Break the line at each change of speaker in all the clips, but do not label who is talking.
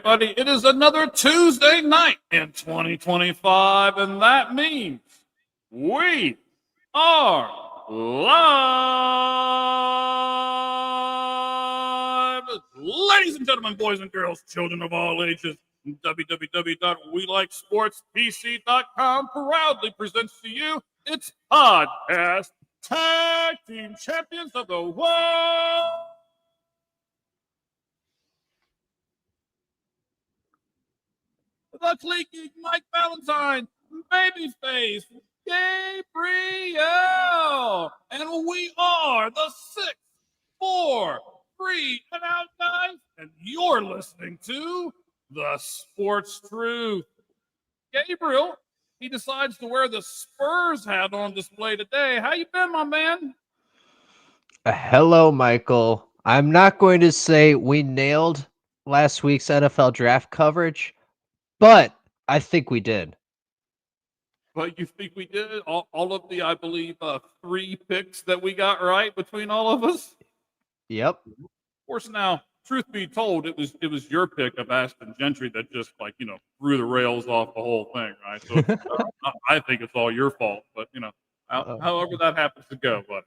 everybody. It is another Tuesday night in 2025, and that means we are live. Ladies and gentlemen, boys and girls, children of all ages, www.weLikeSportsPC.com proudly presents to you its podcast Tag Team Champions of the World. The Cliquey, Mike Valentine, Babyface, Gabriel, and we are the 6, 4, 3, and out guys, and you're listening to the Sportz Truth. Gabriel, he decides to wear the Spurs hat on display today. How you been, my man?
Hello, Michael. I'm not going to say we nailed last week's NFL draft coverage, but I think we did.
But you think we did? All of the, I believe, 3 picks that we got right between all of us?
Yep.
Of course, now, truth be told, it was your pick of Ashton Gentry that just, threw the rails off the whole thing, right? So I think it's all your fault, but, however that happens to go, buddy.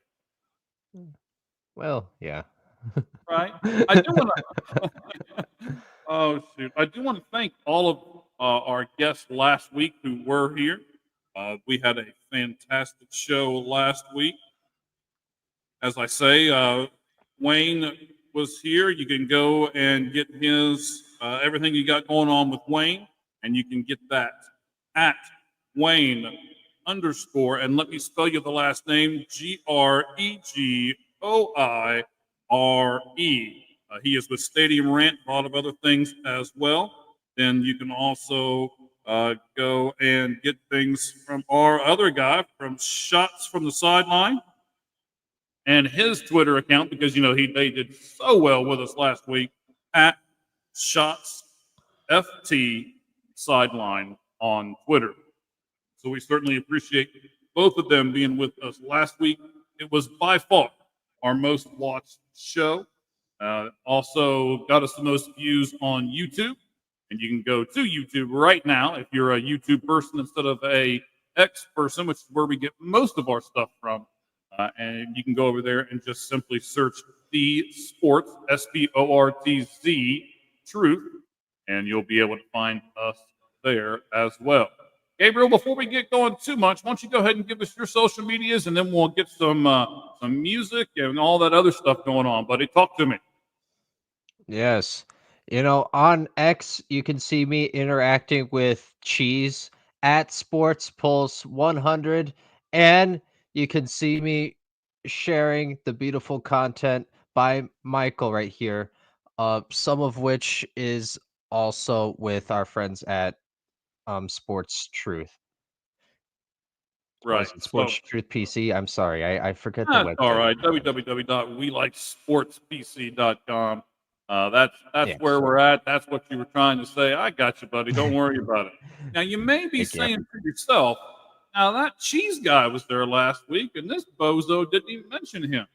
Well, yeah.
Right? I do want to oh, shoot. I do want to thank all of our guests last week who were here. We had a fantastic show last week. As I say, Wayne was here. You can go and get his everything you got going on with Wayne, and you can get that at Wayne _ and let me spell you the last name, GREGOIRE. He is with Stadium Rant, a lot of other things as well. Then you can also go and get things from our other guy from Shots from the Sideline and his Twitter account, because they did so well with us last week at Shots FT Sideline on Twitter. So we certainly appreciate both of them being with us last week. It was by far our most watched show. Also got us the most views on YouTube. And you can go to YouTube right now if you're a YouTube person instead of a X person, which is where we get most of our stuff from. And you can go over there and just simply search the Sportz, SPORTZ, Truth, and you'll be able to find us there as well. Gabriel, before we get going too much, why don't you go ahead and give us your social medias, and then we'll get some music and all that other stuff going on. Buddy, talk to me.
Yes. On X, you can see me interacting with Cheese at SportsPulse100, and you can see me sharing the beautiful content by Michael right here, some of which is also with our friends at Sportz Truth.
Right.
Sportz Truth PC. I'm sorry. I forget the website.
All right. www.weLikeSportsPC.com. That's where we're at. That's what you were trying to say. I got you, buddy. Don't worry about it. Now, you may be saying to yourself, now that Cheese guy was there last week, and this bozo didn't even mention him.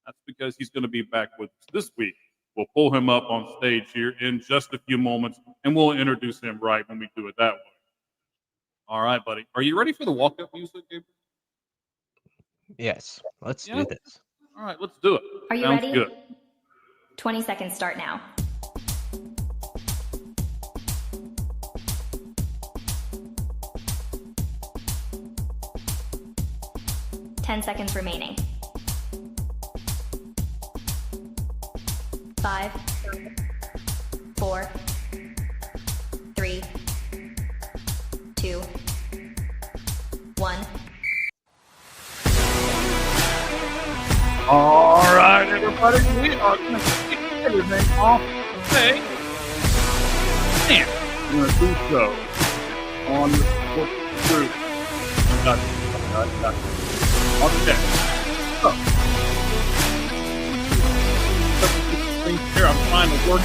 That's because he's going to be back with us this week. We'll pull him up on stage here in just a few moments, and we'll introduce him right when we do it that way. All right, buddy. Are you ready for the walk-up music, Gabriel?
Yes. Let's do this.
All right, let's do it.
Are you ready? Good. 20 seconds start now. Ten seconds remaining. 5, 4, 3, 2, 1.
All right, everybody, we are going to kick everything off today. And we're going to do so on the Sportz Truth. Got it. Okay. So, here, I'm trying to work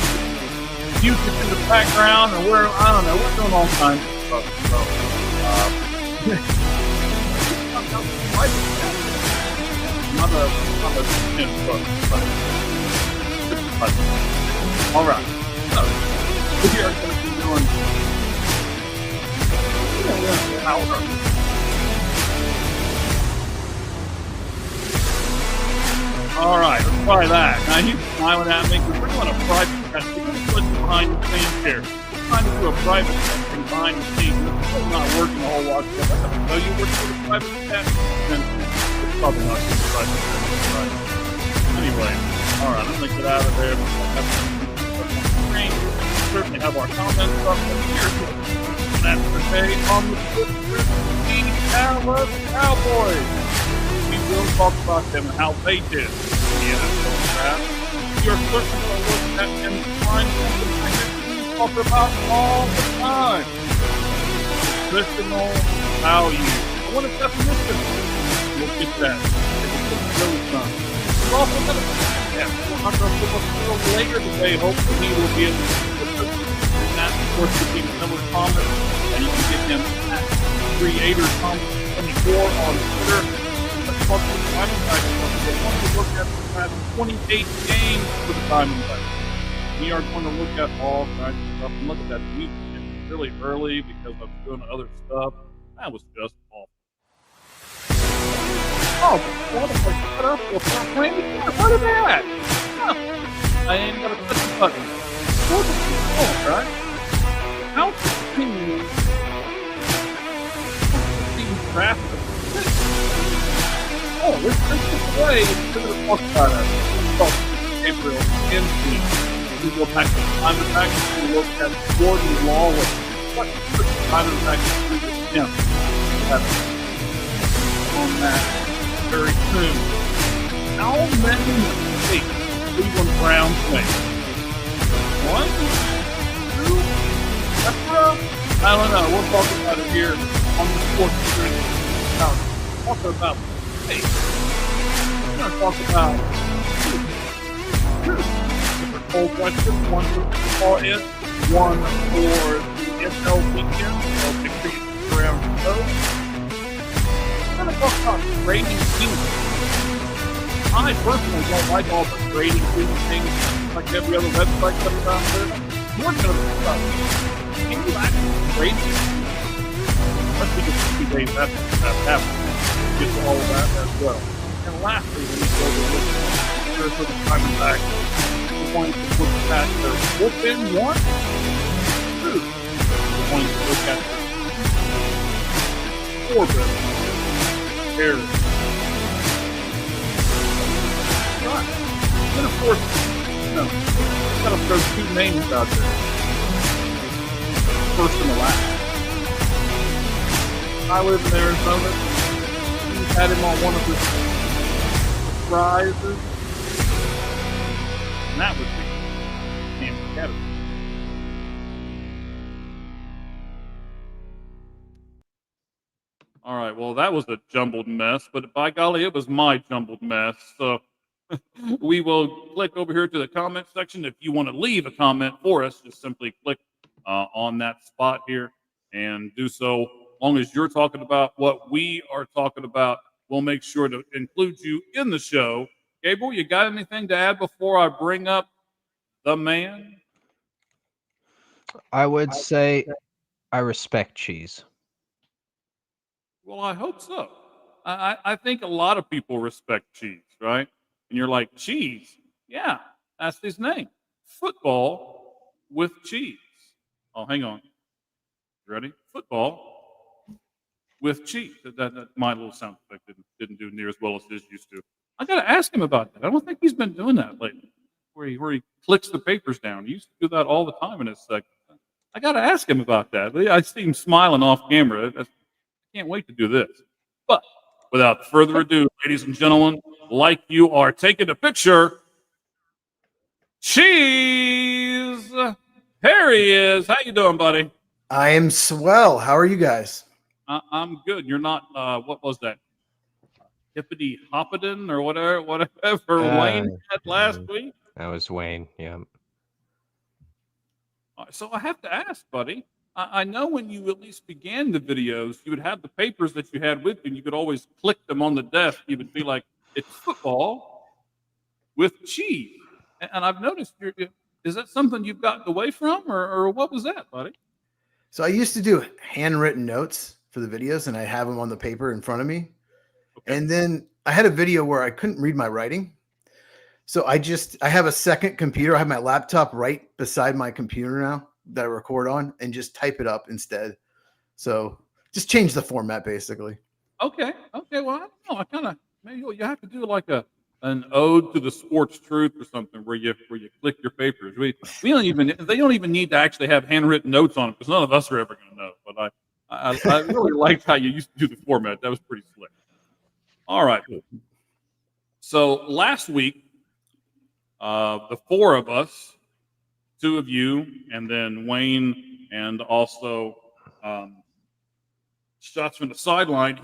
music in the background, and we're doing all kinds of stuff. So, not a but all right. So, We are going to be doing an hour. All right, let's try that. Now he's smiling at me because we're doing a private testing. We're putting behind the scenes here. We're trying to do a private testing behind the scenes. It's not working a whole lot. So I'm going to tell you we're doing a private test, and it's probably not going to be private test. Right? Anyway, all right, I'm going to get out of there. We certainly have our comments up here. And that's today on the Sportz Truth, Dallas Cowboys. We will talk about them and how they did in the NFL draft. You're certainly going to look at and find something that we talk about all the time. Nutritional value. I want a definition. We'll get that. We're also going to we'll have our football later today. Hopefully he will be able to and that, of course, will be another comment. And you can get him at Creator Comment 24 on Twitter. I want to look at the past 28 games for the Diamondbacks. We are going to look at all kinds of stuff and look at that weekend really early because I was doing other stuff. That was just awful. Oh, what if I shut up? What is that? I ain't got to touch the button. What is this? Right? How can you draft it? Oh, let's take this away. We're going to talk about it. Oh, April and team. We go back to the Diamondbacks and look at Jordan Lawler. What the Diamondbacks do with him? On that very soon. How many mistakes Cleveland Browns make? 1? 2? I don't know. We'll talk about it here on the Sportz Truth. Talking about mistakes. We're going to talk about two different poll questions. One for the football end, one for the NFL weekend. So make sure you stick around for those. We're going to talk about grading teams. I personally don't like all the grading team things like every other website comes out there. We're going to talk about can you actually grade teams? Let's take a 2 days after that happens. Get to all of that as well. And lastly, when you go to look at the Diamondbacks, we're going to look at their bullpen 1, 2. We're going to look at their Corbin, Harris. And of course, we've got to throw 2 names out there. First and the last. I live in Arizona. He's had him on one of his prizes. And that would be Cam Academy. All right, well, that was a jumbled mess, but by golly, it was my jumbled mess. So we will click over here to the comment section. If you want to leave a comment for us, just simply click on that spot here and do so. As long as you're talking about what we are talking about, we'll make sure to include you in the show. Gabriel, you got anything to add before I bring up the man?
I would say I respect cheese.
Well, I hope so. I think a lot of people respect cheese, right? And you're like, cheese? Yeah, that's his name. Football with cheese. Oh, hang on. You ready? Football with cheese. That my little sound effect didn't do near as well as it used to. I got to ask him about that. I don't think he's been doing that lately, where he clicks the papers down. He used to do that all the time in his segment. I got to ask him about that. I see him smiling off camera. I can't wait to do this. But without further ado, ladies and gentlemen, like you are taking a picture, cheese. Here he is. How you doing, buddy?
I am swell. How are you guys?
I'm good. You're not. What was that? Hippity Hoppidin or whatever Wayne had last week.
That was Wayne. Yeah.
So I have to ask, buddy. I know when you at least began the videos, you would have the papers that you had with you, and you could always click them on the desk. You would be like, "It's football with cheese." And I've noticed Is that something you've gotten away from, or what was that, buddy?
So I used to do handwritten notes for the videos, and I have them on the paper in front of me.
Okay.
And then I had a video where I couldn't read my writing. So I have a second computer. I have my laptop right beside my computer now that I record on and just type it up instead. So just change the format basically.
Okay. Okay. Well, I don't know. I kind of maybe you have to do like an ode to the Sportz Truth or something where you click your papers. We don't even they don't even need to actually have handwritten notes on it because none of us are ever going to know. But I really liked how you used to do the format. That was pretty slick. All right. So last week, the four of us, two of you, and then Wayne, and also shots from the sideline.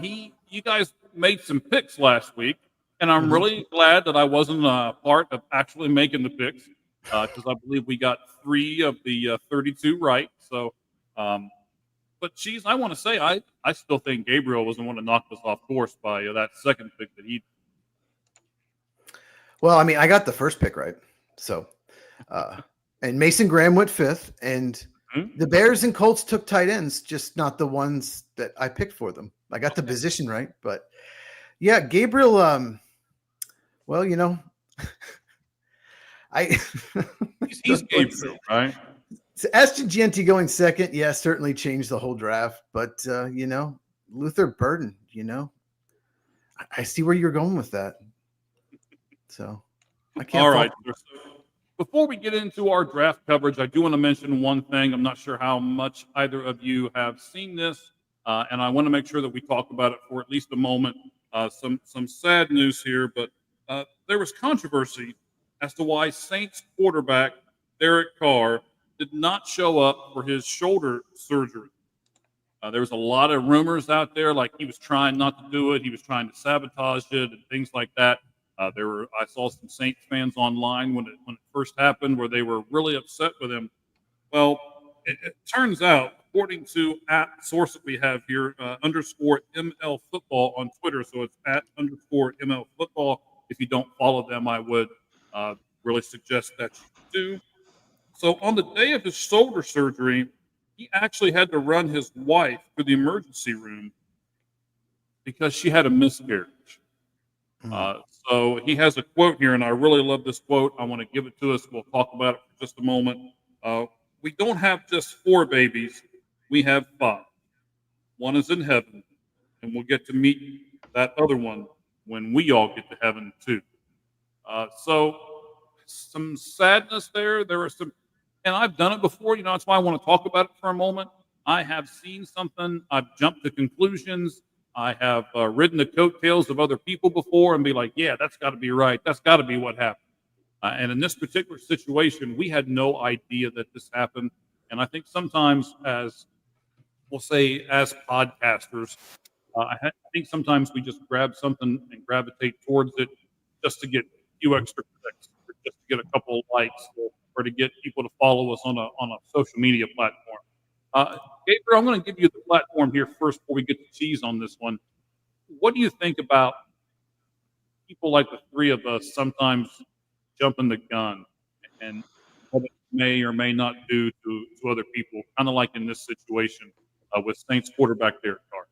You guys made some picks last week, and I'm really glad that I wasn't a part of actually making the picks because I believe we got 3 of the 32 right. So, but geez, I want to say I still think Gabriel was the one that knocked us off course by that second pick that he.
Well, I mean, I got the first pick right. So, and Mason Graham went 5th, and the Bears and Colts took tight ends, just not the ones that I picked for them. I got the position right, but yeah, Gabriel. Well, you know,
he's Gabriel, right?
So Ashton Genty going second, yeah, certainly changed the whole draft. But you know, Luther Burden, you know, I see where you're going with that. So I can't.
All right. Before we get into our draft coverage, I do want to mention one thing. I'm not sure how much either of you have seen this, and I want to make sure that we talk about it for at least a moment. Some sad news here, but there was controversy as to why Saints quarterback Derek Carr did not show up for his shoulder surgery. There was a lot of rumors out there, like he was trying not to do it, he was trying to sabotage it, and things like that. I saw some Saints fans online when it first happened, where they were really upset with him. Well, it turns out, according to source that we have here, underscore ML Football on Twitter. So it's at underscore ML Football. If you don't follow them, I would really suggest that you do. So on the day of his shoulder surgery, he actually had to run his wife to the emergency room because she had a miscarriage. So he has a quote here, and I really love this quote. I want to give it to us. We'll talk about it for just a moment. We don't have just 4 babies. We have 5. One is in heaven, and we'll get to meet that other one when we all get to heaven too. So some sadness there. There are some, and I've done it before. You know, that's why I want to talk about it for a moment. I have seen something. I've jumped to conclusions. I have ridden the coattails of other people before and be like, yeah, that's got to be right. That's got to be what happened. And in this particular situation, we had no idea that this happened. And I think sometimes, as we'll say, as podcasters, I think sometimes we just grab something and gravitate towards it just to get a few extra clicks, or just to get a couple of likes, or to get people to follow us on a social media platform. Gabriel, I'm going to give you the platform here first before we get to cheese on this one. What do you think about people like the 3 of us sometimes jumping the gun and what it may or may not do to other people, kind of like in this situation with Saints quarterback Derek Carr?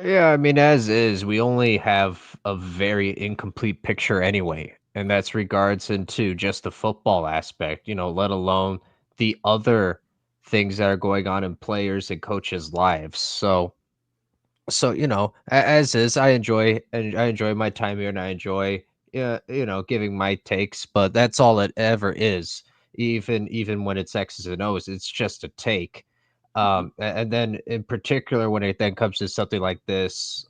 Yeah, I mean, as is, we only have a very incomplete picture anyway, and that's regards into just the football aspect, you know, let alone the other things that are going on in players and coaches' lives. So you know, as is, I enjoy my time here, and I enjoy, you know, giving my takes. But that's all it ever is. Even when it's X's and O's, it's just a take. And then in particular, when it then comes to something like this,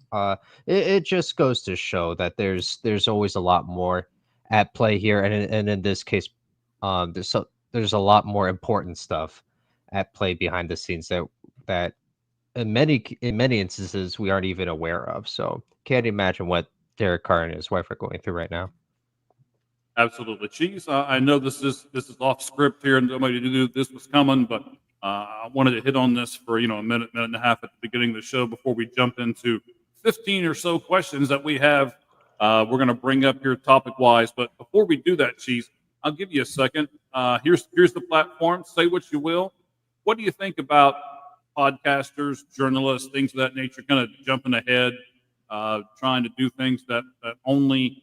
it just goes to show that there's always a lot more at play here, and in this case, there's a lot more important stuff at play behind the scenes that in many instances we aren't even aware of. So can't imagine what Derek Carr and his wife are going through right now.
Absolutely, Cheese. I know this is off script here, and nobody knew this was coming, but I wanted to hit on this for a minute and a half at the beginning of the show before we jump into 15 or so questions that we have. We're going to bring up here topic wise, but before we do that, Cheese, I'll give you a second. Here's the platform. Say what you will. What do you think about podcasters, journalists, things of that nature, kind of jumping ahead, trying to do things that only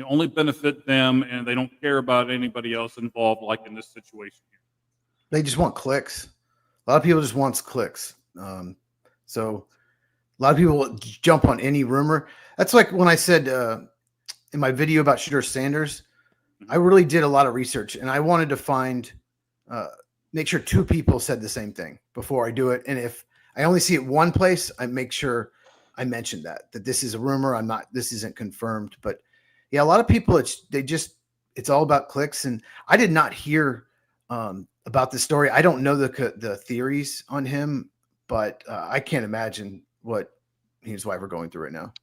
only benefit them, and they don't care about anybody else involved, like in this situation here.
They just want clicks. A lot of people just wants clicks. So a lot of people will jump on any rumor. That's like when I said in my video about Shooter Sanders, I really did a lot of research, and I wanted to find make sure two people said the same thing before I do it. And if I only see it one place, I make sure I mention that this is a rumor. This isn't confirmed, but yeah, a lot of people, it's all about clicks. And I did not hear about the story. I don't know the theories on him, but I can't imagine what he and his wife are going through right now.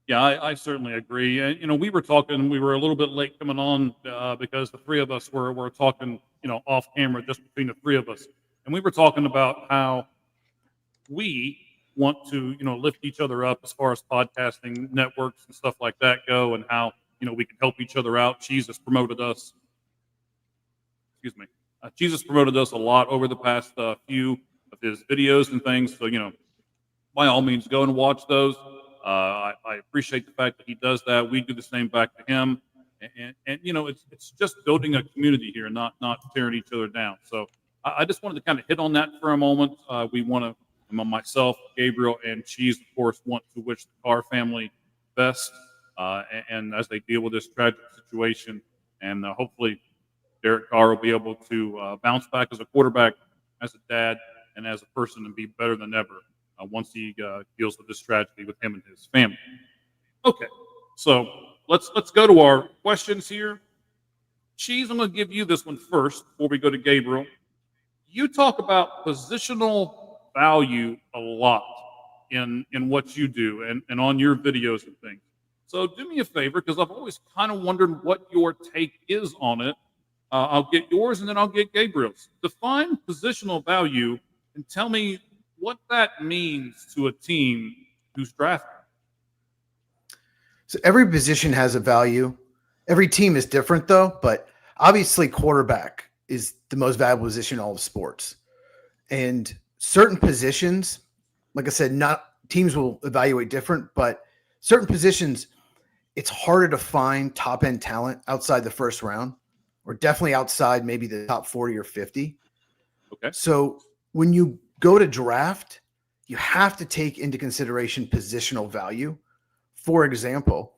Yeah, I certainly agree. And we were talking. We were a little bit late coming on because the three of us were talking, off camera, just between the three of us, and we were talking about how we want to, lift each other up as far as podcasting networks and stuff like that go, and how we can help each other out. Jesus promoted us. Excuse me. Jesus promoted us a lot over the past few of his videos and things. So by all means, go and watch those. I appreciate the fact that he does that. We do the same back to him, and it's just building a community here, not tearing each other down. So I just wanted to kind of hit on that for a moment. We want to, myself, Gabriel, and Cheese, of course, want to wish the Carr family best, and as they deal with this tragic situation, and hopefully Derek Carr will be able to bounce back as a quarterback, as a dad, and as a person, and be better than ever once he deals with this tragedy with him and his family. Okay, so let's go to our questions here. Cheese, I'm going to give you this one first before we go to Gabriel. You talk about positional value a lot in what you do and on your videos and things. So do me a favor, because I've always kind of wondered what your take is on it. I'll get yours, and then I'll get Gabriel's. Define positional value and tell me what that means to a team who's drafting.
So every position has a value. Every team is different, though, but obviously quarterback is the most valuable position in all of sports. And certain positions, like I said, not teams will evaluate different, but certain positions, it's harder to find top-end talent outside the first round, or definitely outside maybe the top 40 or 50.
Okay.
So when you go to draft, you have to take into consideration positional value. For example,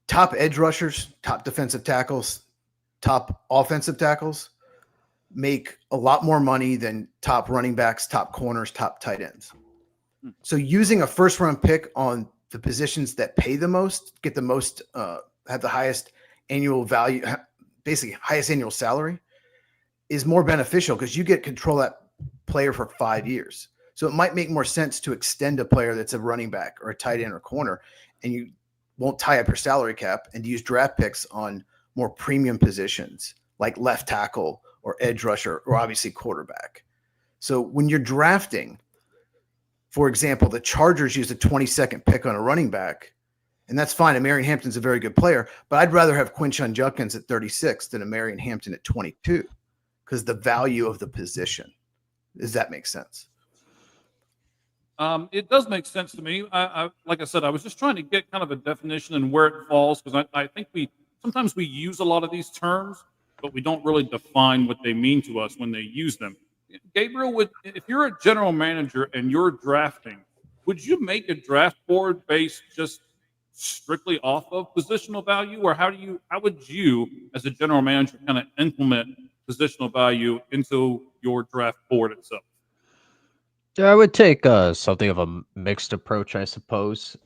top edge rushers, top defensive tackles, top offensive tackles make a lot more money than top running backs, top corners, top tight ends. So using a first round pick on the positions that pay the most, get the most, have the highest annual value, basically highest annual salary, is more beneficial because you get control of that player for 5 years. So it might make more sense to extend a player that's a running back or a tight end or corner, and you won't tie up your salary cap, and use draft picks on more premium positions like left tackle or edge rusher or obviously quarterback. So when you're drafting, for example, the Chargers used a 22nd pick on a running back, and that's fine. Marion Hampton's a very good player, but I'd rather have Quinshon Judkins at 36 than a Marion Hampton at 22 because the value of the position. Does that make sense?
It does make sense to me. I like I said, I was just trying to get kind of a definition and where it falls, because I think sometimes we use a lot of these terms, but we don't really define what they mean to us when they use them. Gabriel, if you're a general manager and you're drafting, would you make a draft board based just strictly off of positional value, or how would you, as a general manager, kind of implement positional value into your draft board itself?
Yeah, I would take something of a mixed approach, I suppose.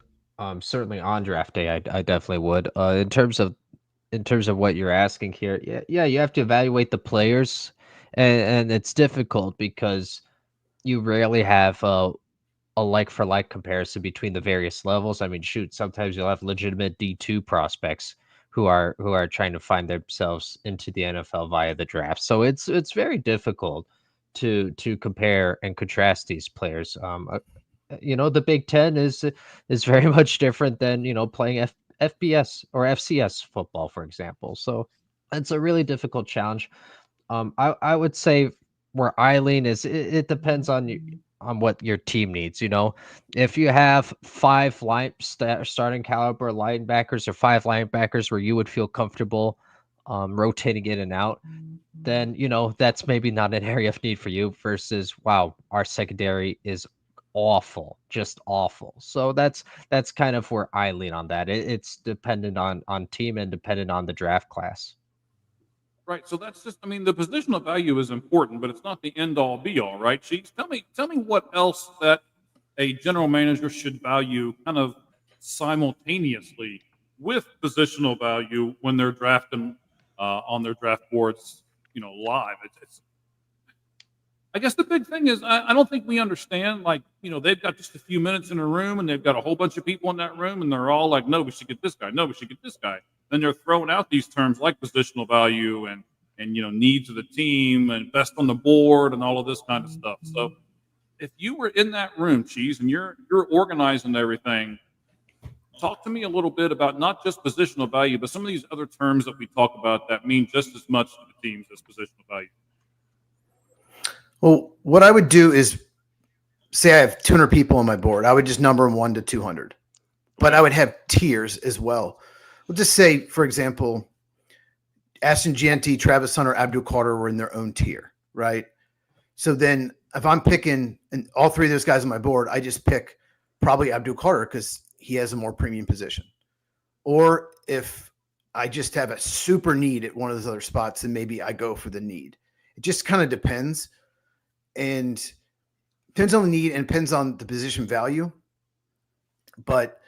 Certainly on draft day, I definitely would. In terms of what you're asking here, yeah, you have to evaluate the players, and it's difficult because you rarely have a like for like comparison between the various levels. I mean, shoot, sometimes you'll have legitimate D2 prospects who are trying to find themselves into the NFL via the draft. So it's very difficult to compare and contrast these players. The Big Ten is very much different than playing FBS or FCS football, for example. So it's a really difficult challenge. I would say where I lean is it depends on you, on what your team needs. You know, if you have starting caliber linebackers or 5 linebackers where you would feel comfortable rotating in and out, then you know that's maybe not an area of need for you. Versus, wow, our secondary is awful, just awful. So that's kind of where I lean on that. It's dependent on team and dependent on the draft class.
Right. So that's just, I mean, the positional value is important, but it's not the end all be all, right? Sheets, tell me what else that a general manager should value kind of simultaneously with positional value when they're drafting on their draft boards, live. I guess the big thing is I don't think we understand. Like, they've got just a few minutes in a room, and they've got a whole bunch of people in that room, and they're all like, "No, we should get this guy. No, we should get this guy." Then they're throwing out these terms like positional value and needs of the team and best on the board and all of this kind of stuff. So if you were in that room, Cheese, and you're organizing everything, talk to me a little bit about not just positional value, but some of these other terms that we talk about that mean just as much to the teams as positional value.
Well, what I would do is say I have 200 people on my board. I would just number them 1 to 200, but I would have tiers as well. We'll just say, for example, Ashton Jeanty, Travis Hunter, Abdul Carter were in their own tier, right? So then if I'm picking and all 3 of those guys on my board, I just pick probably Abdul Carter because he has a more premium position. Or if I just have a super need at one of those other spots, then maybe I go for the need. It just kind of depends. And depends on the need and depends on the position value. But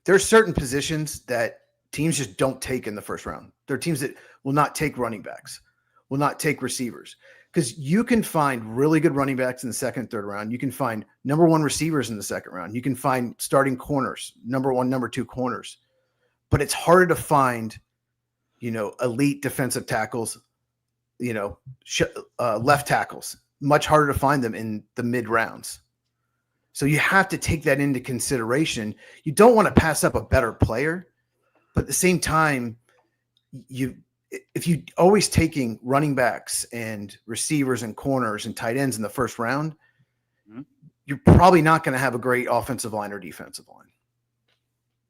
there's certain positions that teams just don't take in the first round. There are teams that will not take running backs, will not take receivers, because you can find really good running backs in the second and third round. You can find number 1 receivers in the second round. You can find starting corners, number 1, number 2 corners. But it's harder to find, elite defensive tackles, left tackles. Much harder to find them in the mid rounds. So you have to take that into consideration. You don't want to pass up a better player, but at the same time, if you always taking running backs and receivers and corners and tight ends in the first round, you're probably not going to have a great offensive line or defensive line.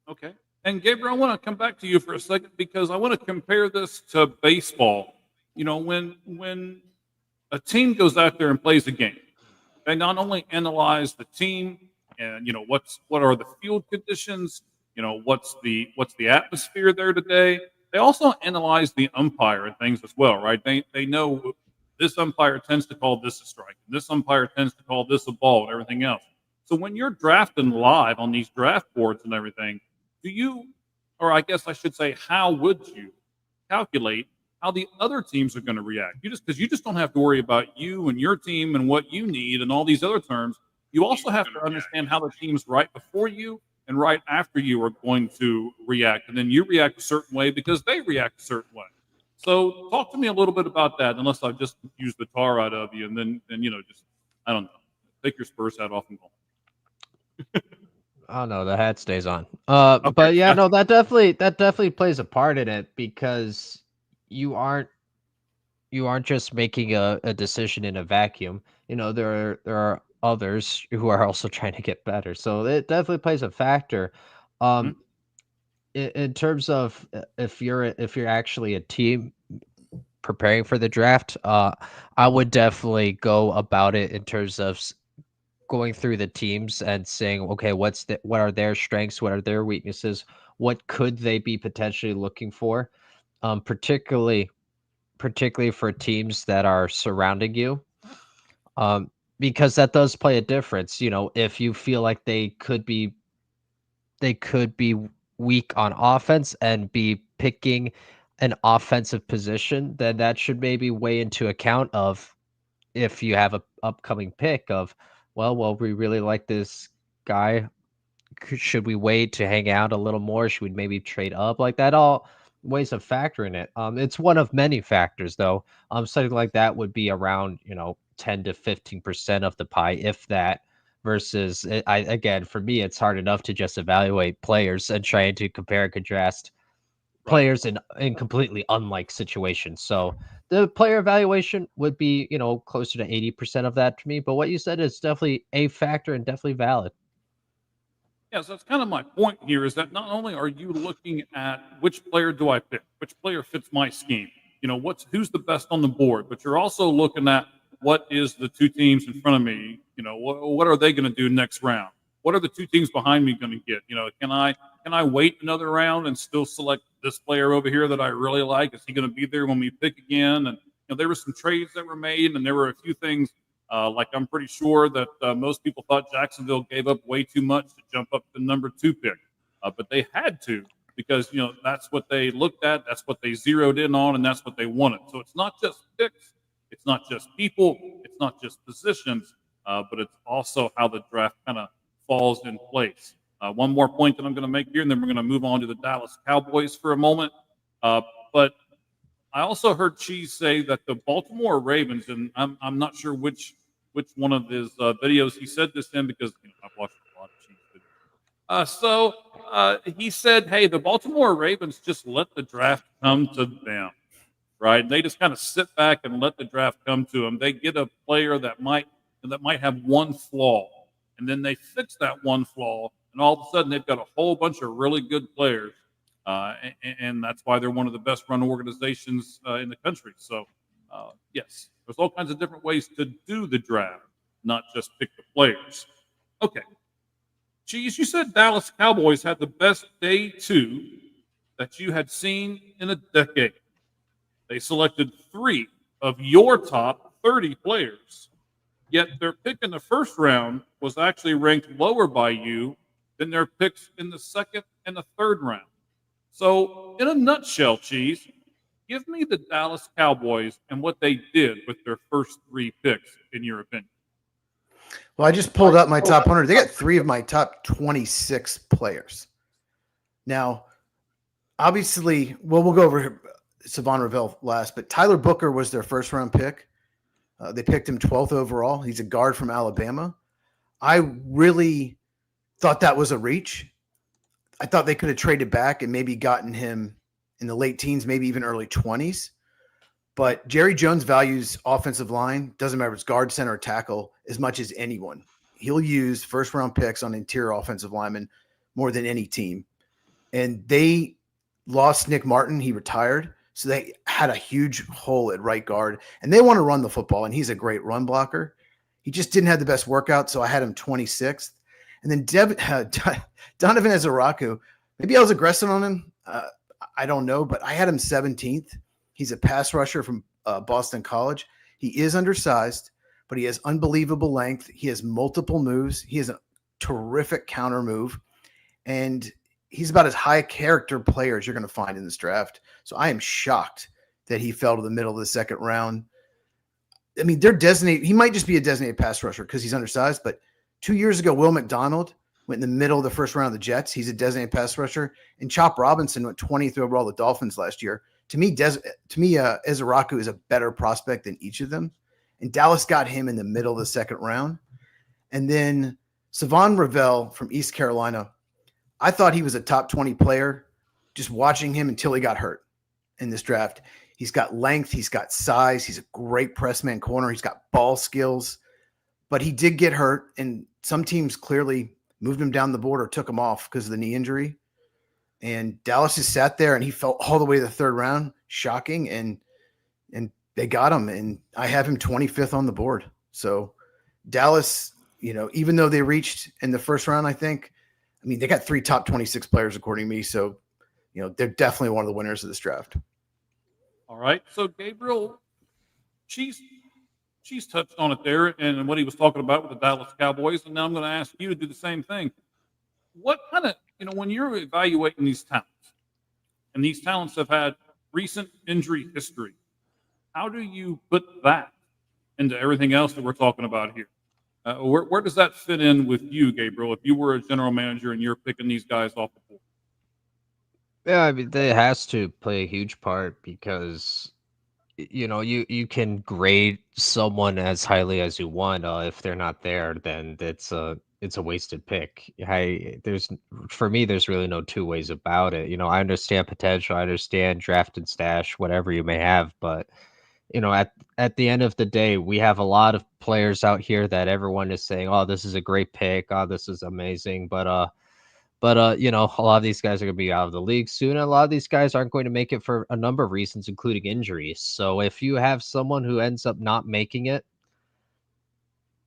Okay. And Gabriel, I want to come back to you for a second because I want to compare this to baseball. When a team goes out there and plays a game, they not only analyze the team and what are the field conditions, what's the atmosphere there today. They also analyze the umpire and things as well, right? They know this umpire tends to call this a strike, and this umpire tends to call this a ball, and everything else. So when you're drafting live on these draft boards and everything, or I guess I should say, how would you calculate how the other teams are going to react? Because you just don't have to worry about you and your team and what you need and all these other terms. You also have to understand how the teams right before you and right after you are going to react. And then you react a certain way because they react a certain way. So talk to me a little bit about that, unless I've just used the tar out of you. And then just, I don't know, take your Spurs hat off and go.
Oh no, the hat stays on.
Okay,
But yeah,
gotcha.
no, that definitely plays a part in it because you aren't just making a decision in a vacuum. There are others who are also trying to get better, so it definitely plays a factor.
Mhm.
Um, in terms of if you're actually a team preparing for the draft, I would definitely go about it in terms of going through the teams and saying, okay, what are their strengths, what are their weaknesses, what could they be potentially looking for, particularly for teams that are surrounding you, um, because that does play a difference. If you feel like they could be weak on offense and be picking an offensive position, then that should maybe weigh into account of if you have a upcoming pick of, well, we really like this guy. Should we wait to hang out a little more? Should we maybe trade up? Like that all weighs a factor in it. It's one of many factors though. Something like that would be around, 10 to 15% of the pie, if that, versus again, for me, it's hard enough to just evaluate players and trying to compare and contrast players in completely unlike situations. So the player evaluation would be, closer to 80% of that to me. But what you said is definitely a factor and definitely valid.
Yeah, so that's kind of my point here is that not only are you looking at which player do I pick, which player fits my scheme, who's the best on the board, but you're also looking at what is the two teams in front of me, what are they going to do next round? What are the two teams behind me going to get? Can I wait another round and still select this player over here that I really like? Is he going to be there when we pick again? And there were some trades that were made, and there were a few things like I'm pretty sure that most people thought Jacksonville gave up way too much to jump up to number 2 pick, but they had to because that's what they looked at, that's what they zeroed in on, and that's what they wanted. So it's not just picks, it's not just people, it's not just positions, but it's also how the draft kind of falls in place. One more point that I'm going to make here, and then we're going to move on to the Dallas Cowboys for a moment. But I also heard Cheese say that the Baltimore Ravens, and I'm not sure which one of his videos he said this in because I've watched a lot of Cheese videos. So he said, "Hey, the Baltimore Ravens just let the draft come to them, right? They just kind of sit back and let the draft come to them. They get a player that might have one flaw, and then they fix that one flaw, and all of a sudden they've got a whole bunch of really good players." And that's why they're one of the best run organizations in the country. So, yes, there's all kinds of different ways to do the draft, not just pick the players. Okay. Cheese, you said Dallas Cowboys had the best day 2 that you had seen in a decade. They selected 3 of your top 30 players, yet their pick in the first round was actually ranked lower by you than their picks in the second and the third round. So, in a nutshell, Cheese, give me the Dallas Cowboys and what they did with their first 3 picks, in your opinion.
Well, I just pulled up my top 100. They got 3 of my top 26 players. Now, obviously, we'll go over Savon Ravel last, but Tyler Booker was their first round pick. They picked him 12th overall. He's a guard from Alabama. I really thought that was a reach. I thought they could have traded back and maybe gotten him in the late teens, maybe even early 20s. But Jerry Jones values offensive line, doesn't matter if it's guard, center, or tackle, as much as anyone. He'll use first-round picks on interior offensive linemen more than any team. And they lost Nick Martin. He retired. So they had a huge hole at right guard. And they want to run the football, and he's a great run blocker. He just didn't have the best workout, so I had him 26th. And then Donovan Ezaraku, maybe I was aggressive on him. I don't know, but I had him 17th. He's a pass rusher from Boston College. He is undersized, but he has unbelievable length. He has multiple moves. He has a terrific counter move. And he's about as high a character player as you're going to find in this draft. So I am shocked that he fell to the middle of the second round. I mean, they're designated. He might just be a designated pass rusher because he's undersized, but 2 years ago, Will McDonald went in the middle of the first round of the Jets. He's a designated pass rusher. And Chop Robinson went 20th overall the Dolphins last year. To me, Ezaraku is a better prospect than each of them. And Dallas got him in the middle of the second round. And then Savon Ravel from East Carolina, I thought he was a top 20 player just watching him until he got hurt in this draft. He's got length. He's got size. He's a great press man corner. He's got ball skills. But he did get hurt, and some teams clearly moved him down the board or took him off because of the knee injury. And Dallas just sat there, and he fell all the way to the third round. Shocking, and they got him, and I have him 25th on the board. So Dallas, even though they reached in the first round, they got 3 top 26 players according to me. So, they're definitely one of the winners of this draft.
All right. So Gabriel, Cheese touched on it there and what he was talking about with the Dallas Cowboys. And now I'm going to ask you to do the same thing. What kind of, when you're evaluating these talents, and these talents have had recent injury history, how do you put that into everything else that we're talking about here? Where does that fit in with you, Gabriel, if you were a general manager and you're picking these guys off the board?
Yeah, I mean, that has to play a huge part because you can grade someone as highly as you want. If they're not there, then it's a wasted pick. For me, there's really no two ways about it. I understand potential, I understand draft and stash, whatever you may have, but at the end of the day, we have a lot of players out here that everyone is saying, "Oh, this is a great pick. Oh, this is amazing." A lot of these guys are going to be out of the league soon. And a lot of these guys aren't going to make it for a number of reasons, including injuries. So if you have someone who ends up not making it,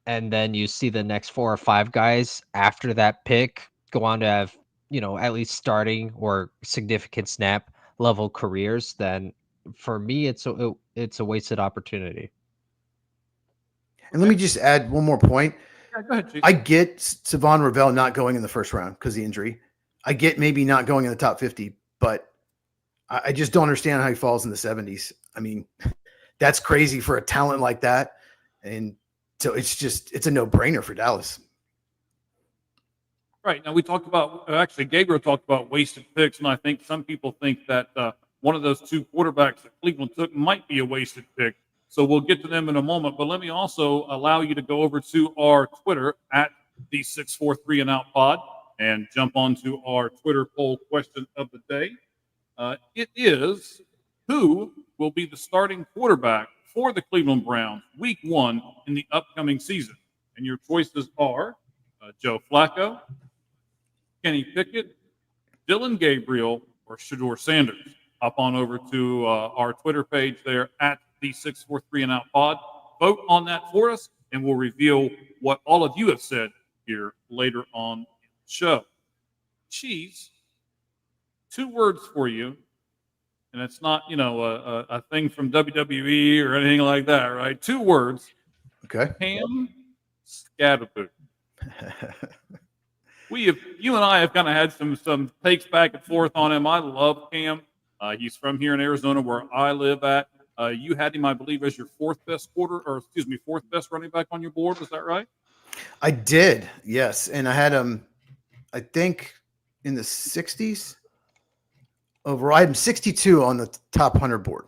and then you see the next 4 or 5 guys after that pick go on to have, at least starting or significant snap level careers, then for me, it's a wasted opportunity.
And let me just add one more point.
Yeah, go ahead, Chief.
I get Savon Ravel not going in the first round because of the injury. I get maybe not going in the top 50, but I just don't understand how he falls in the 70s. I mean, that's crazy for a talent like that. And so it's a no-brainer for Dallas.
Right. Now, we talked about, actually, Gabriel talked about wasted picks, and I think some people think that one of those 2 quarterbacks that Cleveland took might be a wasted pick. So we'll get to them in a moment. But let me also allow you to go over to our Twitter at the 643 and Out Pod and jump onto our Twitter poll question of the day. It is, who will be the starting quarterback for the Cleveland Browns Week 1 in the upcoming season? And your choices are Joe Flacco, Kenny Pickett, Dylan Gabriel, or Shedeur Sanders. Hop on over to our Twitter page there at the 643 and Out Pod. Vote on that for us, and we'll reveal what all of you have said here later on in the show. Cheese, 2 words for you, and it's not, a thing from WWE or anything like that, right? 2 words.
Okay.
Cam Scatterboo. You and I have kind of had some takes back and forth on him. I love Cam. He's from here in Arizona, where I live at. You had him, I believe, as your 4th best running back on your board. Was that right?
I did, yes. And I had him, I think, in the 60s. Overall, I had him 62 on the top 100 board.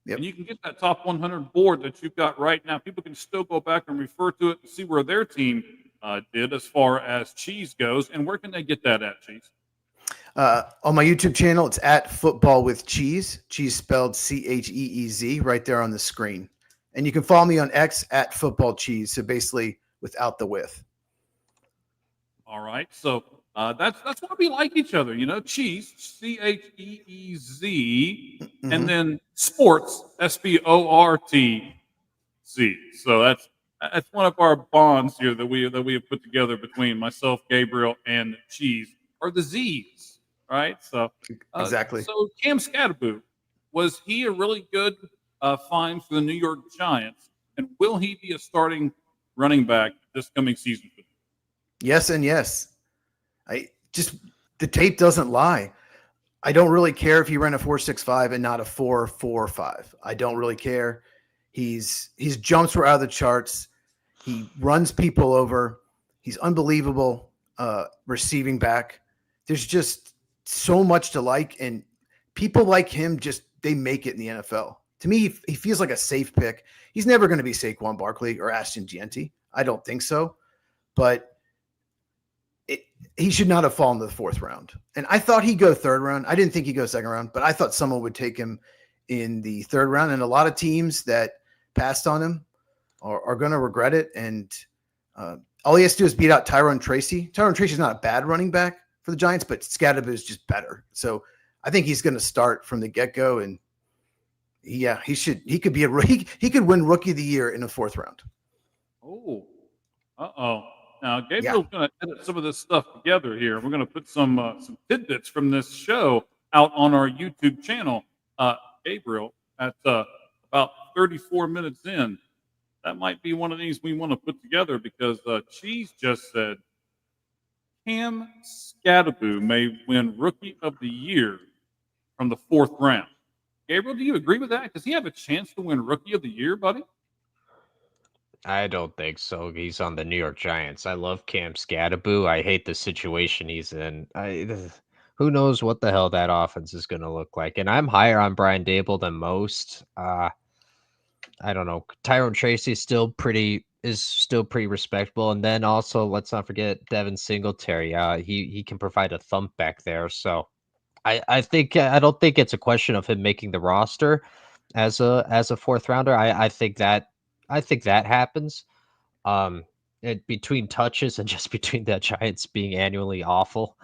Yep.
And you can get that top 100 board that you've got right now. People can still go back and refer to it to see where their team did as far as Cheese goes. And where can they get that at, Cheese?
On my YouTube channel, it's at Football with Cheese. Cheese spelled Cheez, right there on the screen. And you can follow me on X at Football Cheese. So basically, without the with.
All right. So that's why we like each other. Cheese, Cheez, and then Sportz, Sportz. So that's one of our bonds here that we have put together between myself, Gabriel, and Cheese, or the Z's, right? So
exactly.
So Cam Scatterboo, was he a really good find for the New York Giants, and will he be a starting running back this coming season?
Yes and yes. The tape doesn't lie. I don't really care if he ran a 4.65 and not a 4.45. I don't really care. His jumps were out of the charts. He runs people over. He's unbelievable receiving back. There's just so much to like, and people like him they make it in the NFL. To me, he feels like a safe pick. He's never going to be Saquon Barkley or Ashton Jeanty. I don't think so. But he should not have fallen to the 4th round. And I thought he'd go 3rd round. I didn't think he'd go 2nd round, but I thought someone would take him in the 3rd round. And a lot of teams that passed on him are going to regret it. And all he has to do is beat out Tyrone Tracy. Tyrone Tracy is not a bad running back for the Giants, but Scatterboo is just better. So I think he's going to start from the get-go. And he could be he could win Rookie of the Year in the 4th round.
Oh, uh-oh. Now, Gabriel's going to edit some of this stuff together here. We're going to put some tidbits from this show out on our YouTube channel. Gabriel, at about 34 minutes in, that might be one of these we want to put together, because Cheese just said Cam Scatterboo may win Rookie of the Year from the 4th round. Gabriel, do you agree with that? Does he have a chance to win Rookie of the Year, buddy?
I don't think so. He's on the New York Giants. I love Cam Scatterboo. I hate the situation he's in. Who knows what the hell that offense is going to look like? And I'm higher on Brian Dable than most. I don't know. Tyrone Tracy is still pretty respectable, and then also let's not forget Devin Singletary. He can provide a thump back there. So I think I don't think it's a question of him making the roster as a fourth rounder. I think that happens. Between touches and just between the Giants being annually awful.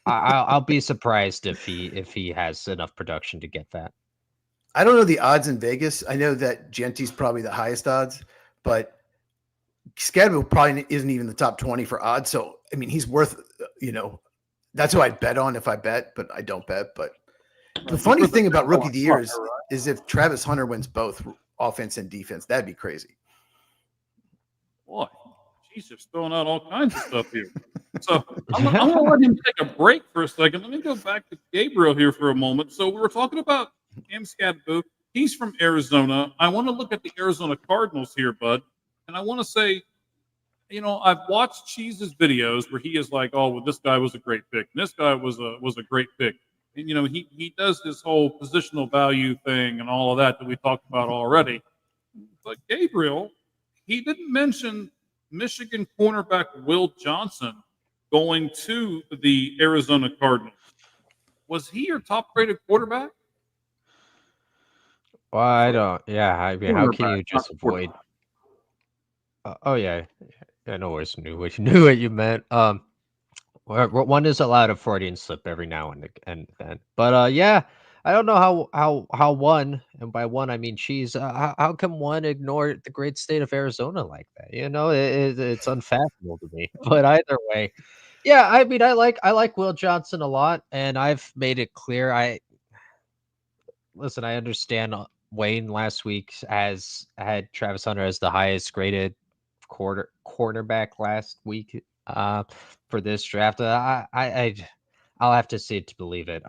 I'll be surprised if he has enough production to get that.
I don't know the odds in Vegas. I know that Genti's probably the highest odds, but Scadville probably isn't even the top 20 for odds. So, I mean, he's worth, that's who I'd bet on if I bet, but I don't bet. But the funny thing about rookie of the year is if Travis Hunter wins both offense and defense, that'd be crazy.
Boy, he's just throwing out all kinds of stuff here. So I'm going to let him take a break for a second. Let me go back to Gabriel here for a moment. So we were talking about Cam Scadville. He's from Arizona. I want to look at the Arizona Cardinals here, bud. And I want to say, I've watched Cheese's videos where he is like, "Oh, well, this guy was a great pick. And this guy was a great pick." And he does this whole positional value thing and all of that we talked about already. But Gabriel, he didn't mention Michigan cornerback Will Johnson going to the Arizona Cardinals. Was he your top-rated quarterback?
Well, I don't. Yeah, I mean, how can you just avoid? Oh yeah, I always knew what you meant. One is allowed a Freudian slip every now and then. But yeah, I don't know how one, and by one I mean Cheese. How can one ignore the great state of Arizona like that? It's unfathomable to me. But either way, yeah, I mean, I like Will Johnson a lot, and I've made it clear. I understand Wayne last week had Travis Hunter as the highest graded cornerback last week for this draft. I'll have to see it to believe it.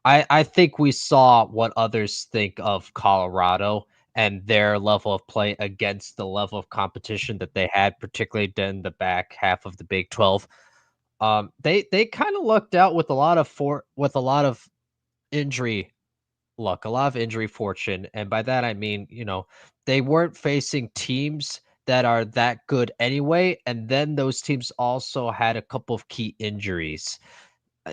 I think we saw what others think of Colorado and their level of play against the level of competition that they had, particularly in the back half of the Big 12. They kind of lucked out with a lot of injury luck, a lot of injury fortune. And by that, I mean, they weren't facing teams that are that good anyway. And then those teams also had a couple of key injuries.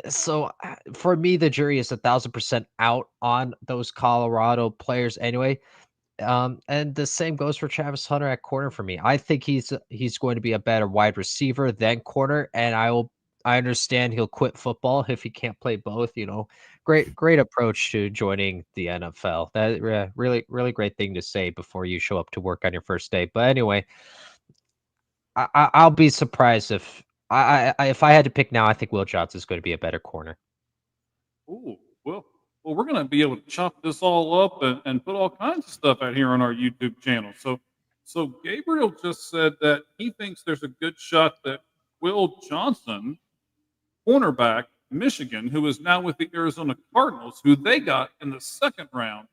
So for me, the jury is 1,000% out on those Colorado players anyway. And the same goes for Travis Hunter at corner for me. I think he's going to be a better wide receiver than corner, and I understand he'll quit football if he can't play both. Great approach to joining the NFL. That really great thing to say before you show up to work on your first day. But anyway, I'll be surprised if if I had to pick now. I think Will Johnson is going to be a better corner.
Ooh, well, we're going to be able to chop this all up and put all kinds of stuff out here on our YouTube channel. So Gabriel just said that he thinks there's a good shot that Will Johnson, cornerback, Michigan, who is now with the Arizona Cardinals, who they got in the second round,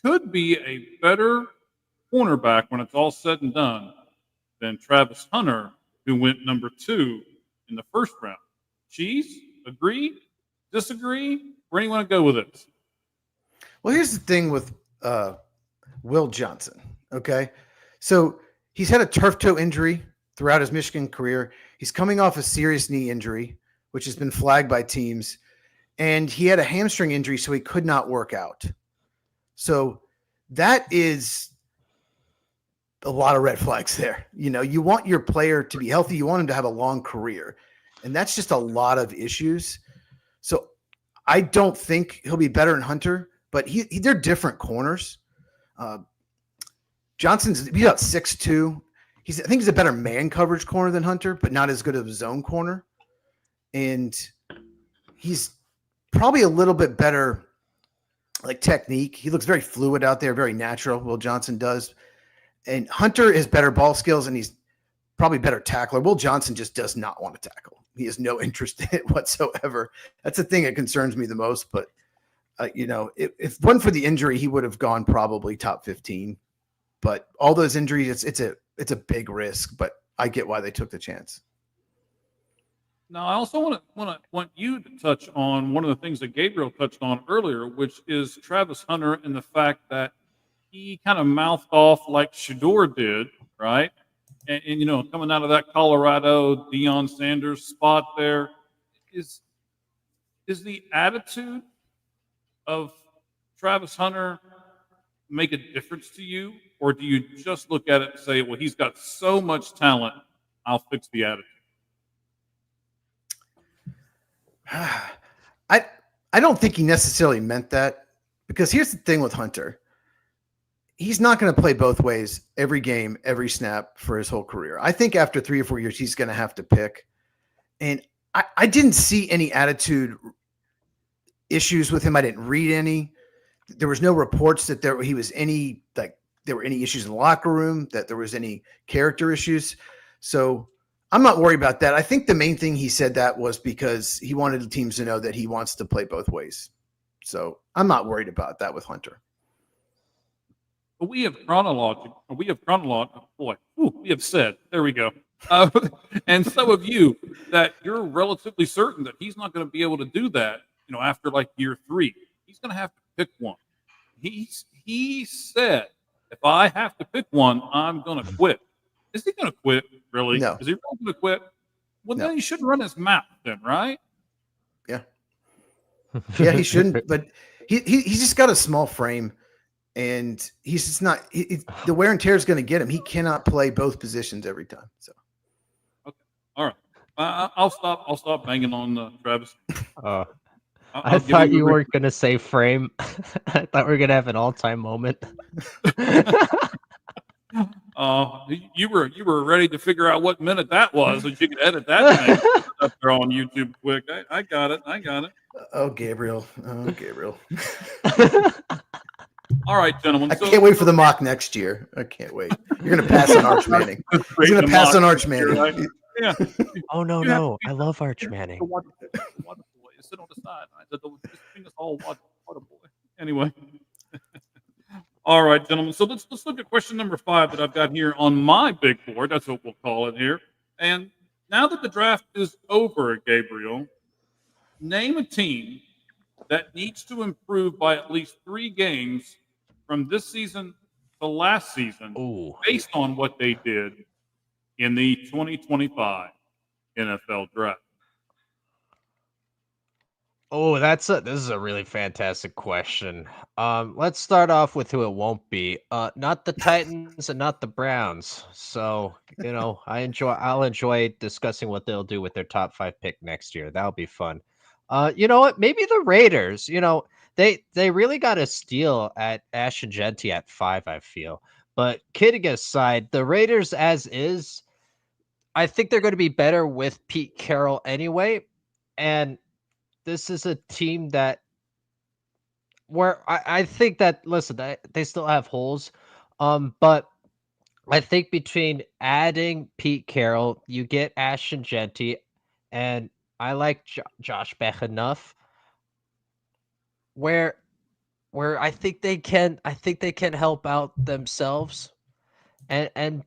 could be a better cornerback when it's all said and done than Travis Hunter, who went number 2 in the first round. Cheese, agree, disagree? Where do you want to go with this?
Well, here's the thing with Will Johnson, okay? So he's had a turf toe injury throughout his Michigan career. He's coming off a serious knee injury, which has been flagged by teams. And he had a hamstring injury, so he could not work out. So that is a lot of red flags there. You want your player to be healthy. You want him to have a long career. And that's just a lot of issues. So I don't think he'll be better than Hunter, but they're different corners. Johnson's about 6'2". I think he's a better man coverage corner than Hunter, but not as good of a zone corner. And he's probably a little bit better like technique. He looks very fluid out there, very natural. Will Johnson does. And Hunter has better ball skills, and he's probably better tackler. Will Johnson just does not want to tackle. He has no interest in it whatsoever. That's the thing that concerns me the most. But, if one for the injury, he would have gone probably top 15. But all those injuries, it's a big risk. But I get why they took the chance.
Now, I also want you to touch on one of the things that Gabriel touched on earlier, which is Travis Hunter and the fact that he kind of mouthed off like Shador did, right? And coming out of that Colorado Deion Sanders spot there, is the attitude of Travis Hunter make a difference to you, or do you just look at it and say, well, he's got so much talent, I'll fix the attitude?
I don't think he necessarily meant that, because here's the thing with Hunter. He's not going to play both ways every game, every snap for his whole career. I think after 3 or 4 years, he's going to have to pick. And I didn't see any attitude issues with him. I didn't read any. There was no reports that there were any issues in the locker room, that there was any character issues. So I'm not worried about that. I think the main thing he said that was because he wanted the teams to know that he wants to play both ways. So I'm not worried about that with Hunter.
But we have said, there we go. And so have you, that you're relatively certain that he's not going to be able to do that, after like year 3. He's going to have to pick one. He said, if I have to pick one, I'm going to quit. Is he going to quit, really?
No.
Is he really going to quit? Well,
No.
then he shouldn't run his mouth then, right?
Yeah. Yeah, he shouldn't, but he's just got a small frame, and he's just not the wear and tear is going to get him. He cannot play both positions every time. So,
okay. All right. I'll stop banging on Travis.
I thought you weren't going to say frame. I thought we were going to have an all-time moment.
You were ready to figure out what minute that was, so you could edit that thing up there on YouTube quick. I got it.
Oh, Gabriel.
All right, gentlemen.
I can't wait for the mock next year. I can't wait. You're going to pass on Arch Manning. He's going to pass on Arch Manning.
Right? Yeah.
Oh, no. I love Arch Manning.
Water boy. Sit on the side. Just all water boy. Anyway. All right, gentlemen. So let's look at question number 5 that I've got here on my big board. That's what we'll call it here. And now that the draft is over, Gabriel, name a team that needs to improve by at least 3 games from this season to last season, based on what they did in the 2025 NFL draft.
Oh, this is a really fantastic question. Let's start off with who it won't be. Not the Titans and not the Browns. So, I'll enjoy discussing what they'll do with their top 5 pick next year. That'll be fun. You know what? Maybe the Raiders. They really got a steal at Ashton Genty at 5, I feel. But kidding aside, the Raiders as is, I think they're going to be better with Pete Carroll anyway. And this is a team where I think that, listen, they still have holes. But I think between adding Pete Carroll, you get Ashton Genty, and I like Josh Beck enough where I think they can help out themselves and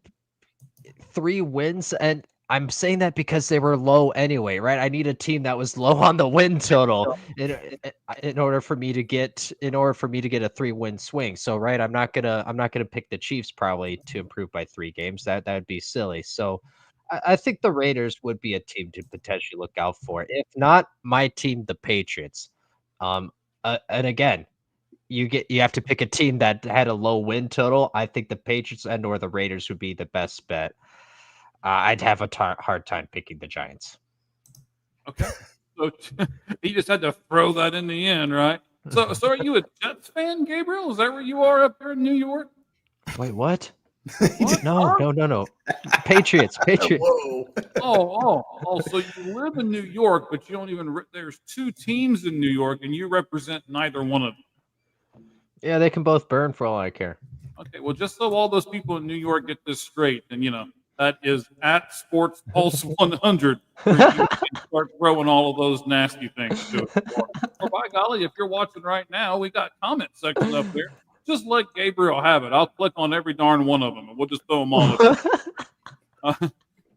3 wins. And I'm saying that because they were low anyway, right? I need a team that was low on the win total in order for me to get a 3-win swing. So, right, I'm not gonna pick the Chiefs probably to improve by 3 games. That would be silly. So, I think the Raiders would be a team to potentially look out for. If not, my team, the Patriots. And again, you have to pick a team that had a low win total. I think the Patriots or the Raiders would be the best bet. I'd have a hard time picking the Giants.
Okay. So he just had to throw that in the end, right? So are you a Jets fan, Gabriel? Is that where you are up there in New York?
Wait, what? No. Patriots.
Whoa.
Oh. So you live in New York, but you don't even. There's 2 teams in New York, and you represent neither one of them.
Yeah, they can both burn for all I care.
Okay. Well, just so all those people in New York get this straight, and that is at Sports Pulse 100, where you can start throwing all of those nasty things to it. Or by golly, if you're watching right now, we got comment section up there. Just let Gabriel have it. I'll click on every darn one of them, and we'll just throw them all up.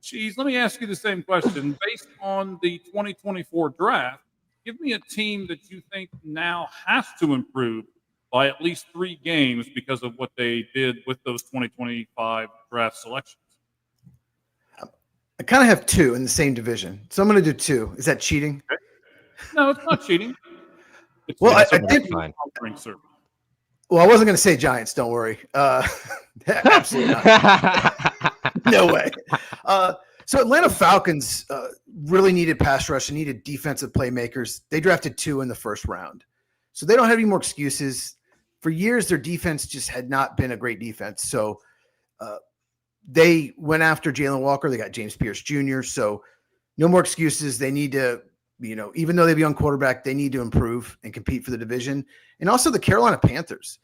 Cheese, let me ask you the same question. Based on the 2024 draft, give me a team that you think now has to improve by at least 3 games because of what they did with those 2025 draft selections.
I kind of have 2 in the same division, so I'm going to do 2. Is that cheating?
Okay. No, it's not cheating. It's
Well, I
think-
fine.
Well, I wasn't going to say Giants. Don't worry. Absolutely not. No way. So Atlanta Falcons really needed pass rush and needed defensive playmakers. They drafted 2 in the first round. So they don't have any more excuses. For years, their defense just had not been a great defense. So they went after Jalen Walker. They got James Pierce Jr. So no more excuses. They need to, even though they have a young quarterback, they need to improve and compete for the division. And also the Carolina Panthers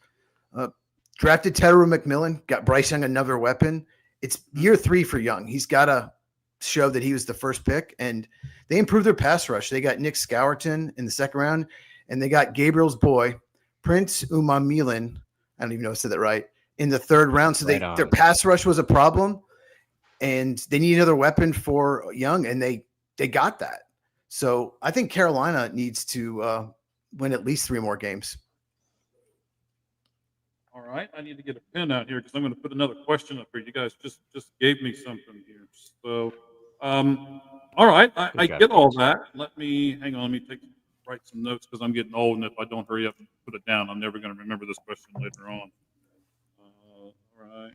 drafted Tedder McMillan, got Bryce Young another weapon. It's year 3 for Young. He's got to show that he was the first pick, and they improved their pass rush. They got Nick Scourton in the second round, and they got Gabriel's boy, Prince Umamilan. I don't even know if I said that right, in the third round. So their pass rush was a problem, and they need another weapon for Young, and they got that. So I think Carolina needs to win at least 3 more games.
All right, I need to get a pen out here because I'm going to put another question up here. You guys just gave me something here. So, all right, I get all that. Let me hang on. Let me write some notes because I'm getting old, and if I don't hurry up and put it down, I'm never going to remember this question later on. All right.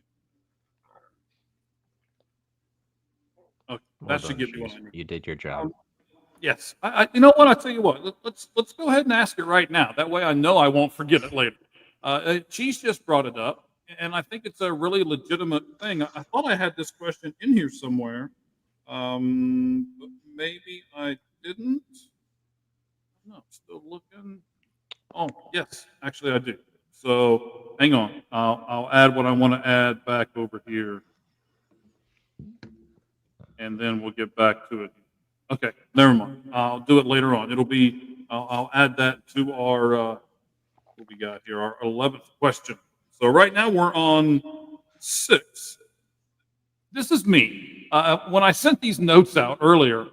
Okay, that should give me what I need.
You did your job.
Yes. You know what? I tell you what. Let's go ahead and ask it right now. That way, I know I won't forget it later. Cheese just brought it up, and I think it's a really legitimate thing. I thought I had this question in here somewhere, but maybe I didn't. No, still looking. Oh, yes, actually I do. So hang on. I'll add what I want to add back over here, and then we'll get back to it. Okay, never mind. I'll do it later on. It'll be. I'll add that to our. What we got here? Our 11th question. So right now we're on 6. This is me. When I sent these notes out earlier,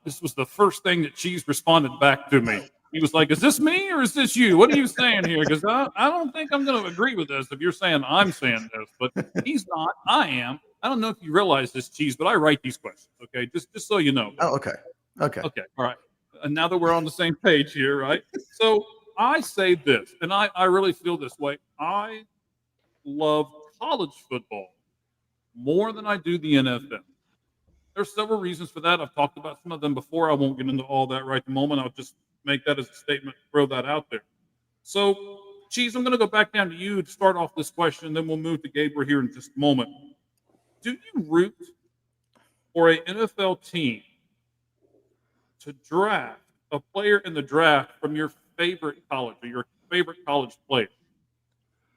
this was the first thing that Cheese responded back to me. He was like, "Is this me or is this you? What are you saying here? Because I don't think I'm going to agree with this if you're saying I'm saying this." But he's not. I am. I don't know if you realize this, Cheese, but I write these questions. Okay, just so you know.
Oh, okay.
All right. And now that we're on the same page here, right? So I say this, and I really feel this way. I love college football more than I do the NFL. There's several reasons for that. I've talked about some of them before. I won't get into all that right at the moment. I'll just make that as a statement, throw that out there. So, Cheese, I'm going to go back down to you to start off this question, then we'll move to Gabriel here in just a moment. Do you root for an NFL team to draft a player in the draft from your favorite college or your favorite college player?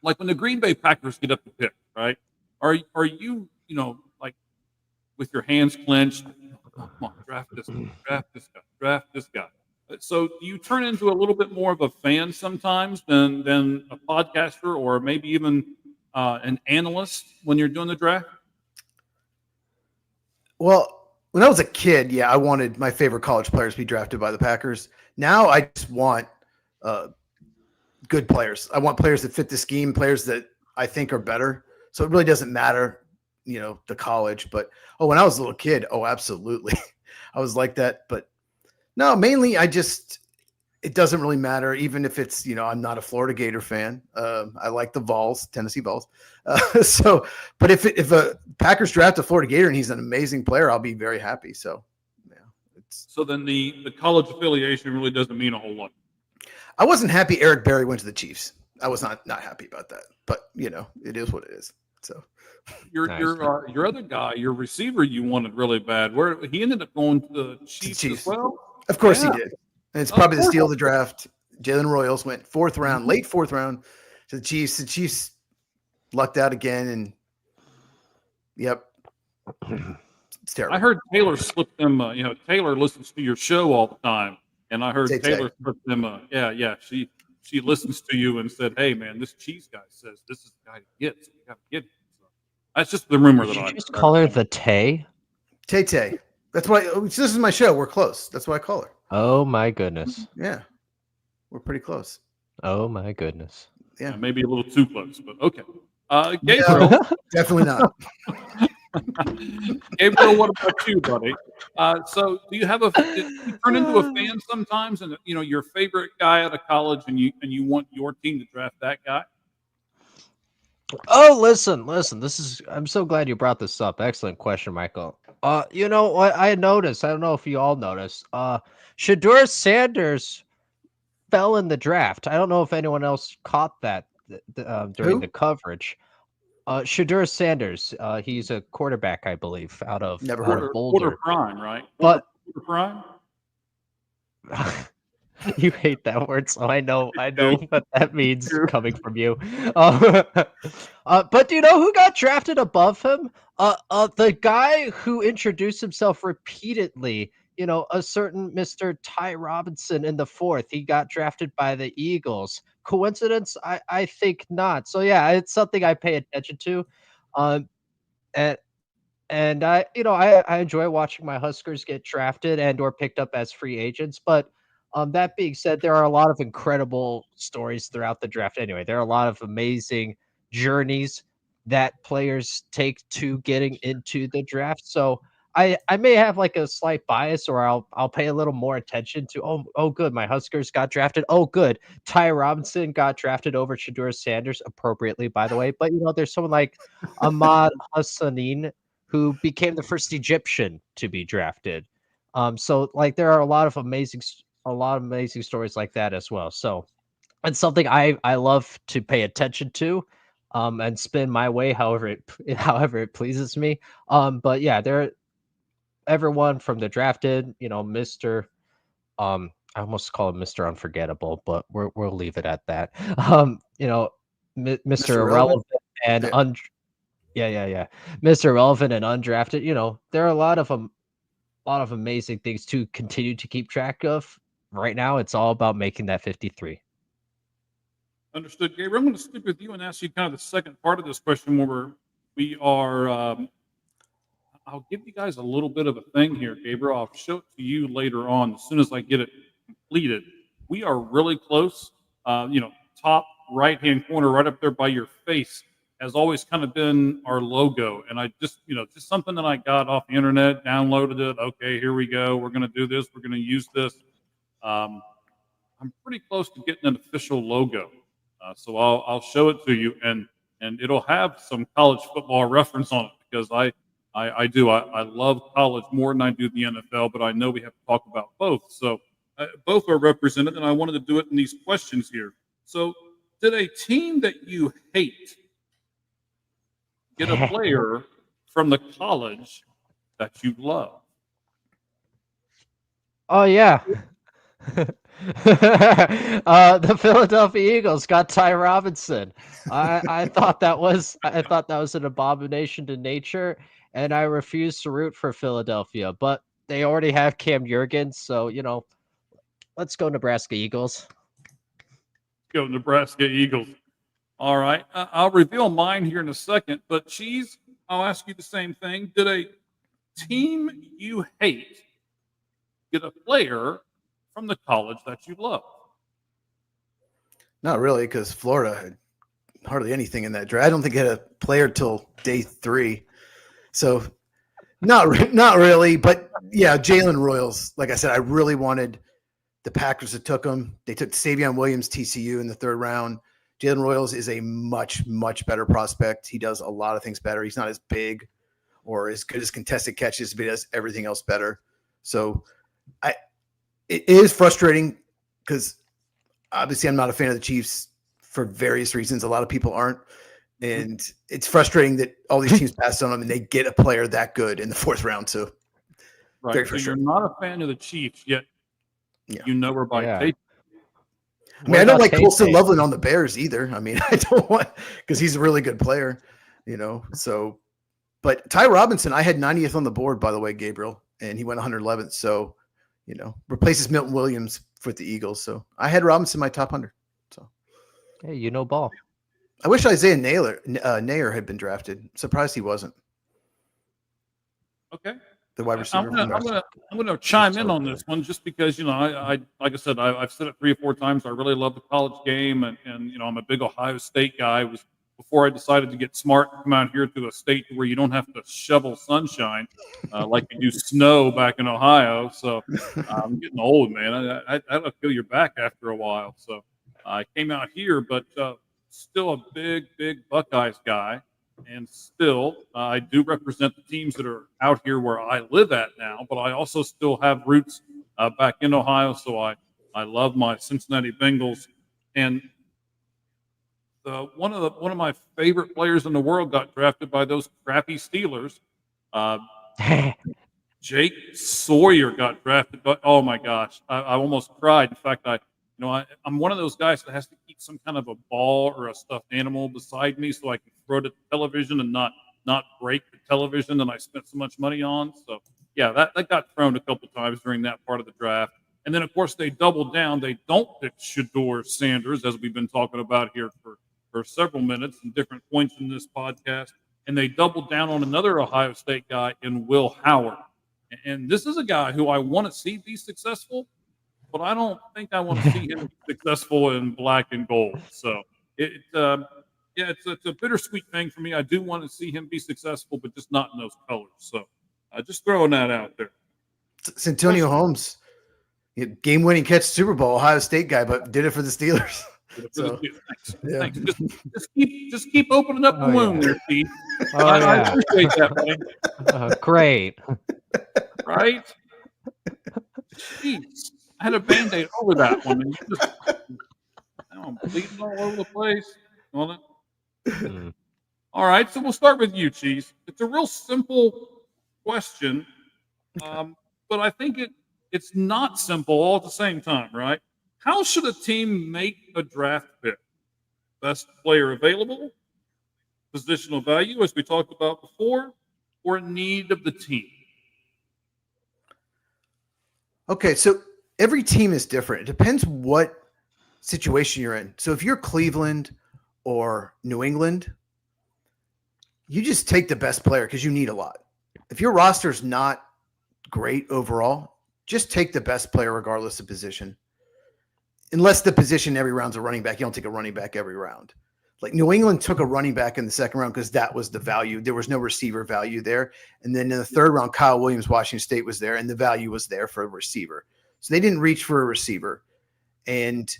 Like when the Green Bay Packers get up to pick, right? Are you, like with your hands clenched, come on, draft this guy. So do you turn into a little bit more of a fan sometimes than a podcaster or maybe even an analyst when you're doing the draft?
Well, when I was a kid, I wanted my favorite college players to be drafted by the Packers. Now I just want good players. I want players that fit the scheme, players that I think are better. So it really doesn't matter, the college. But when I was a little kid, absolutely, I was like that. But no, mainly it doesn't really matter. Even if it's I'm not a Florida Gator fan. I like the Vols, Tennessee Vols. But if a Packers draft a Florida Gator and he's an amazing player, I'll be very happy. So
so then the college affiliation really doesn't mean a whole lot.
I wasn't happy Eric Berry went to the Chiefs. I was not happy about that, but it is what it is. So
your other guy, your receiver, you wanted really bad. Where he ended up going to the Chiefs as well.
Of course he did, and it's probably the steal of the draft. Jalen Royals went 4th round, late 4th round to the Chiefs. The Chiefs lucked out again, and yep, it's terrible.
I heard Taylor slipped them. Taylor listens to your show all the time. And I heard Taylor put them, she listens to you and said, "Hey, man, this Cheese guy says this is the guy to get, so you got to get him." So that's just the rumor that I
just call her the Tay.
Tay. That's why this is my show. We're close. That's why I call her.
Oh my goodness.
Yeah, we're pretty close.
Oh my goodness.
Yeah.
Maybe a little too close, but okay. Gabriel,
Definitely not.
Gabriel, what about you, buddy? So, do you have you turn into a fan sometimes, and your favorite guy out of college, and you want your team to draft that guy?
Oh, listen. I'm so glad you brought this up. Excellent question, Michael. You know what I noticed? I don't know if you all noticed. Shador Sanders fell in the draft. I don't know if anyone else caught that during
Who?
the coverage. Shador Sanders. He's a quarterback, I believe, out of
Never heard of him.
Quarter
Boulder.
prime, right?
But
Quarter prime.
you hate that word, so I know
do.
what that means
do.
coming from you. But do you know who got drafted above him? The guy who introduced himself repeatedly. You know, a certain Mr. Ty Robinson in the fourth. He got drafted by the Eagles. Coincidence? I think not. So yeah, it's something I pay attention to. Um, and I enjoy watching my Huskers get drafted and or picked up as free agents. But that being said, there are a lot of incredible stories throughout the draft. Anyway, there are a lot of amazing journeys that players take to getting into the draft. So I may have like a slight bias, or I'll pay a little more attention to oh good, my Huskers got drafted. Oh good, Ty Robinson got drafted over Shador Sanders appropriately, by the way. But there's someone like Ahmad Hassanin who became the first Egyptian to be drafted. So like there are a lot of amazing stories like that as well. So it's something I love to pay attention to, and spin my way however it pleases me. But yeah, everyone from the drafted, Mr. I almost call him Mr. Unforgettable, but we'll leave it at that. Mr.
Mr. Relevant?
Irrelevant and
Yeah.
yeah. Mr. Irrelevant and undrafted. There are a lot of amazing things to continue to keep track of. Right now, it's all about making that 53.
Understood, Gabriel. I'm going to stick with you and ask you kind of the second part of this question, where we are. I'll give you guys a little bit of a thing here, Gabriel. I'll show it to you later on as soon as I get it completed. We are really close. Top right-hand corner, right up there by your face, has always kind of been our logo. And I just something that I got off the internet, downloaded it. Okay, here we go. We're going to do this. We're going to use this. I'm pretty close to getting an official logo. So I'll show it to you, and it'll have some college football reference on it, because I love college more than I do the NFL, but I know we have to talk about both. So both are represented, and I wanted to do it in these questions here. So, did a team that you hate get a player from the college that you love?
Oh yeah. The Philadelphia Eagles got Ty Robinson. I thought that was an abomination to nature, and I refuse to root for Philadelphia. But they already have Cam Jurgens, so let's go Nebraska Eagles.
Go Nebraska Eagles. All right, I'll reveal mine here in a second. But Cheese, I'll ask you the same thing. Did a team you hate get a player from the college that you love?
Not really, because Florida had hardly anything in that draft. I don't think it had a player till day 3. So not really. But yeah, Jalen Royals, like I said, I really wanted the Packers that took him. They took Savion Williams, TCU, in the 3rd round. Jalen Royals is a much, much better prospect. He does a lot of things better. He's not as big or as good as contested catches, but he does everything else better. So it is frustrating, because obviously I'm not a fan of the Chiefs for various reasons. A lot of people aren't. And it's frustrating that all these teams pass on them and they get a player that good in the 4th round. So
Right.
very
So you're
frustrating.
not a fan of the Chiefs, yet
Yeah.
you know her by tape.
I mean, I don't like Colston Loveland on the Bears either. I mean, I don't want, because he's a really good player, so. But Ty Robinson, I had 90th on the board, by the way, Gabriel, and he went 111th. So, replaces Milton Williams for the Eagles. So I had Robinson in my top 100. So,
hey, ball.
I wish Isaiah Nayer had been drafted. Surprised he wasn't.
Okay.
the wide receiver.
I'm gonna chime in on this one just because I like I said I've said it 3 or 4 times. I really love the college game, and I'm a big Ohio State guy. It was before I decided to get smart and come out here to a state where you don't have to shovel sunshine like you do snow back in Ohio. So I'm getting old, man. That'll kill your back after a while. So I came out here, but still a big Buckeyes guy. And still, I do represent the teams that are out here where I live at now, but I also still have roots back in Ohio. So I love my Cincinnati Bengals. And one of my favorite players in the world got drafted by those crappy Steelers. Jake Sawyer got drafted, but oh my gosh, I almost cried. In fact, I'm one of those guys that has to keep some kind of a ball or a stuffed animal beside me so I can throw it at the television and not break the television that I spent so much money on. So yeah, that got thrown a couple times during that part of the draft. And then of course they doubled down. They don't pick Shedeur Sanders, as we've been talking about here for several minutes and different points in this podcast. And they doubled down on another Ohio State guy in Will Howard. And this is a guy who I want to see be successful, but I don't think I want to see him successful in black and gold. So it's a bittersweet thing for me. I do want to see him be successful, but just not in those colors. So just throwing that out there.
It's Antonio Holmes, game-winning catch Super Bowl, Ohio State guy, but did it for the Steelers. So,
yeah. Thanks. Just keep opening up the wound there, Steve. I appreciate that,
great.
Right? Jeez. I had a Band-Aid over that one. And I'm bleeding all over the place. All right, so we'll start with you, Cheese. It's a real simple question, but I think it's not simple all at the same time, right? How should a team make a draft pick? Best player available, positional value, as we talked about before, or need of the team?
Okay, so every team is different. It depends what situation you're in. So if you're Cleveland or New England, you just take the best player because you need a lot. If your roster's not great overall, just take the best player regardless of position. Unless the position every round's a running back, you don't take a running back every round. Like New England took a running back in the second round because that was the value. There was no receiver value there. And then in the third round, Kyle Williams, Washington State was there, and the value was there for a receiver. So they didn't reach for a receiver. And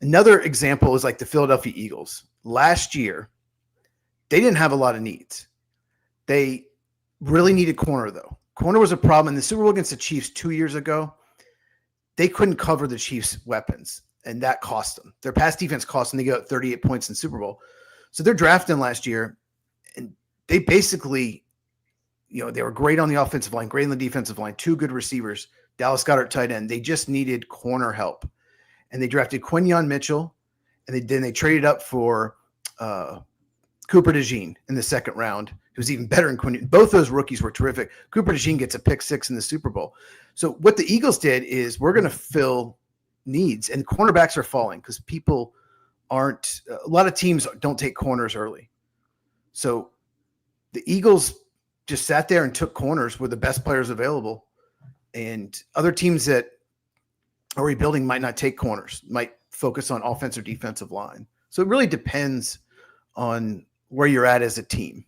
another example is like the Philadelphia Eagles. Last year, they didn't have a lot of needs. They really needed corner, though. Corner was a problem. In the Super Bowl against the Chiefs 2 years ago, they couldn't cover the Chiefs' weapons, and that cost them. Their pass defense cost them. They got 38 points in the Super Bowl. So they're drafting last year, and they basically, they were great on the offensive line, great on the defensive line, 2 good receivers, Dallas Goedert tight end. They just needed corner help. And they drafted Quinyon Mitchell, and then they traded up for Cooper DeJean in the second round, who's even better than Quinyon. Both those rookies were terrific. Cooper DeJean gets a pick 6 in the Super Bowl. So what the Eagles did is we're going to fill needs, and cornerbacks are falling because people aren't – a lot of teams don't take corners early. So the Eagles just sat there and took corners with the best players available, and other teams that are rebuilding might not take corners, might focus on offensive or defensive line. So it really depends on where you're at as a team.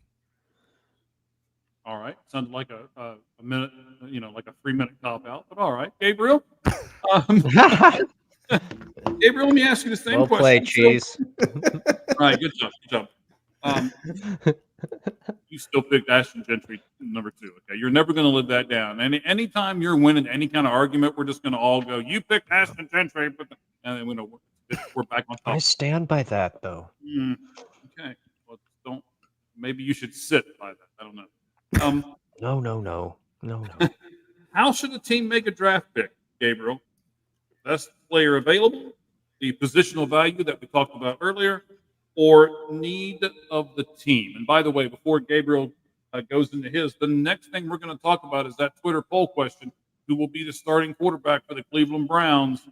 All right. Sounded like a minute, like a 3-minute cop out, but all right. Gabriel? Gabriel, let me ask you the same question.
Well played, Cheese.
All right. Good job. You still picked Ashton Gentry number 2. Okay. You're never going to live that down. Anytime you're winning any kind of argument, we're just going to all go, you picked Ashton Gentry, and then we're back on top.
I stand by that, though.
Okay. Well, maybe you should sit by that. I don't know.
No.
How should a team make a draft pick, Gabriel? Best player available, the positional value that we talked about earlier, or need of the team? And by the way, before Gabriel goes into his, the next thing we're going to talk about is that Twitter poll question: who will be the starting quarterback for the Cleveland Browns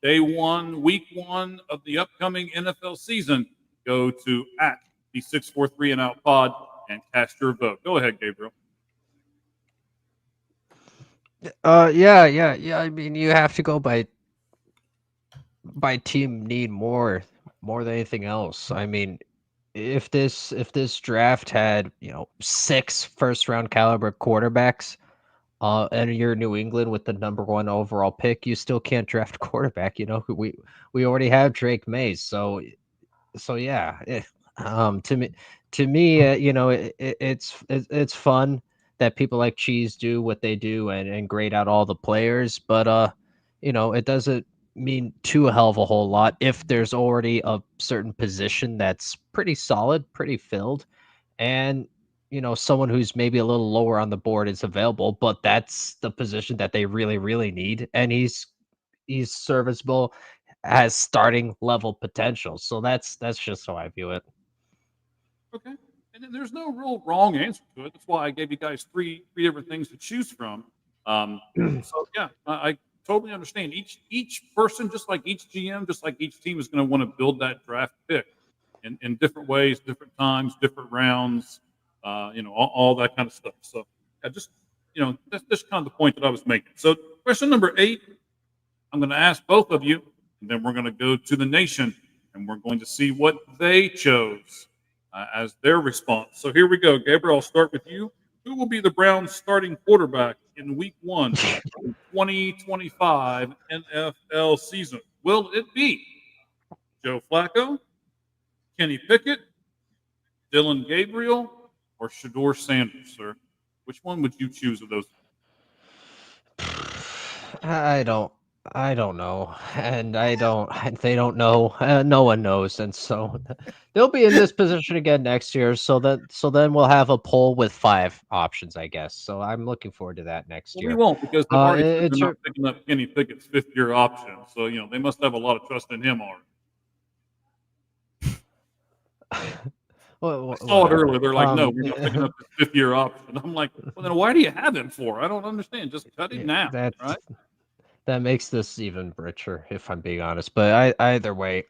day 1, week 1 of the upcoming NFL season? Go to @the 643 and out pod and cast your vote. Go ahead, Gabriel.
Yeah. I mean, you have to go by team need more than anything else. I mean, if this draft had, 6 first round caliber quarterbacks, and you're New England with the number 1 overall pick, you still can't draft a quarterback. We already have Drake Mays, so yeah. To me, it's fun that people like Cheese do what they do and grade out all the players, but it doesn't mean too hell of a whole lot if there's already a certain position that's pretty solid, pretty filled, and someone who's maybe a little lower on the board is available, but that's the position that they really, really need, and he's serviceable, has starting level potential. So that's just how I view it.
Okay. And then there's no real wrong answer to it. That's why I gave you guys three different things to choose from. So yeah, I totally understand. Each person, just like each GM, just like each team, is going to want to build that draft pick in different ways, different times, different rounds. All that kind of stuff. So yeah, just that's just kind of the point that I was making. So question number 8, I'm going to ask both of you, and then we're going to go to the nation, and we're going to see what they chose as their response. So here we go. Gabriel, I'll start with you. Who will be the Browns' starting quarterback in Week 1 of the 2025 NFL season? Will it be Joe Flacco, Kenny Pickett, Dylan Gabriel, or Shador Sanders, sir? Which one would you choose of those?
I don't I don't know, and they don't know. No one knows, and so they'll be in this position again next year. So then we'll have a poll with 5 options, I guess. So I'm looking forward to that next
Well, we
year.
won't because they've already said they're
It's
not picking up Kenny Pickett's fifth-year option. So they must have a lot of trust in him already. I saw it
whatever.
earlier. They're like, no, we're not picking up his fifth-year option. I'm like, well, then why do you have him for? I don't understand. Just cut him now,
that
right?
that makes this even richer, if I'm being honest. But either way,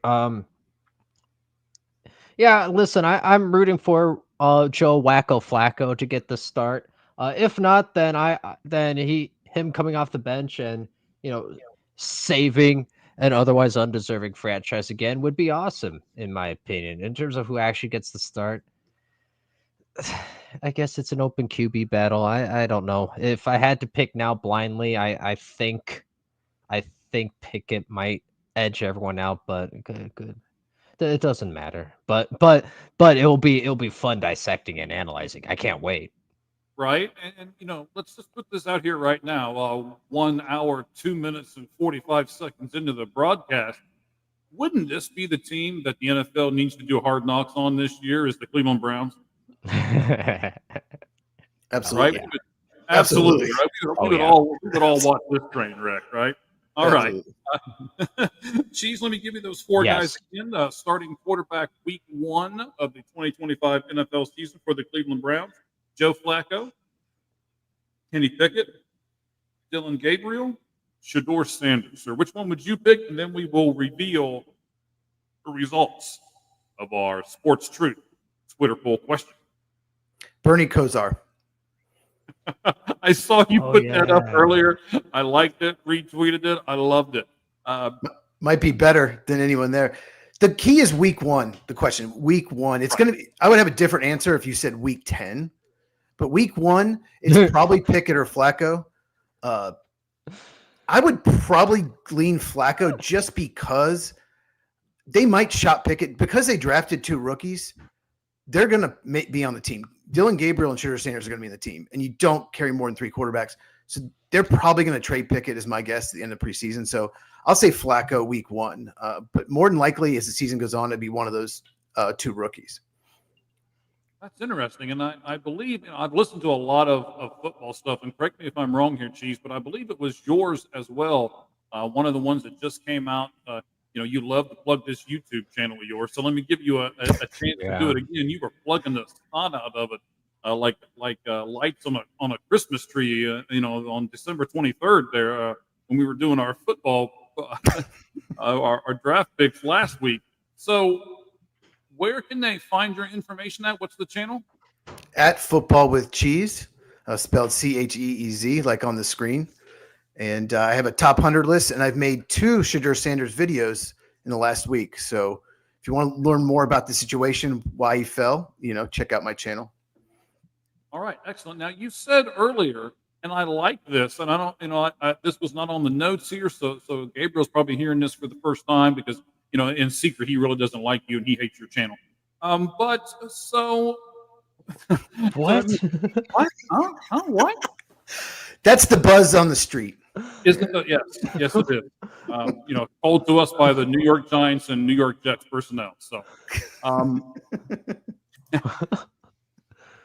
yeah, listen, I'm rooting for Joe Wacko Flacco to get the start. If not, then then him coming off the bench and you know saving an otherwise undeserving franchise again would be awesome, in my opinion. In terms of who actually gets the start, I guess it's an open QB battle. I don't know. If I had to pick now blindly, I think Pickett might edge everyone out, but good. It doesn't matter. But it'll be fun dissecting and analyzing. I can't wait.
Right? And let's just put this out here right now. 1 hour, 2 minutes, and 45 seconds into the broadcast. Wouldn't this be the team that the NFL needs to do hard knocks on this year? Is the Cleveland Browns? Right?
Absolutely.
Yeah.
Absolutely.
Absolutely.
Right?
Oh,
We would
yeah.
all watch this train wreck, right? All right.
Absolutely.
Cheese, let me give you those 4 guys
Yes.
again. Starting quarterback Week 1 of the 2025 NFL season for the Cleveland Browns: Joe Flacco, Kenny Pickett, Dylan Gabriel, Shador Sanders. Or which one would you pick? And then we will reveal the results of our Sportz Truth Twitter poll question.
Bernie Kosar.
I saw you
Oh,
put that up
yeah.
earlier. I liked it, retweeted it. I loved it.
Might be better than anyone there. The key is week 1. The question, week 1. It's going to be, I would have a different answer if you said week 10, but week 1, it's probably Pickett or Flacco. I would probably lean Flacco just because they might shop Pickett because they drafted 2 rookies. They're going to be on the team. Dylan Gabriel and Shador Sanders are going to be in the team, and you don't carry more than 3 quarterbacks. So they're probably going to trade Pickett, is my guess, at the end of preseason. So I'll say Flacco week 1. But more than likely, as the season goes on, it'd be one of those 2 rookies.
That's interesting. And I believe, I've listened to a lot of football stuff, and correct me if I'm wrong here, Cheese, but I believe it was yours as well. One of the ones that just came out. You love to plug this YouTube channel of yours. So let me give you a chance to do it again. You were plugging the snot out of it, like lights on a Christmas tree, on December 23rd there, when we were doing our football, our draft picks last week. So where can they find your information at? What's the channel?
At Football with Cheese, spelled Cheez, like on the screen. And I have a top 100 list, and I've made 2 Shadur Sanders videos in the last week. So if you want to learn more about the situation, why he fell, check out my channel.
All right, excellent. Now you said earlier, and I like this, and I don't, this was not on the notes here, so Gabriel's probably hearing this for the first time because in secret he really doesn't like you and he hates your channel. But so
What?
what? Huh? What?
That's the buzz on the street.
Isn't it? Yes, it is. Told to us by the New York Giants and New York Jets personnel. So,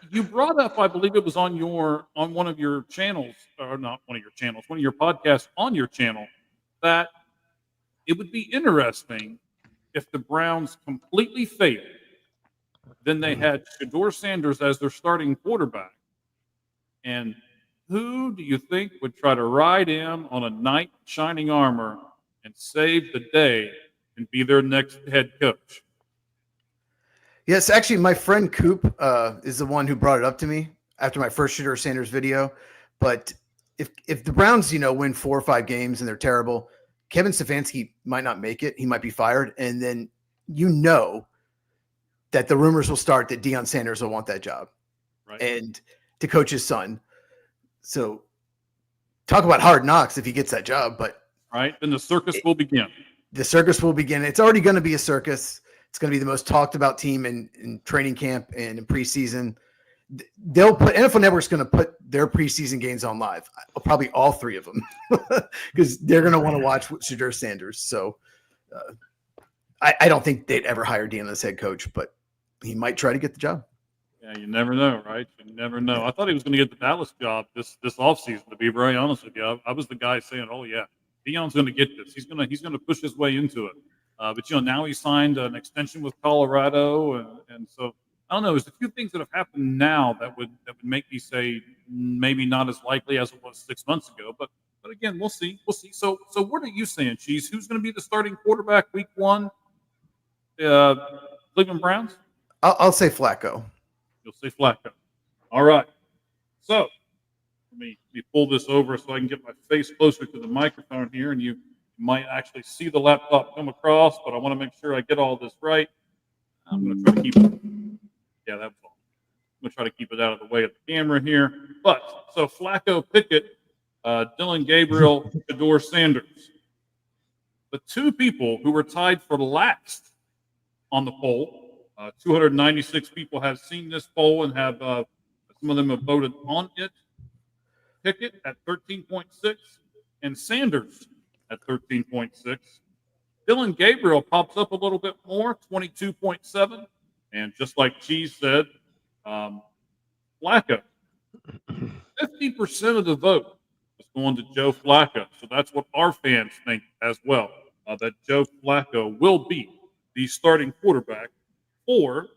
you brought up, I believe it was on one of your channels, or not one of your channels, one of your podcasts on your channel, that it would be interesting if the Browns completely failed. Then they had Shadur Sanders as their starting quarterback, and who do you think would try to ride in on a knight in shining armor and save the day and be their next head coach?
Yes, actually, my friend Coop is the one who brought it up to me after my first Shadur Sanders video. But if the Browns, win 4 or 5 games and they're terrible, Kevin Stefanski might not make it. He might be fired. And then that the rumors will start that Deion Sanders will want that job,
right,
and to coach his son. So talk about hard knocks if he gets that job. But
right, then the circus will begin.
The circus will begin. It's already going to be a circus. It's going to be the most talked about team in training camp and in preseason. NFL Network's going to put their preseason games on live, probably all 3 of them, because they're going to want to watch Shadur Sanders. So I don't think they'd ever hire Deion as head coach, but he might try to get the job.
Yeah, you never know, right? You never know. I thought he was going to get the Dallas job this offseason, to be very honest with you. I was the guy saying, oh, yeah, Deion's going to get this. He's going to push his way into it. But now he signed an extension with Colorado, and so I don't know. There's a few things that have happened now that would make me say maybe not as likely as it was 6 months ago. But again, we'll see. So what are you saying, Cheese? Who's going to be the starting quarterback week 1? Cleveland Browns?
I'll say Flacco.
You'll say Flacco. All right. So let me pull this over so I can get my face closer to the microphone here, and you might actually see the laptop come across, but I want to make sure I get all this right. I'm going to try to keep it. Yeah, that's all. I'm going to try to keep it out of the way of the camera here. But so Flacco, Pickett, Dylan Gabriel, Shadur Sanders. The 2 people who were tied for last on the poll. 296 people have seen this poll and have some of them have voted on it. Pickett at 13.6 and Sanders at 13.6. Dylan Gabriel pops up a little bit more, 22.7. And just like Cheese said, Flacco, 50% of the vote is going to Joe Flacco. So that's what our fans think as well, that Joe Flacco will be the starting quarterback for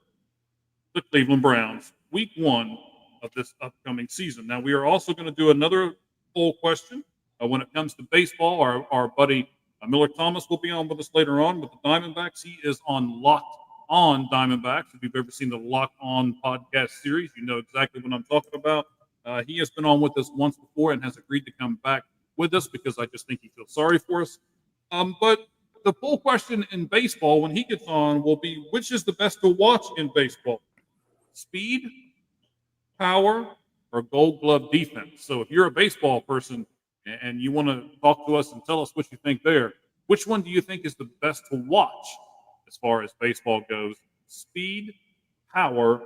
the Cleveland Browns week 1 of this upcoming season. Now, we are also going to do another poll question when it comes to baseball. Our buddy Miller Thomas will be on with us later on with the Diamondbacks. He is on Locked On Diamondbacks. If you've ever seen the Locked On podcast series, you know exactly what I'm talking about. He has been on with us once before and has agreed to come back with us because I just think he feels sorry for us. But the poll question in baseball when he gets on will be, which is the best to watch in baseball? Speed, power, or gold glove defense? So if you're a baseball person and you want to talk to us and tell us what you think there, which one do you think is the best to watch as far as baseball goes? Speed, power,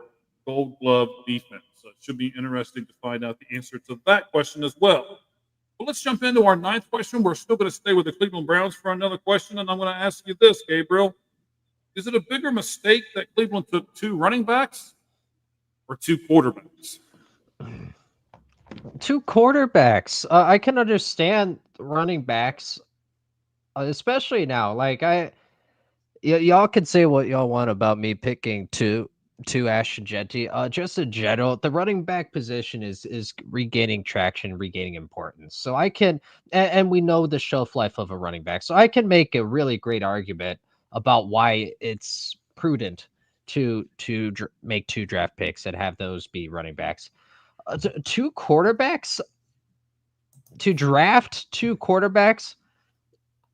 gold glove defense. So it should be interesting to find out the answer to that question as well. Well, let's jump into our 9th question. We're still going to stay with the Cleveland Browns for another question, and I'm going to ask you this, Gabriel. Is it a bigger mistake that Cleveland took 2 running backs or 2 quarterbacks?
2 quarterbacks. I can understand running backs, especially now. Like y'all can say what y'all want about me picking two Ashton Jeanty. Just in general, the running back position is regaining traction, regaining importance. So I can, and we know the shelf life of a running back. So I can make a really great argument about why it's prudent to make 2 draft picks and have those be running backs. 2 quarterbacks. to draft 2 quarterbacks,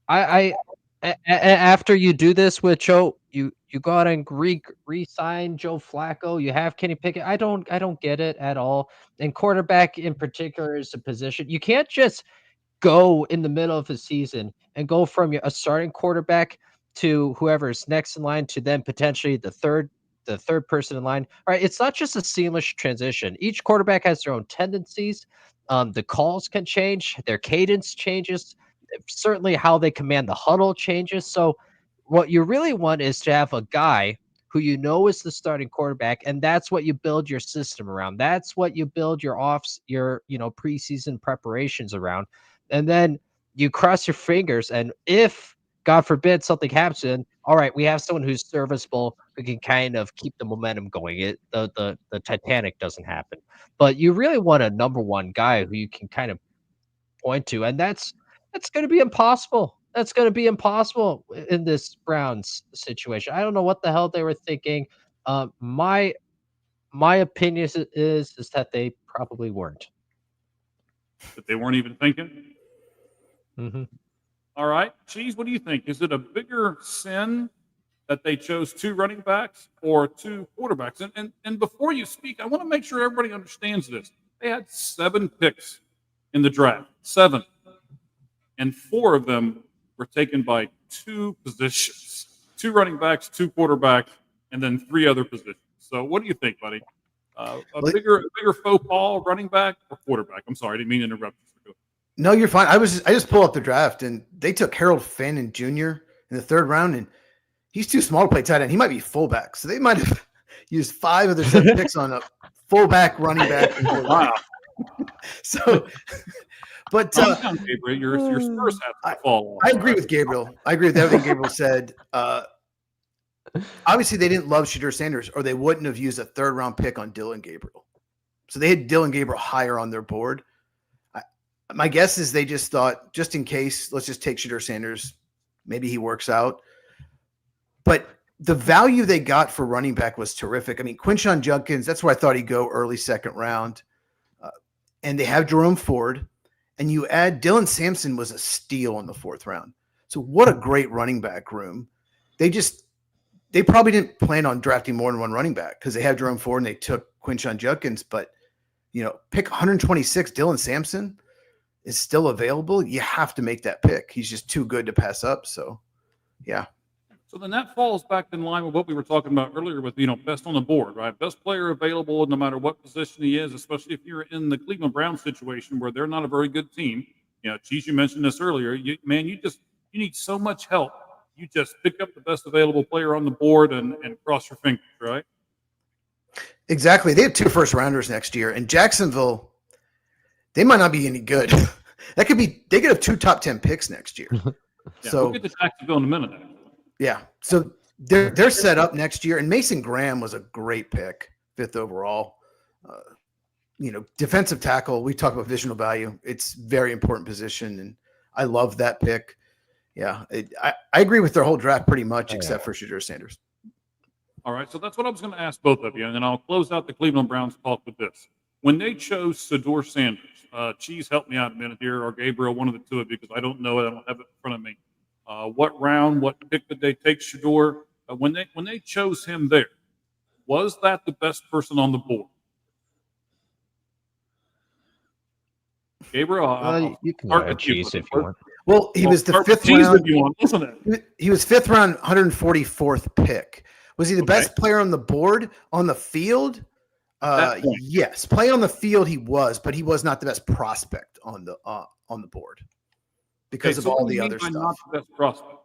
after you do this with Joe, you go out and re-sign Joe Flacco. You have Kenny Pickett. I don't get it at all. And quarterback in particular is a position you can't just go in the middle of the season and go from a starting quarterback to whoever's next in line to then potentially the third person in line. All right, it's not just a seamless transition. Each quarterback has their own tendencies. The calls can change, their cadence changes, certainly how they command the huddle changes. So what you really want is to have a guy who you know is the starting quarterback, and that's what you build your system around. That's what you build your preseason preparations around. And then you cross your fingers, and if God forbid something happens, then all right, we have someone who's serviceable who can kind of keep the momentum going. The Titanic doesn't happen, but you really want a number one guy who you can kind of point to, and that's going to be impossible. That's going to be impossible in this Browns situation. I don't know what the hell they were thinking. My opinion is that they probably weren't.
That they weren't even thinking.
Mm-hmm.
All right, Cheese, what do you think? Is it a bigger sin that they chose 2 running backs or 2 quarterbacks? And before you speak, I want to make sure everybody understands this. They had 7 picks in the draft, 7, and 4 of them were taken by 2 positions: 2 running backs, 2 quarterbacks, and then 3 other positions. So, what do you think, buddy? A bigger faux pas, running back or quarterback? I'm sorry, I didn't mean to interrupt you.
No, you're fine. I just pulled up the draft, and they took Harold Fannin Jr. in the 3rd round, and he's too small to play tight end. He might be fullback, so they might have used 5 of their 7 picks on a fullback, running back.
Wow.
So, but
Gabriel, your Spurs have to fall off.
I agree with Gabriel. I agree with everything Gabriel said. Obviously, they didn't love Shedeur Sanders, or they wouldn't have used a 3rd round pick on Dylan Gabriel. So they had Dylan Gabriel higher on their board. My guess is they just thought, just in case, let's just take Shedeur Sanders. Maybe he works out. But the value they got for running back was terrific. I mean, Quinshon Judkins, that's where I thought he'd go early 2nd round. And they have Jerome Ford. And you add Dylan Sampson was a steal in the 4th round. So what a great running back room. They probably didn't plan on drafting more than 1 running back because they have Jerome Ford and they took Quinshon Judkins. But, pick 126, Dylan Sampson is still available. You have to make that pick. He's just too good to pass up. So, yeah.
So then that falls back in line with what we were talking about earlier with, best on the board, right? Best player available no matter what position he is, especially if you're in the Cleveland Browns situation where they're not a very good team. Cheese, you mentioned this earlier. You need so much help. You just pick up the best available player on the board and cross your fingers, right?
Exactly. They have 2 first rounders next year, and Jacksonville, they might not be any good. They could have 2 top 10 picks next year.
Yeah, we'll get to Jacksonville in a minute. Actually.
Yeah. So they're set up next year, and Mason Graham was a great pick, 5th overall. Defensive tackle, we talk about positional value. It's a very important position, and I love that pick. Yeah. I agree with their whole draft pretty much, except for Shedeur Sanders.
All right. So that's what I was going to ask both of you, and then I'll close out the Cleveland Browns talk with this. When they chose Shedeur Sanders, Cheese, help me out a minute here, or Gabriel, one of the 2 of you, because I don't know it. I don't have it in front of me. What round, what pick did they take Shedeur? When they chose him there, was that the best person on the board? Gabriel,
you can start with Cheese if you want.
Well, he was the 5th round.
If you want, isn't it?
He was 5th round, 144th pick. Was he the best player on the board on the field? Yes, playing on the field he was, but he was not the best prospect on the board because of all the other stuff.
Not the best prospect.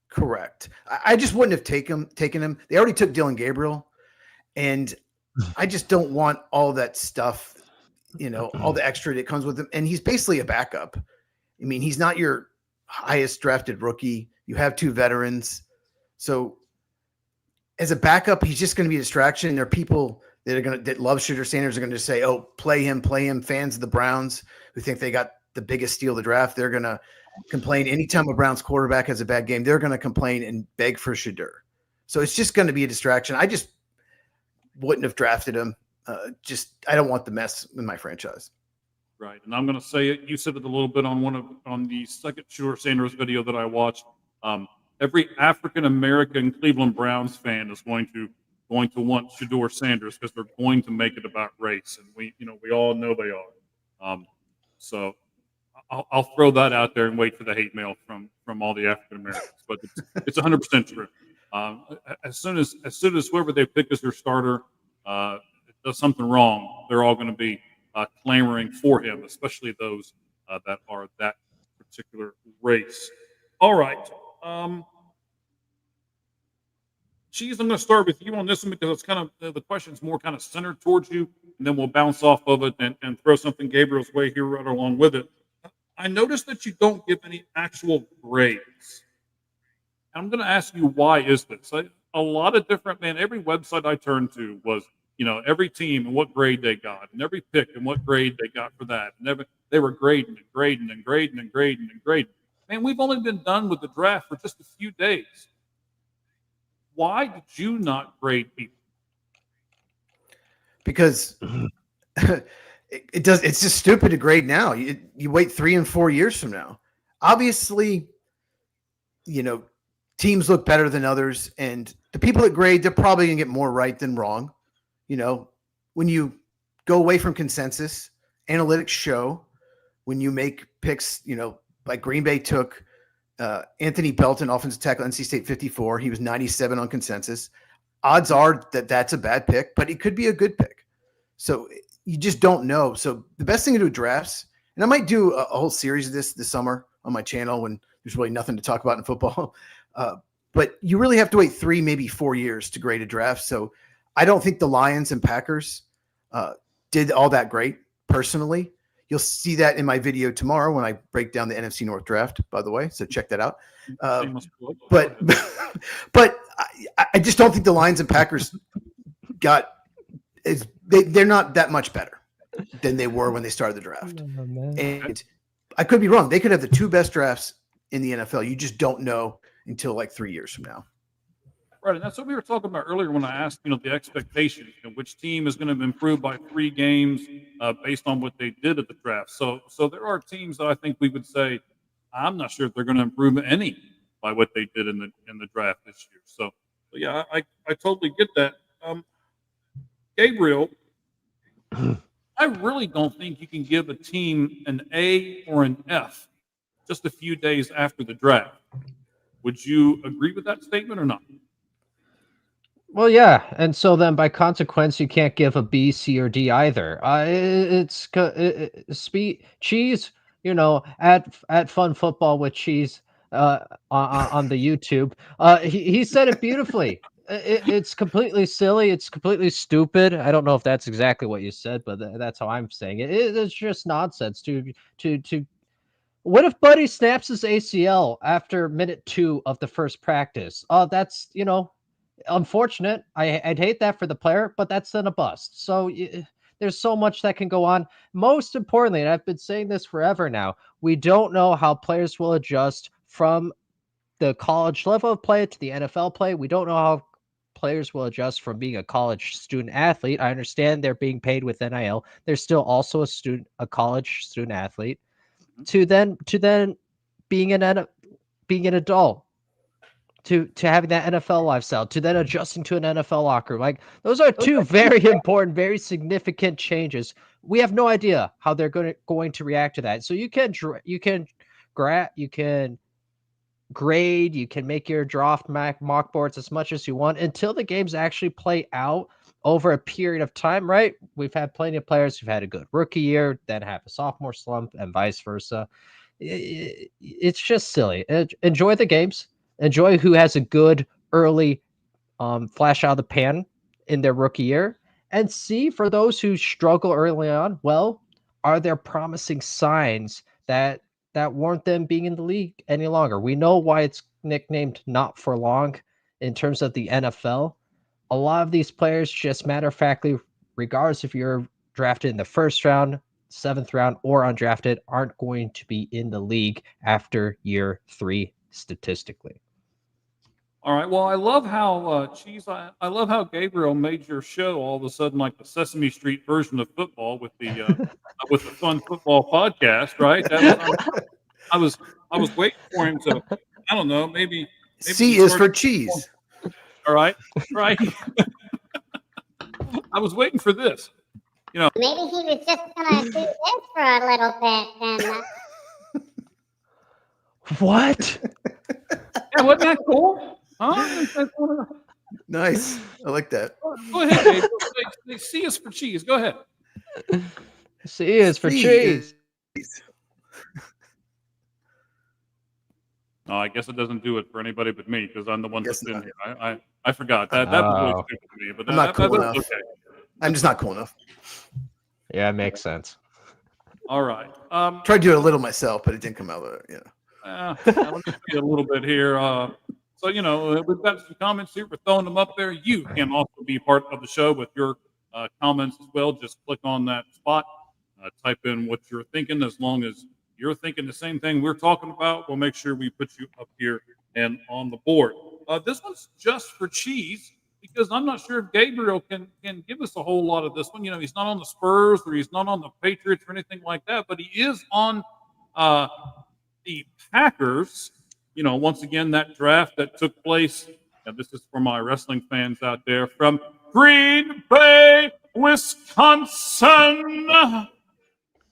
Correct. I just wouldn't have taken him. They already took Dylan Gabriel, and I just don't want all that stuff, all the extra that comes with him. And he's basically a backup. I mean, he's not your highest drafted rookie. You have 2 veterans. So as a backup, he's just going to be a distraction. There are people that love Shedeur Sanders are going to say, "Oh, play him." Fans of the Browns who think they got the biggest steal of the draft, they're going to complain. Anytime a Browns quarterback has a bad game, they're going to complain and beg for Shedeur. So it's just going to be a distraction. I just wouldn't have drafted him. I don't want the mess in my franchise.
Right, and I'm going to say it. You said it a little bit on the second Shedeur Sanders video that I watched. Every African American Cleveland Browns fan is going to want Shedeur Sanders because they're going to make it about race, and we all know they are. So I'll throw that out there and wait for the hate mail from all the African Americans, but it's 100% true. As soon as whoever they pick as their starter does something wrong, they're all going to be clamoring for him, especially those that are that particular race. All right. Cheese, I'm going to start with you on this one because it's kind of the question's more kind of centered towards you, and then we'll bounce off of it and throw something Gabriel's way here right along with it. I noticed that you don't give any actual grades. I'm going to ask you, why is this? A lot of different, every website I turned to was, every team and what grade they got, and every pick and what grade they got for that. And they were grading and grading and grading and grading and grading. Man, we've only been done with the draft for just a few days. Why did you not grade people?
Because it's just stupid to grade now. You wait 3 and 4 years from now. Obviously, teams look better than others, and the people that grade, they're probably going to get more right than wrong. When you go away from consensus, analytics show when you make picks, like Green Bay took Anthony Belton, offensive tackle, NC State 54. He was 97 on consensus. Odds are that that's a bad pick, but it could be a good pick. So you just don't know. So the best thing to do with drafts, and I might do a whole series of this summer on my channel when there's really nothing to talk about in football. But you really have to wait 3, maybe 4 years to grade a draft. So I don't think the Lions and Packers did all that great personally. You'll see that in my video tomorrow when I break down the NFC North draft, by the way. So check that out. But I just don't think the Lions and Packers they're not that much better than they were when they started the draft. And I could be wrong. They could have the 2 best drafts in the NFL. You just don't know until like 3 years from now.
Right, and that's what we were talking about earlier when I asked, the expectations, which team is going to improve by 3 games based on what they did at the draft. So there are teams that I think we would say, I'm not sure if they're going to improve any by what they did in the draft this year. So yeah, I totally get that. Gabriel, I really don't think you can give a team an A or an F just a few days after the draft. Would you agree with that statement or not?
Well, yeah, and so then by consequence, you can't give a B, C, or D either. Cheese, at Fun Football with Cheese on the YouTube. He said it beautifully. It's completely silly. It's completely stupid. I don't know if that's exactly what you said, but that's how I'm saying it. It's just nonsense to. What if Buddy snaps his ACL after minute 2 of the first practice? That's unfortunate. I'd hate that for the player, but that's then a bust. So there's so much that can go on. Most importantly, and I've been saying this forever now, we don't know how players will adjust from the college level of play to the NFL play. We don't know how players will adjust from being a college student athlete. I understand they're being paid with NIL. They're still also a college student athlete. To then being an adult. To having that NFL lifestyle, to then adjusting to an NFL locker. Like, those are 2 very important, very significant changes. We have no idea how they're going to react to that. So you can grade, you can make your draft mock boards as much as you want until the games actually play out over a period of time, right? We've had plenty of players who've had a good rookie year, then have a sophomore slump, and vice versa. It's just silly. Enjoy the games. Enjoy who has a good early flash out of the pan in their rookie year, and see for those who struggle early on, well, are there promising signs that warrant them being in the league any longer? We know why it's nicknamed Not For Long in terms of the NFL. A lot of these players, just matter of factly, regardless if you're drafted in the 1st round, 7th round, or undrafted, aren't going to be in the league after year 3 statistically.
All right. Well, I love how Cheese. I love how Gabriel made your show all of a sudden like the Sesame Street version of football with the fun football podcast. Right. That was. I was I was waiting for him to. I don't know. Maybe
C
he
is
started.
for cheese.
All right. Right. I was waiting for this.
Maybe he was just gonna do this for a little bit, and
What?
Yeah, wasn't that cool? Huh?
Nice. I like that.
Go ahead, Gabriel. C is for cheese. Go ahead.
C is for
C
cheese.
No, I guess it doesn't do it for anybody but me because I'm the one that's
Guess
been
not.
here. I forgot that was really
Oh.
stupid to me, but
I'm not cool
that's
enough.
okay.
I'm just not cool enough.
Yeah, it makes sense.
All right.
Tried to do it a little myself, but it didn't come out.
Let me read a little bit here. So we've got some comments here. We're throwing them up there. You can also be part of the show with your comments as well. Just click on that spot, type in what you're thinking. As long as you're thinking the same thing we're talking about, we'll make sure we put you up here and on the board. This one's just for cheese because I'm not sure if Gabriel can give us a whole lot of this one. He's not on the Spurs or he's not on the Patriots or anything like that, but he is on the Packers. Once again, that draft that took place. And this is for my wrestling fans out there from Green Bay, Wisconsin.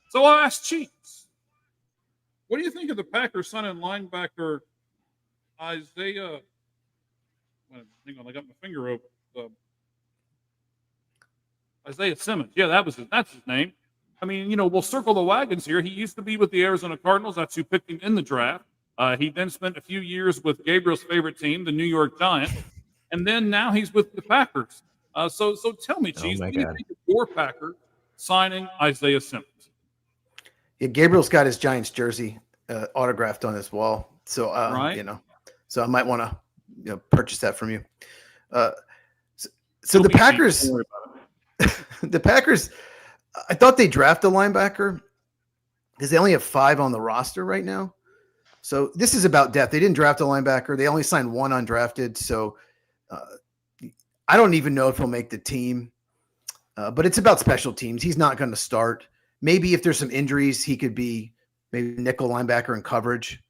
So I asked Cheeks, what do you think of the Packers signing linebacker Isaiah? Hang on, I got my finger over. Isaiah Simmons. Yeah, that's his name. I mean, we'll circle the wagons here. He used to be with the Arizona Cardinals. That's who picked him in the draft. He then spent a few years with Gabriel's favorite team, the New York Giants, and then now he's with the Packers. So tell me, Cheese, what do you think of your Packers signing Isaiah Simmons?
Yeah, Gabriel's got his Giants jersey autographed on his wall, so
Right.
So I might want to purchase that from you. So the Packers, the Packers, I thought they drafted a linebacker because they only have 5 on the roster right now. So this is about depth. They didn't draft a linebacker. They only signed 1 undrafted. So I don't even know if he'll make the team. But it's about special teams. He's not going to start. Maybe if there's some injuries, he could be maybe nickel linebacker in coverage.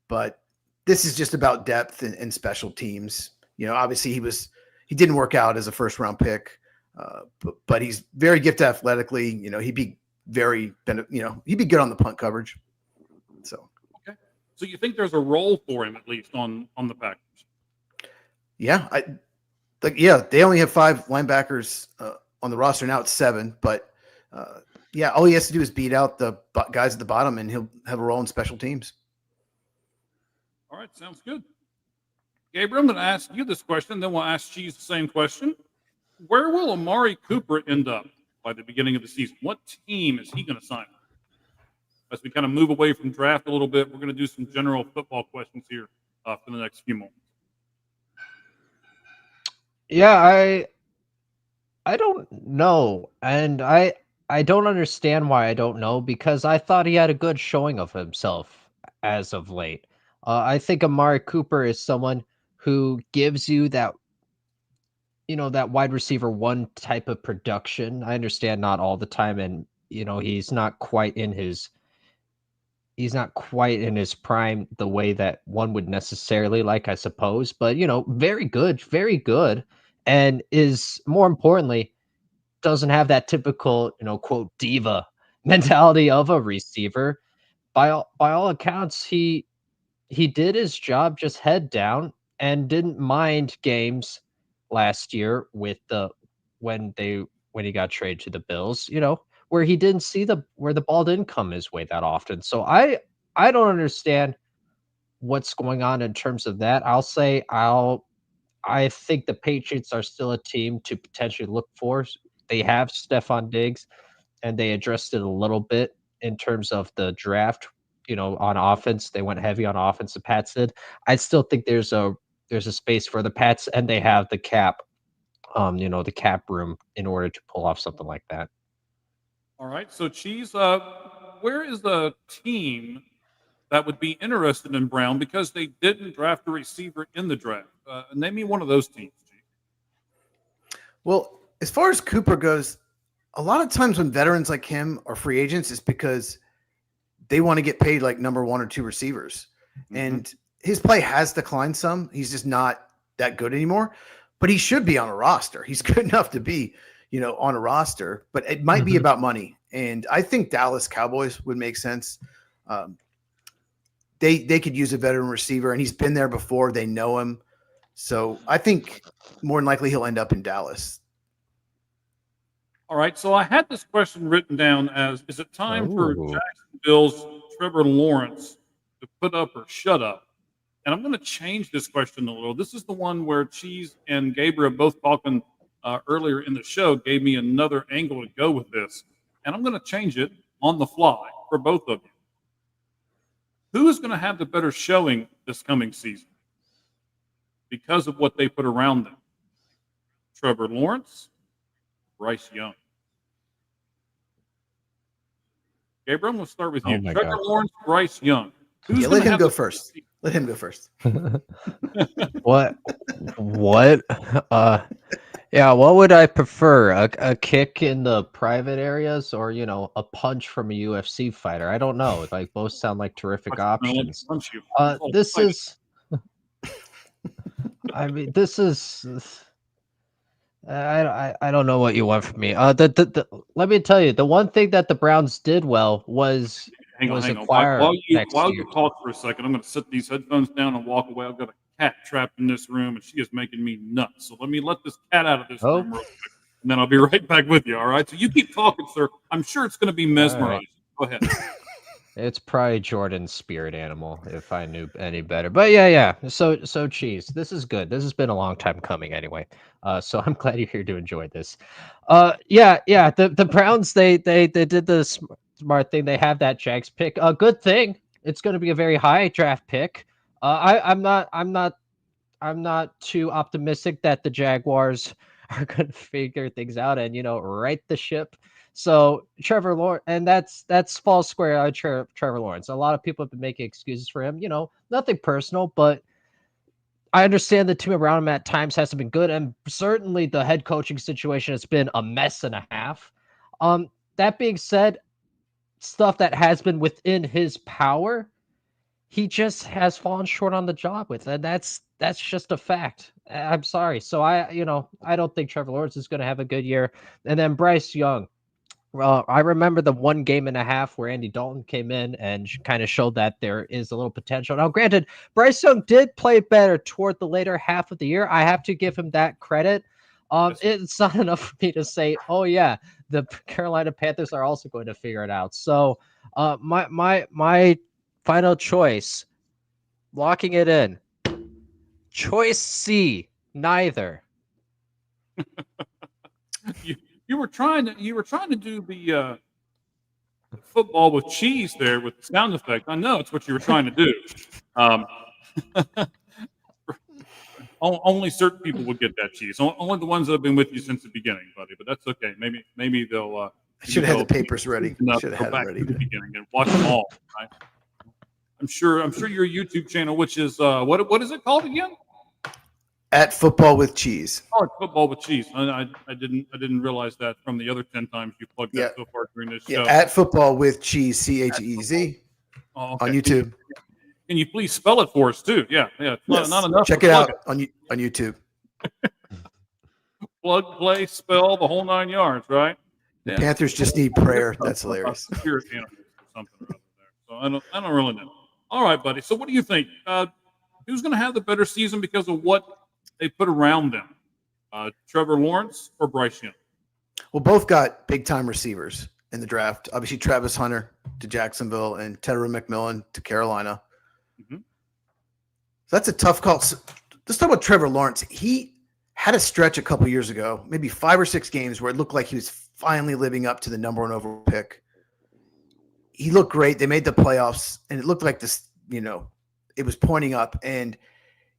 But this is just about depth and special teams. Obviously he didn't work out as a first round pick, but he's very gifted athletically. He'd be he'd be good on the punt coverage.
So you think there's a role for him at least on the Packers?
Yeah, they only have 5 linebackers on the roster now. It's 7, but all he has to do is beat out the guys at the bottom, and he'll have a role in special teams.
All right, sounds good. Gabriel, I'm going to ask you this question, then we'll ask Cheese the same question. Where will Amari Cooper end up by the beginning of the season? What team is he going to sign? As we kind of move away from draft a little bit, we're going to do some general football questions here for the next few moments.
Yeah, I don't know, and I don't understand why I don't know, because I thought he had a good showing of himself as of late. I think Amari Cooper is someone who gives you that, that wide receiver 1 type of production. I understand not all the time, and he's not quite in his prime the way that one would necessarily like, I suppose, but very good, and is more importantly doesn't have that typical, quote, diva mentality of a receiver. By all accounts, he did his job just head down and didn't mind games last year with when he got traded to the Bills, where he didn't see where the ball didn't come his way that often. So I don't understand what's going on in terms of that. I think the Patriots are still a team to potentially look for. They have Stephon Diggs, and they addressed it a little bit in terms of the draft. On offense, they went heavy on offense. The Pats did. I still think there's a space for the Pats, and they have the cap, the cap room in order to pull off something like that.
All right. So, Cheese, where is the team that would be interested in Brown because they didn't draft a receiver in the draft? Name me one of those teams. G.
Well, as far as Cooper goes, a lot of times when veterans like him are free agents, it's because they want to get paid like number 1 or 2 receivers.
Mm-hmm.
And his play has declined some. He's just not that good anymore, but he should be on a roster. He's good enough to be, on a roster, but it might be about money. And I think Dallas Cowboys would make sense. They could use a veteran receiver, and he's been there before. They know him. So I think more than likely he'll end up in Dallas.
All right, so I had this question written down as, is it time for
Ooh.
Jacksonville's Trevor Lawrence to put up or shut up? And I'm going to change this question a little. This is the one where Cheese and Gabriel, both talking earlier in the show, gave me another angle to go with this. And I'm going to change it on the fly for both of you. Who is going to have the better showing this coming season because of what they put around them? Trevor Lawrence, Bryce Young. Gabriel, I'm going to start with you.
Oh my
Trevor
God.
Lawrence, Bryce Young. Who's
Yeah,
gonna
let him
have
go
the-
first. Let him go first.
What? Yeah, what would I prefer? A kick in the private areas or, a punch from a UFC fighter? I don't know. Like both sound like terrific options.
Punch you.
This is this is I don't know what you want from me. Let me tell you, the one thing that the Browns did well was
Hang on.
acquire
While you
next year.
talk for a second, I'm going to set these headphones down and walk away. I've got a cat trapped in this room, and she is making me nuts. So let me let this cat out of this room real quick, and then I'll be right back with you. All right? So you keep talking, sir. I'm sure it's going to be mesmerizing. Go ahead.
It's probably Jordan's spirit animal, if I knew any better. But yeah. So Cheese, this is good. This has been a long time coming anyway. So I'm glad you're here to enjoy this. Yeah. The Browns they did the smart thing. They have that Jags pick. A good thing. It's going to be a very high draft pick. I'm not too optimistic that the Jaguars are going to figure things out and right the ship. So Trevor Lawrence, and that's falls square on Trevor Lawrence. A lot of people have been making excuses for him. Nothing personal, but I understand the team around him at times hasn't been good, and certainly the head coaching situation has been a mess and a half. That being said, stuff that has been within his power, he just has fallen short on the job with, and that's just a fact. I'm sorry. So I don't think Trevor Lawrence is going to have a good year. And then Bryce Young. Well, I remember the 1 game and a half where Andy Dalton came in and kind of showed that there is a little potential. Now, granted, Bryce Young did play better toward the later half of the year. I have to give him that credit. It's not enough for me to say, oh yeah, the Carolina Panthers are also going to figure it out. So, my final choice, locking it in. Choice C, neither.
You were trying to do the football with cheese there with the sound effect. I know it's what you were trying to do. Only certain people would get that cheese. Only the ones that have been with you since the beginning, buddy. But that's okay. Maybe they'll.
I should have had the papers ready. Should have had them ready.
To the beginning and watch them all. Right? I'm sure your YouTube channel, which is what is it called again?
At Football with Cheese.
Oh, it's Football with Cheese. I didn't realize that from the other 10 times you plugged that so far during this show.
At Football with Cheese, CHEZ, on YouTube.
Can you please spell it for us too? Yeah. It's not enough.
Check it out on YouTube.
Plug, play, spell, the whole 9 yards, right?
The Panthers just need prayer. That's hilarious.
Spirit animals or something or other there. So I don't really know. All right, buddy. So what do you think? Who's going to have the better season because of what they put around them? Trevor Lawrence or Bryce Young?
Well, both got big-time receivers in the draft. Obviously, Travis Hunter to Jacksonville and Tedder McMillan to Carolina.
Mm-hmm.
So that's a tough call. So let's talk about Trevor Lawrence. He had a stretch a couple years ago, maybe 5 or 6 games, where it looked like he was finally living up to the number 1 overall pick. He looked great. They made the playoffs, and it looked like this, it was pointing up, and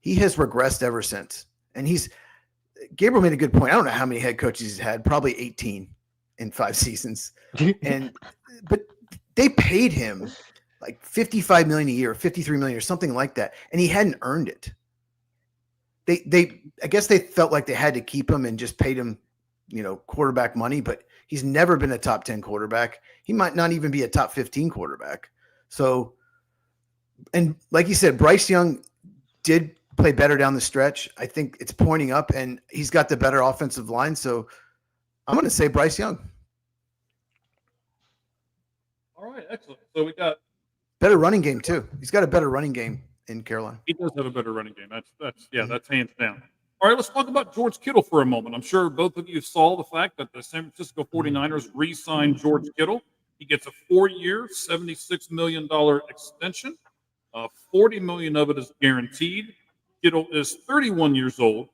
he has regressed ever since. And Gabriel made a good point. I don't know how many head coaches he's had, probably 18 in 5 seasons. But they paid him like $55 million a year, $53 million or something like that. And he hadn't earned it. I guess they felt like they had to keep him and just paid him, quarterback money, but he's never been a top 10 quarterback. He might not even be a top 15 quarterback. So, and like you said, Bryce Young did play better down the stretch. I think it's pointing up, and he's got the better offensive line. So I'm going to say Bryce Young.
All right, excellent. So we got
better running game too. He's got a better running game in Carolina.
He does have a better running game. That's hands down. All right, let's talk about George Kittle for a moment. I'm sure both of you saw the fact that the San Francisco 49ers re-signed George Kittle. He gets a 4-year, $76 million extension. $40 million of it is guaranteed. Kittle is 31 years old.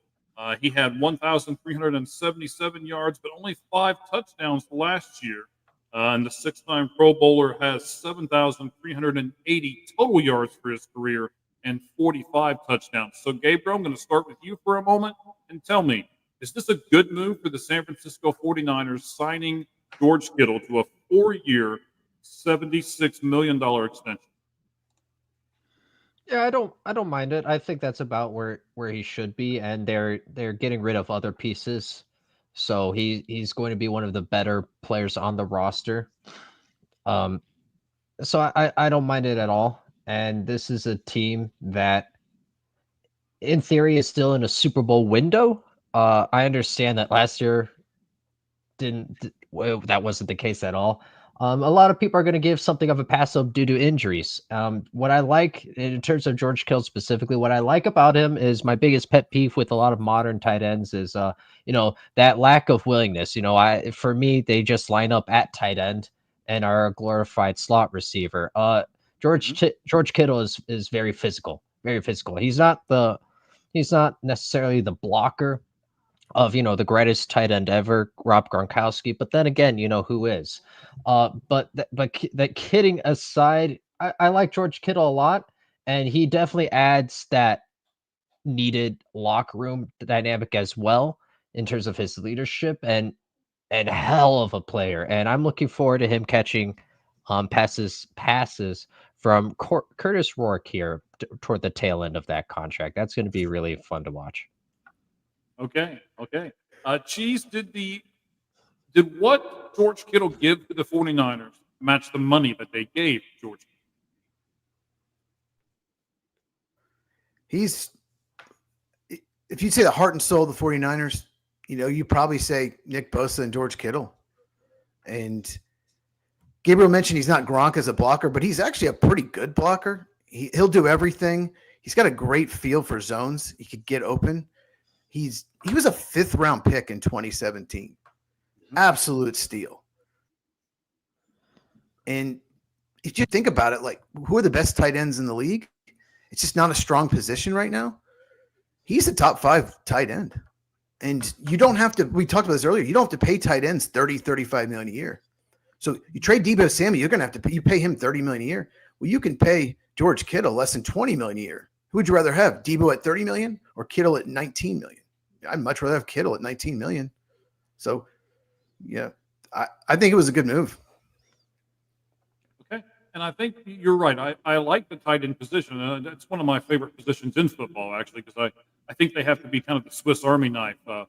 He had 1,377 yards, but only 5 touchdowns last year. And the 6-time Pro Bowler has 7,380 total yards for his career and 45 touchdowns. So, Gabriel, I'm going to start with you for a moment and tell me, is this a good move for the San Francisco 49ers signing George Kittle to a 4-year, $76 million extension?
Yeah, I don't mind it. I think that's about where he should be, and they're getting rid of other pieces. So he's going to be one of the better players on the roster. So I don't mind it at all. And this is a team that, in theory, is still in a Super Bowl window. I understand that last year that wasn't the case at all. A lot of people are going to give something of a pass up due to injuries. What I like in terms of George Kittle specifically, what I like about him is my biggest pet peeve with a lot of modern tight ends is, that lack of willingness. For me, they just line up at tight end and are a glorified slot receiver. George Kittle is very physical, very physical. He's not necessarily the blocker of the greatest tight end ever, Rob Gronkowski. But then again, who is? But that kidding aside, I like George Kittle a lot, and he definitely adds that needed locker room dynamic as well in terms of his leadership and hell of a player. And I'm looking forward to him catching passes from Curtis Rourke here toward the tail end of that contract. That's going to be really fun to watch.
Okay. Cheese, did what George Kittle give to the 49ers match the money that they gave George Kittle?
If you say the heart and soul of the 49ers, you probably say Nick Bosa and George Kittle. And Gabriel mentioned he's not Gronk as a blocker, but he's actually a pretty good blocker. He'll do everything. He's got a great feel for zones. He could get open. He was a 5th round pick in 2017. Absolute steal. And if you think about it, like, who are the best tight ends in the league? It's just not a strong position right now. He's a top 5 tight end. And you don't have to, we talked about this earlier, you don't have to pay tight ends $30, $35 million a year. So you trade Deebo Samuel, you're going to have to pay him $30 million a year. Well, you can pay George Kittle less than $20 million a year. Who would you rather have, Deebo at $30 million or Kittle at $19 million? I'd much rather have Kittle at $19 million. So, yeah, I think it was a good move.
Okay, and I think you're right. I like the tight end position. That's one of my favorite positions in football, actually, because I think they have to be kind of the Swiss Army knife. The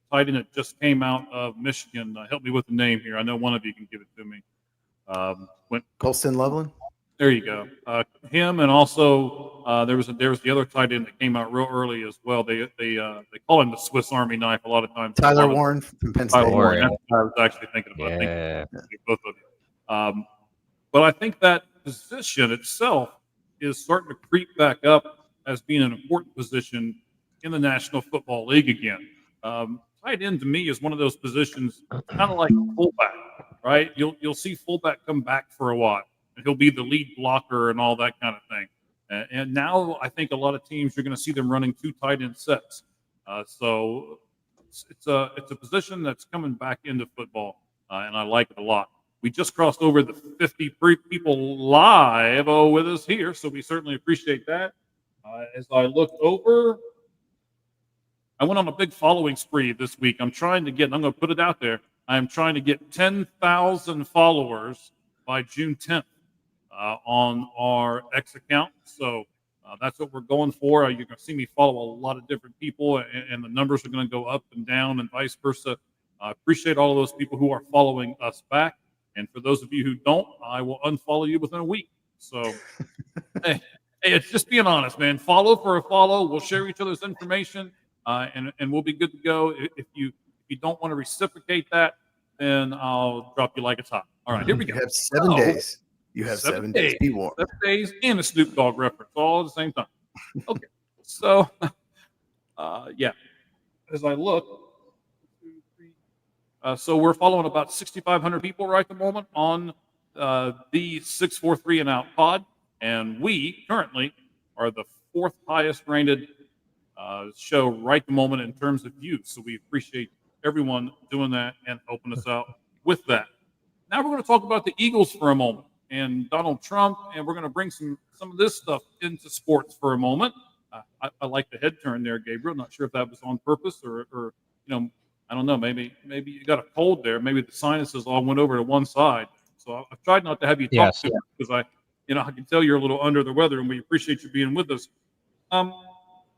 tight end that just came out of Michigan. Help me with the name here. I know one of you can give it to me.
Colston Loveland.
There you go. Him, and also there was the other tight end that came out real early as well. They call him the Swiss Army knife a lot of times.
Tyler Warren from Penn State.
Tyler Warren. That's what I was actually thinking about.
Yeah.
Both of you. But I think that position itself is starting to creep back up as being an important position in the National Football League again. Tight end to me is one of those positions, kind of like fullback, right? You'll see fullback come back for a while. He'll be the lead blocker and all that kind of thing. And now I think a lot of teams, you're going to see them running 2 tight end sets. So it's a position that's coming back into football, and I like it a lot. We just crossed over the 50 people live with us here, so we certainly appreciate that. As I look over, I went on a big following spree this week. I'm going to put it out there, I'm trying to get 10,000 followers by June 10th. On our X account. So That's what we're going for. You're going to see me follow a lot of different people, and the numbers are going to go up and down and vice versa. I appreciate all of those people who are following us back. And for those of you who don't, I will unfollow you within a week. So, hey, it's just being honest, man. Follow for a follow. We'll share each other's information, and we'll be good to go. If you don't want to reciprocate that, then I'll drop you like it's hot. All right, here we go.
You have 7 days. You have 7 days. Be warned.
7 days and a Snoop Dogg reference all at the same time. Okay, so yeah, as I look, 1, 2, 3. So we're following about 6,500 people right at the moment on the 643 and Out pod, and we currently are the 4th highest rated show right at the moment in terms of views. So we appreciate everyone doing that and helping us out with that. Now we're going to talk about the Eagles for a moment and Donald Trump, and we're going to bring some of this stuff into sports for a moment. I like the head turn there, Gabriel. Not sure if that was on purpose or I don't know. Maybe you got a cold there. Maybe the sinuses all went over to one side. So I've tried not to have you talk to me because I can tell you're a little under the weather, and we appreciate you being with us.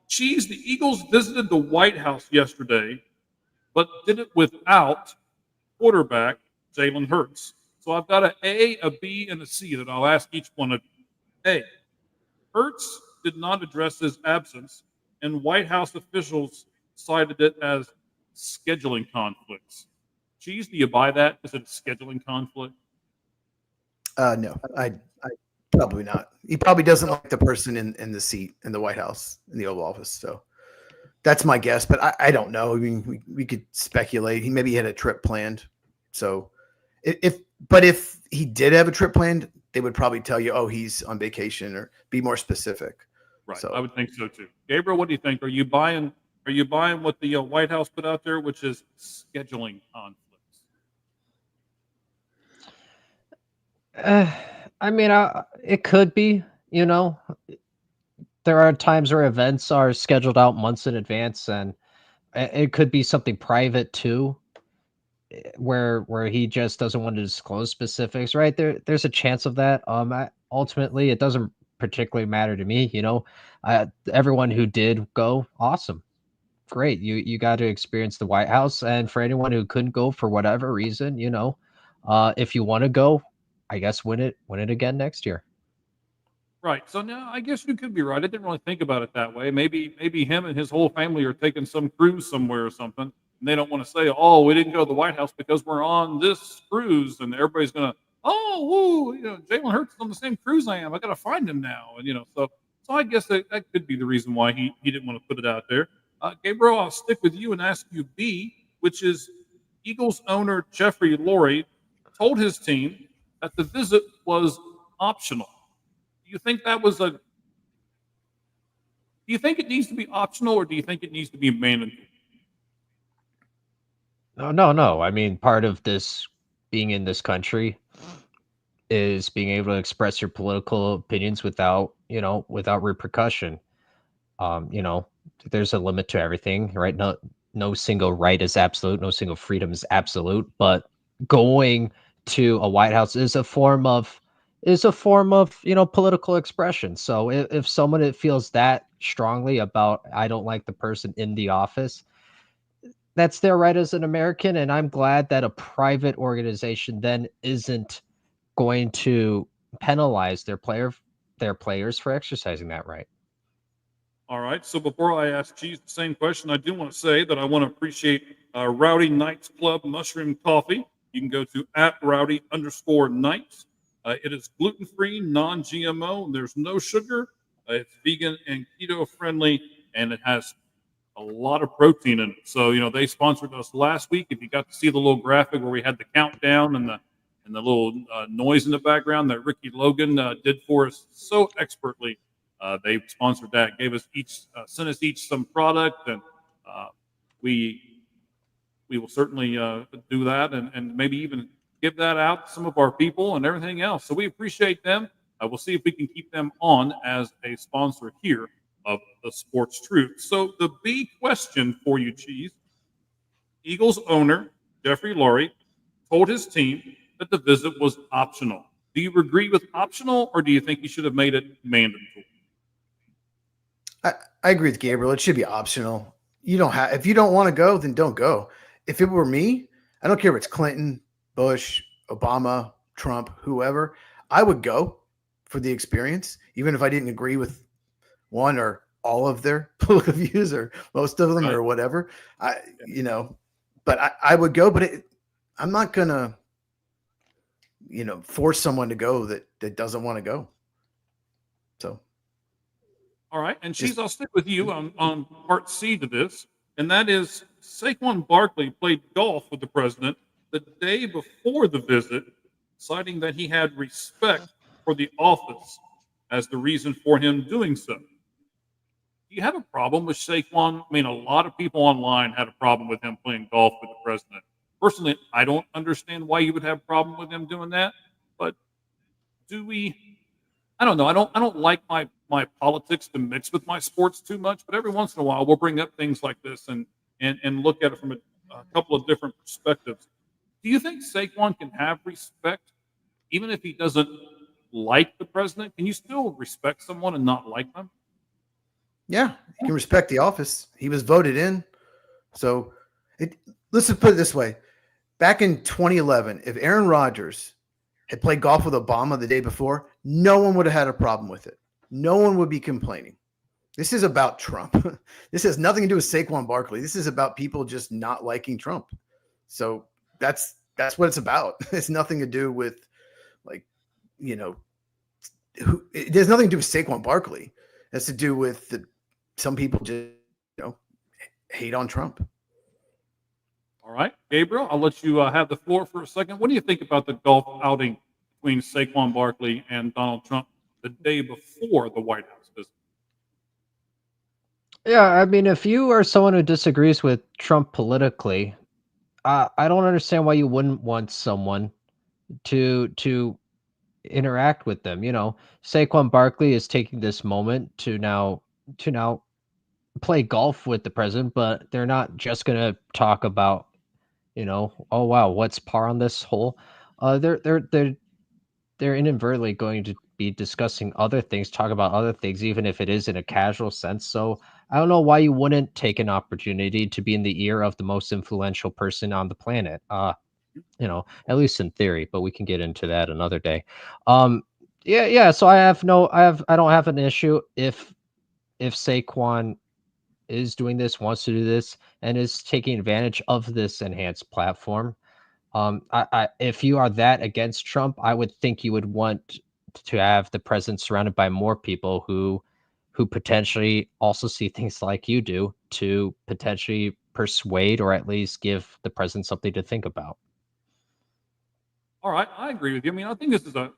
Cheese, the Eagles visited the White House yesterday, but did it without quarterback Jalen Hurts. So I've got an A, a B, and a C that I'll ask each one of you. A, Hurts did not address his absence, and White House officials cited it as scheduling conflicts. Cheese, do you buy that? Is it a scheduling conflict?
No, I probably not. He probably doesn't like the person in the seat in the White House, in the Oval Office. So that's my guess, but I don't know. I mean, we could speculate. Maybe he had a trip planned. So if he did have a trip planned, they would probably tell you, oh, he's on vacation, or be more specific.
Right.
So
I would think so too. Gabriel, what do you think? Are you buying what the White House put out there, which is scheduling conflicts?
I mean, it could be. There are times where events are scheduled out months in advance, and it could be something private too, where he just doesn't want to disclose specifics. Right there's a chance of that. Ultimately, it doesn't particularly matter to me. Everyone who did go, awesome, great. You got to experience the White House, and for anyone who couldn't go for whatever reason, if you want to go, I guess win it again next year.
Right. So now I guess you could be right. I didn't really think about it that way. Maybe him and his whole family are taking some cruise somewhere or something, and they don't want to say, "Oh, we didn't go to the White House because we're on this cruise," and everybody's gonna, "Oh, woo, Jalen Hurts is on the same cruise I am. I got to find him now." And so I guess that could be the reason why he didn't want to put it out there. Gabriel, I'll stick with you and ask you B, which is Eagles owner Jeffrey Lurie told his team that the visit was optional. Do you think it needs to be optional, or do you think it needs to be mandatory?
No. I mean, part of this being in this country is being able to express your political opinions without repercussion. There's a limit to everything, right? No single right is absolute, no single freedom is absolute, but going to a White House is a form of political expression. So if someone feels that strongly about, I don't like the person in the office, that's their right as an American, and I'm glad that a private organization then isn't going to penalize their players for exercising that right.
All right. So before I ask Cheese the same question, I do want to say that I want to appreciate Rowdy Knights Club Mushroom Coffee. You can go to @Rowdy_Knights. It is gluten-free, non-GMO. There's no sugar. It's vegan and keto friendly, and it has a lot of protein in it. So, they sponsored us last week. If you got to see the little graphic where we had the countdown and the little noise in the background that Ricky Logan did for us so expertly, they sponsored that, gave us sent us each some product, and we will certainly do that, and maybe even give that out to some of our people and everything else. So we appreciate them. We'll see if we can keep them on as a sponsor here of the Sportz Truth. So the big question for you, Cheese. Eagles owner Jeffrey Lurie told his team that the visit was optional. Do you agree with optional, or do you think he should have made it mandatory?
I agree with Gabriel. It should be optional. You don't have if you don't want to go, then don't go. If it were me, I don't care if it's Clinton, Bush, Obama, Trump, whoever, I would go for the experience, even if I didn't agree with one or all of their political views or most of them
Right.
or whatever. But I would go, but I'm not gonna, force someone to go that doesn't want to go. So.
All right, and Cheese, I'll stick with you on part C to this, and that is Saquon Barkley played golf with the president the day before the visit, citing that he had respect for the office as the reason for him doing so. Do you have a problem with Saquon? I mean, a lot of people online had a problem with him playing golf with the president. Personally, I don't understand why you would have a problem with him doing that, but do we? I don't know. I don't like my politics to mix with my sports too much, but every once in a while we'll bring up things like this and look at it from a couple of different perspectives. Do you think Saquon can have respect even if he doesn't like the president? Can you still respect someone and not like them?
Yeah, you can respect the office. He was voted in. So let's just put it this way. Back in 2011, if Aaron Rodgers had played golf with Obama the day before, no one would have had a problem with it. No one would be complaining. This is about Trump. This has nothing to do with Saquon Barkley. This is about people just not liking Trump. So that's what it's about. It's nothing to do with it has nothing to do with Saquon Barkley. It has to do with some people just hate on Trump.
All right, Gabriel, I'll let you have the floor for a second. What do you think about the golf outing between Saquon Barkley and Donald Trump the day before the White House visit?
Yeah, I mean, if you are someone who disagrees with Trump politically, I don't understand why you wouldn't want someone to interact with them. Saquon Barkley is taking this moment to now play golf with the president, but they're not just going to talk about, oh wow, what's par on this hole. They're inadvertently going to be discussing other things, talk about other things, even if it is in a casual sense. So I don't know why you wouldn't take an opportunity to be in the ear of the most influential person on the planet. At least in theory, but we can get into that another day. Yeah. So I don't have an issue if Saquon is doing this, wants to do this, and is taking advantage of this enhanced platform. If you are that against Trump, I would think you would want to have the president surrounded by more people who potentially also see things like you do, to potentially persuade or at least give the president something to think about.
All right, I agree with you. I mean, I think this is to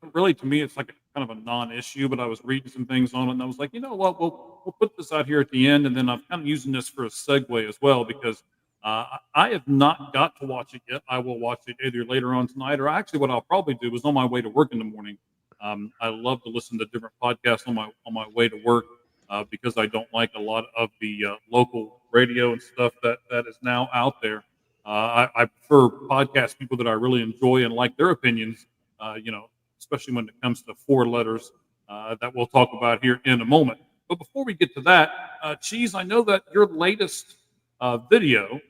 me, it's like kind of a non-issue, but I was reading some things on it and I was like, you know what, we'll put this out here at the end. And then I'm kind of using this for a segue as well, because I have not got to watch it yet. I will watch it either later on tonight, or actually what I'll probably do is on my way to work in the morning. I love to listen to different podcasts on my way to work because I don't like a lot of the local radio and stuff that is now out there. I prefer podcast people that I really enjoy and like their opinions, especially when it comes to four letters that we'll talk about here in a moment. But before we get to that, Cheese, I know that your latest video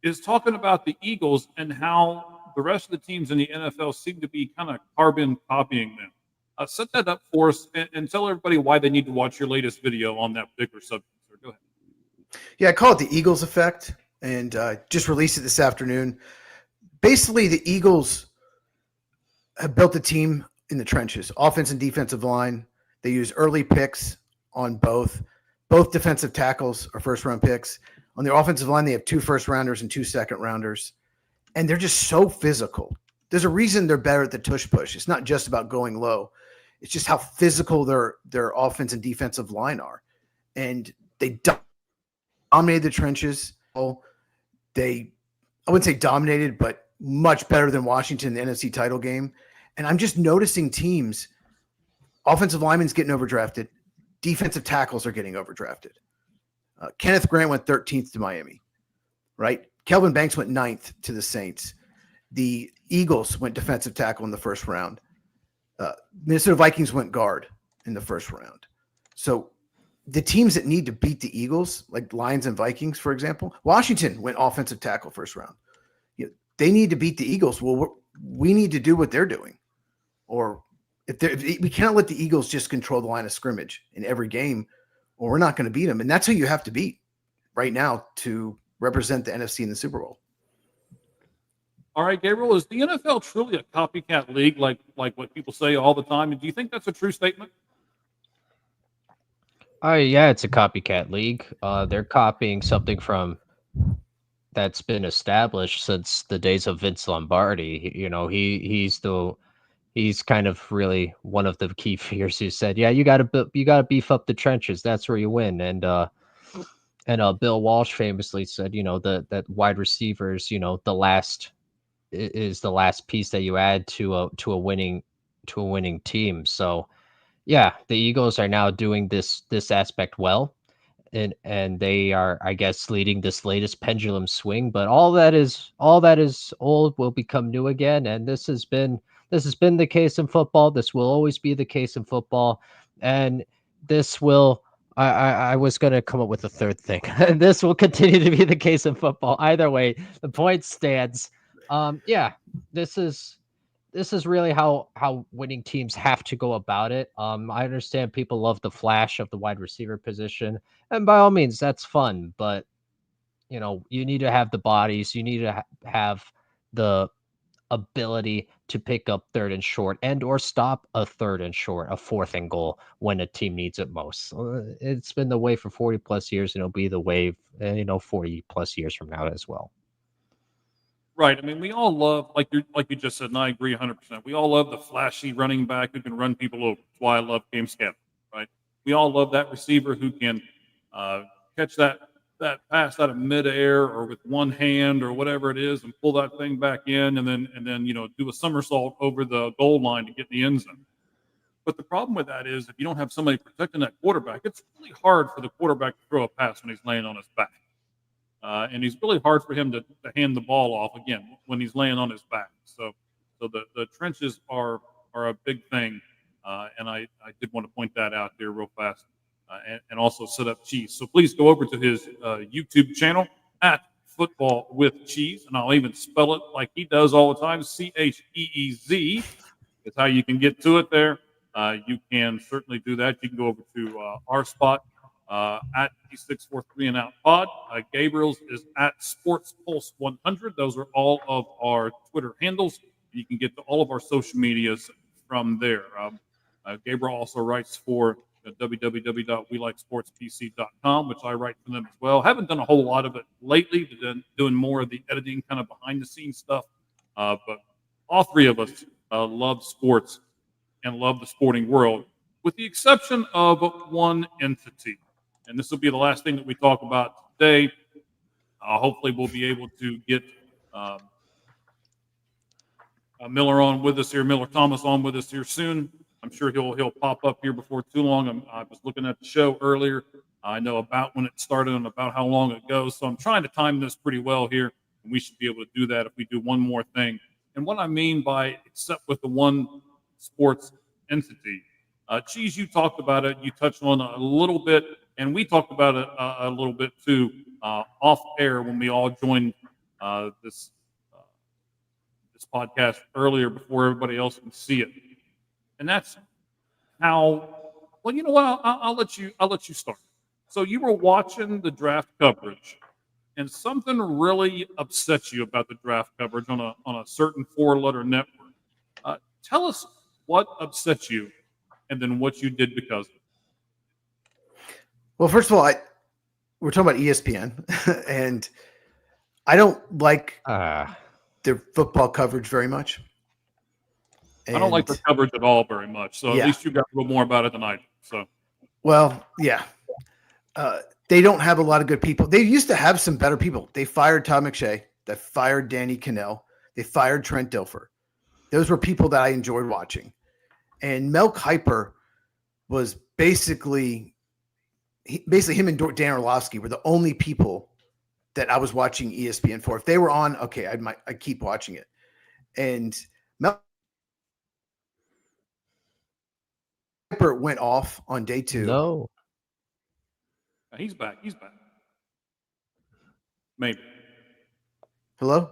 is talking about the Eagles and how the rest of the teams in the NFL seem to be kind of carbon copying them. Set that up for us and tell everybody why they need to watch your latest video on that particular subject. Sir, go ahead.
Yeah, I call it the Eagles effect, and just released it this afternoon. Basically, the Eagles have built a team in the trenches, offense and defensive line. They use early picks on both. Both defensive tackles are first-round picks. On the offensive line, they have 2 first-rounders and 2 second-rounders, and they're just so physical. There's a reason they're better at the tush push. It's not just about going low. It's just how physical their offense and defensive line are. And they dominated the trenches. I wouldn't say dominated, but much better than Washington in the NFC title game. And I'm just noticing teams, offensive linemen's getting overdrafted. Defensive tackles are getting overdrafted. Kenneth Grant went 13th to Miami, right? Kelvin Banks went 9th to the Saints. The Eagles went defensive tackle in the first round. Minnesota Vikings went guard in the first round. So the teams that need to beat the Eagles, like Lions and Vikings, for example, Washington went offensive tackle first round. They need to beat the Eagles. Well, we need to do what they're doing. Or if we cannot let the Eagles just control the line of scrimmage in every game, or we're not going to beat them. And that's who you have to beat right now to represent the NFC in the Super Bowl.
All right, Gabriel, is the NFL truly a copycat league like what people say all the time? And do you think that's a true statement?
Yeah, it's a copycat league. They're copying something from that's been established since the days of Vince Lombardi. You know, he's kind of really one of the key figures who said, "Yeah, you got to beef up the trenches. That's where you win." And Bill Walsh famously said, you know, that wide receivers, you know, is the last piece that you add to a winning team. So yeah, the Eagles are now doing this aspect well, and they are, I guess, leading this latest pendulum swing. But all that is old will become new again, and this has been the case in football. This will always be the case in football, and this will. I was going to come up with a third thing. This will continue to be the case in football. Either way, the point stands. Yeah, this is really how winning teams have to go about it. I understand people love the flash of the wide receiver position, and by all means, that's fun. But you know, you need to have the bodies. You need to have the ability to pick up third and short and or stop a third and short, a fourth and goal when a team needs it most. It's been the way for 40 plus years, and it'll be the way, 40 plus years from now as well.
Right. I mean, we all love, like you just said, and I agree 100%. We all love the flashy running back who can run people over. That's why I love James Scott. Right. We all love that receiver who can catch that pass out of midair or with one hand or whatever it is and pull that thing back in and then do a somersault over the goal line to get in the end zone. But the problem with that is if you don't have somebody protecting that quarterback, it's really hard for the quarterback to throw a pass when he's laying on his back. And it's really hard for him to hand the ball off again when he's laying on his back. So the trenches are a big thing, and I did want to point that out there real fast, and also set up Cheese. So please go over to his YouTube channel at Football with Cheese, and I'll even spell it like he does all the time. CHEEZ is how you can get to it there. You can certainly do that. You can go over to our spot. At P643 and Out Pod. Gabriel's is at Sports Pulse 100. Those are all of our Twitter handles. You can get to all of our social medias from there. Gabriel also writes for www.welikesportspc.com, which I write for them as well. Haven't done a whole lot of it lately, but then doing more of the editing, kind of behind the scenes stuff. But all three of us love sports and love the sporting world, with the exception of one entity. And this will be the last thing that we talk about today. Hopefully, we'll be able to get Miller on with us here, Miller Thomas on with us here soon. I'm sure he'll pop up here before too long. I was looking at the show earlier. I know about when it started and about how long it goes. So I'm trying to time this pretty well here, and we should be able to do that if we do one more thing. And what I mean by except with the one sports entity, Cheese, you talked about it. You touched on it a little bit. And we talked about it a little bit too off air when we all joined this podcast earlier before everybody else can see it. And that's how. Well, you know what? I'll let you start. So you were watching the draft coverage, and something really upset you about the draft coverage on a certain 4-letter network. Tell us what upset you, and then what you did because of it.
Well, first of all, we're talking about ESPN, and I don't like their football coverage very much.
And I don't like the coverage at all very much. So at least you got a little more about it than I do. So,
well, yeah, they don't have a lot of good people. They used to have some better people. They fired Todd McShay. They fired Danny Cannell. They fired Trent Dilfer. Those were people that I enjoyed watching. And Mel Kiper was basically him and Dan Orlovsky were the only people that I was watching ESPN for. If they were on, okay, I'd keep watching it. And Mel Kiper went off on day 2.
No.
He's back. Maybe.
Hello?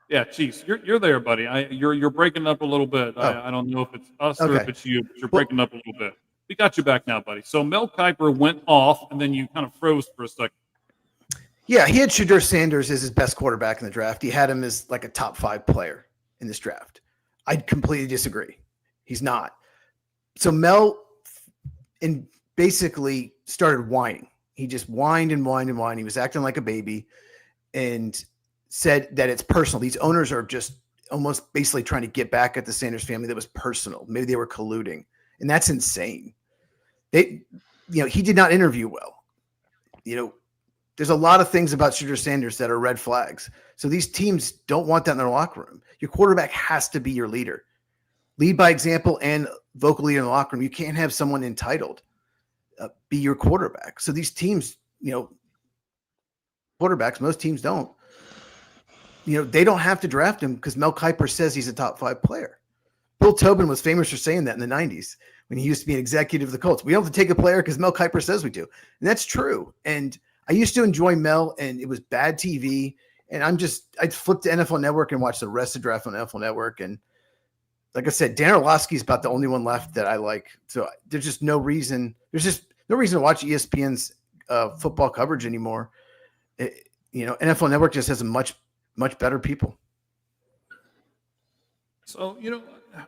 Yeah, Chiefs, you're there, buddy. You're breaking up a little bit.
Oh.
I don't know if it's us or if
Okay.
it's you, but you're
Well-
breaking up a little bit. We got you back now, buddy. So Mel Kiper went off, and then you kind of froze for a second.
Yeah, he had Shedeur Sanders as his best quarterback in the draft. He had him as like a top 5 player in this draft. I completely disagree. He's not. So Mel basically started whining. He just whined and whined and whined. He was acting like a baby and said that it's personal. These owners are just almost basically trying to get back at the Sanders family. That was personal. Maybe they were colluding. And that's insane. He did not interview well. There's a lot of things about Shedeur Sanders that are red flags. So these teams don't want that in their locker room. Your quarterback has to be your leader. Lead by example and vocally in the locker room. You can't have someone entitled be your quarterback. So these teams, quarterbacks, most teams don't. They don't have to draft him because Mel Kiper says he's a top 5 player. Bill Tobin was famous for saying that in the 90s when he used to be an executive of the Colts. We don't have to take a player because Mel Kiper says we do. And that's true. And I used to enjoy Mel, and it was bad TV. And I'd flip to NFL Network and watch the rest of the draft on NFL Network. And like I said, Dan Orlovsky is about the only one left that I like. So there's just no reason. There's just no reason to watch ESPN's football coverage anymore. NFL Network just has a much better people.
So,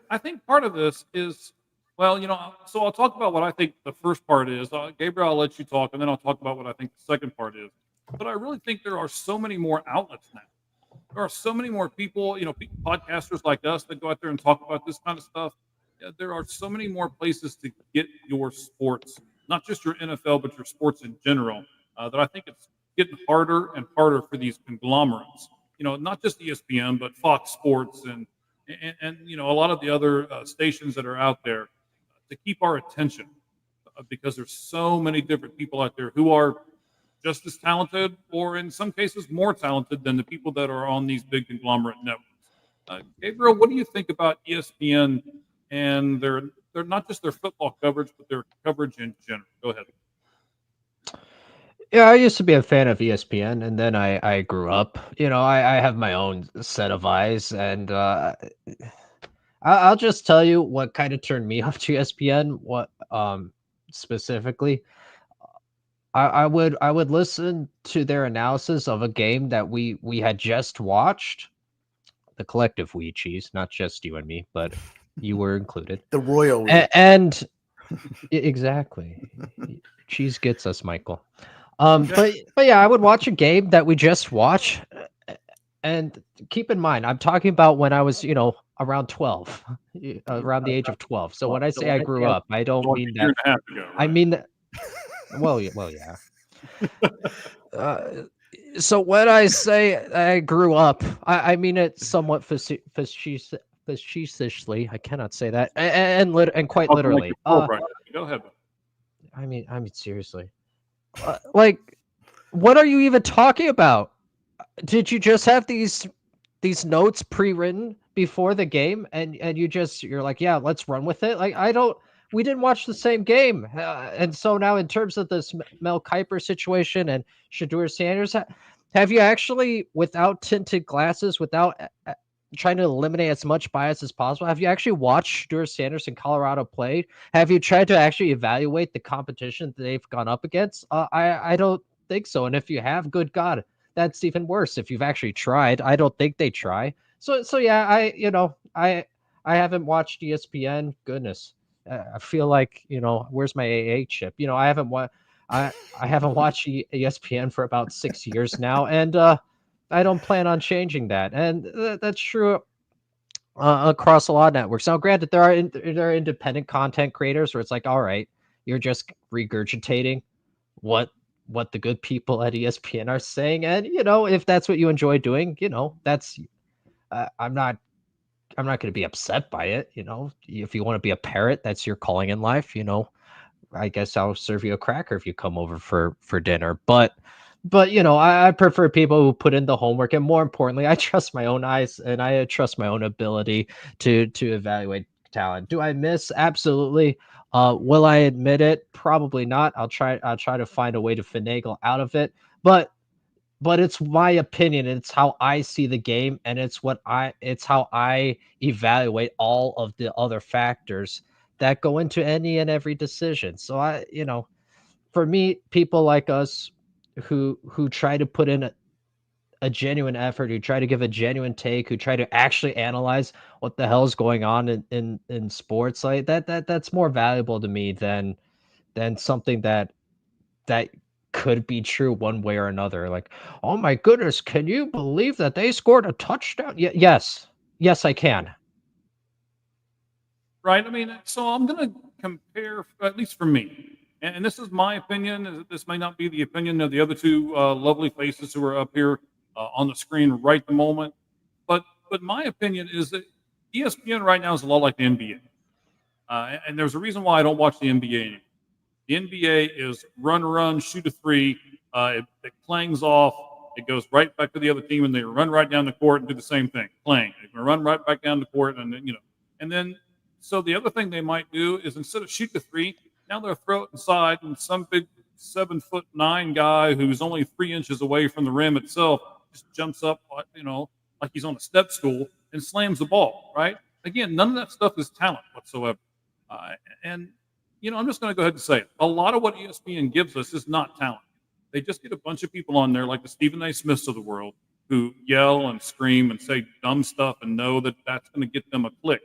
I think part of this is, so I'll talk about what I think the first part is. Gabriel, I'll let you talk, and then I'll talk about what I think the second part is. But I really think there are so many more outlets now. There are so many more people, podcasters like us that go out there and talk about this kind of stuff. Yeah, there are so many more places to get your sports, not just your NFL, but your sports in general, that I think it's getting harder and harder for these conglomerates. Not just ESPN, but Fox Sports and a lot of the other stations that are out there to keep our attention because there's so many different people out there who are just as talented or in some cases more talented than the people that are on these big conglomerate networks. Gabriel, what do you think about ESPN and their not just their football coverage, but their coverage in general? Go ahead.
Yeah, I used to be a fan of ESPN, and then I grew up. I have my own set of eyes, and I'll just tell you what kind of turned me off to ESPN. What specifically, I would listen to their analysis of a game that we had just watched. The collective we, Cheese, not just you and me, but you were included.
The royal we.
And exactly, Cheese gets us, Michael. But yeah, I would watch a game that we just watched, and keep in mind, I'm talking about when I was, around 12, around the age of 12. So when I say I grew up, I don't mean that.
A year and a half ago, right?
I mean that. Well, yeah. So when I say I grew up, I mean it somewhat facetiously. I cannot say that, and quite literally.
Go ahead.
I mean seriously. What are you even talking about? Did you just have these notes pre-written before the game and you're like, yeah, let's run with it? We didn't watch the same game. And so now in terms of this Mel Kiper situation and Shedeur Sanders, have you actually, without tinted glasses, without trying to eliminate as much bias as possible, have you actually watched Shedeur Sanders in Colorado play? Have you tried to actually evaluate the competition that they've gone up against? I don't think so. And if you have, good God, that's even worse. If you've actually tried, I don't think they try. So yeah, I haven't watched ESPN. Goodness, I feel like, where's my AA chip? I haven't watched ESPN for about 6 years now, and I don't plan on changing that. And that's true across a lot of networks. Now, granted, there are independent content creators where it's like, all right, you're just regurgitating what the good people at ESPN are saying, and if that's what you enjoy doing, that's I'm not going to be upset by it. If you want to be a parrot, that's your calling in life. I guess I'll serve you a cracker if you come over for dinner. But I prefer people who put in the homework, and more importantly, I trust my own eyes and I trust my own ability to evaluate talent. Do I miss? Absolutely. Will I admit it? Probably not. I'll try to find a way to finagle out of it. But it's my opinion. It's how I see the game, and it's how I evaluate all of the other factors that go into any and every decision. So for me, people like us who try to put in a genuine effort, who try to give a genuine take, who try to actually analyze what the hell's going on in sports, like that's more valuable to me than something that could be true one way or another. Like, oh my goodness, can you believe that they scored a touchdown? Yes, yes, I can.
Right. I mean, so I'm going to compare, at least for me, and this is my opinion. This may not be the opinion of the other two lovely faces who are up here on the screen right the moment, but my opinion is that ESPN right now is a lot like the NBA, and there's a reason why I don't watch the NBA anymore. The NBA is run, shoot a three. It clangs off. It goes right back to the other team, and they run right down the court and do the same thing, playing. They can run right back down the court, and then, and then. So the other thing they might do is instead of shoot the three, now they'll throw it inside, and some big 7'9" guy who's only 3 inches away from the rim itself just jumps up, like he's on a step stool and slams the ball. Right? Again, none of that stuff is talent whatsoever, and I'm just going to go ahead and say it. A lot of what ESPN gives us is not talent. They just get a bunch of people on there like the Stephen A. Smiths of the world who yell and scream and say dumb stuff and know that that's going to get them a click.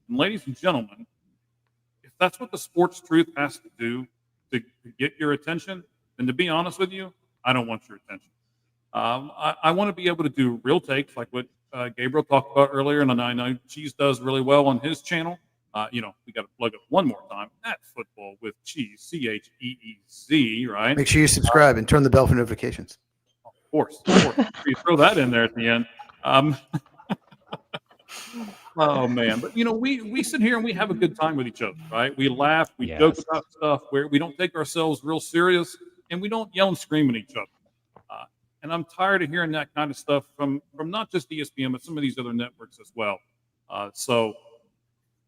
And ladies and gentlemen, if that's what the Sportz Truth has to do to get your attention, then to be honest with you, I don't want your attention. I want to be able to do real takes like what Gabriel talked about earlier, and I know Cheese does really well on his channel. We got to plug it one more time. At Football with Cheese, CHEEZ, right? Make
sure you subscribe and turn the bell for notifications.
Of course. You throw that in there at the end. Oh man, but we sit here and we have a good time with each other, right? We laugh, we joke about stuff where we don't take ourselves real serious, and we don't yell and scream at each other. And I'm tired of hearing that kind of stuff from not just ESPN, but some of these other networks as well. So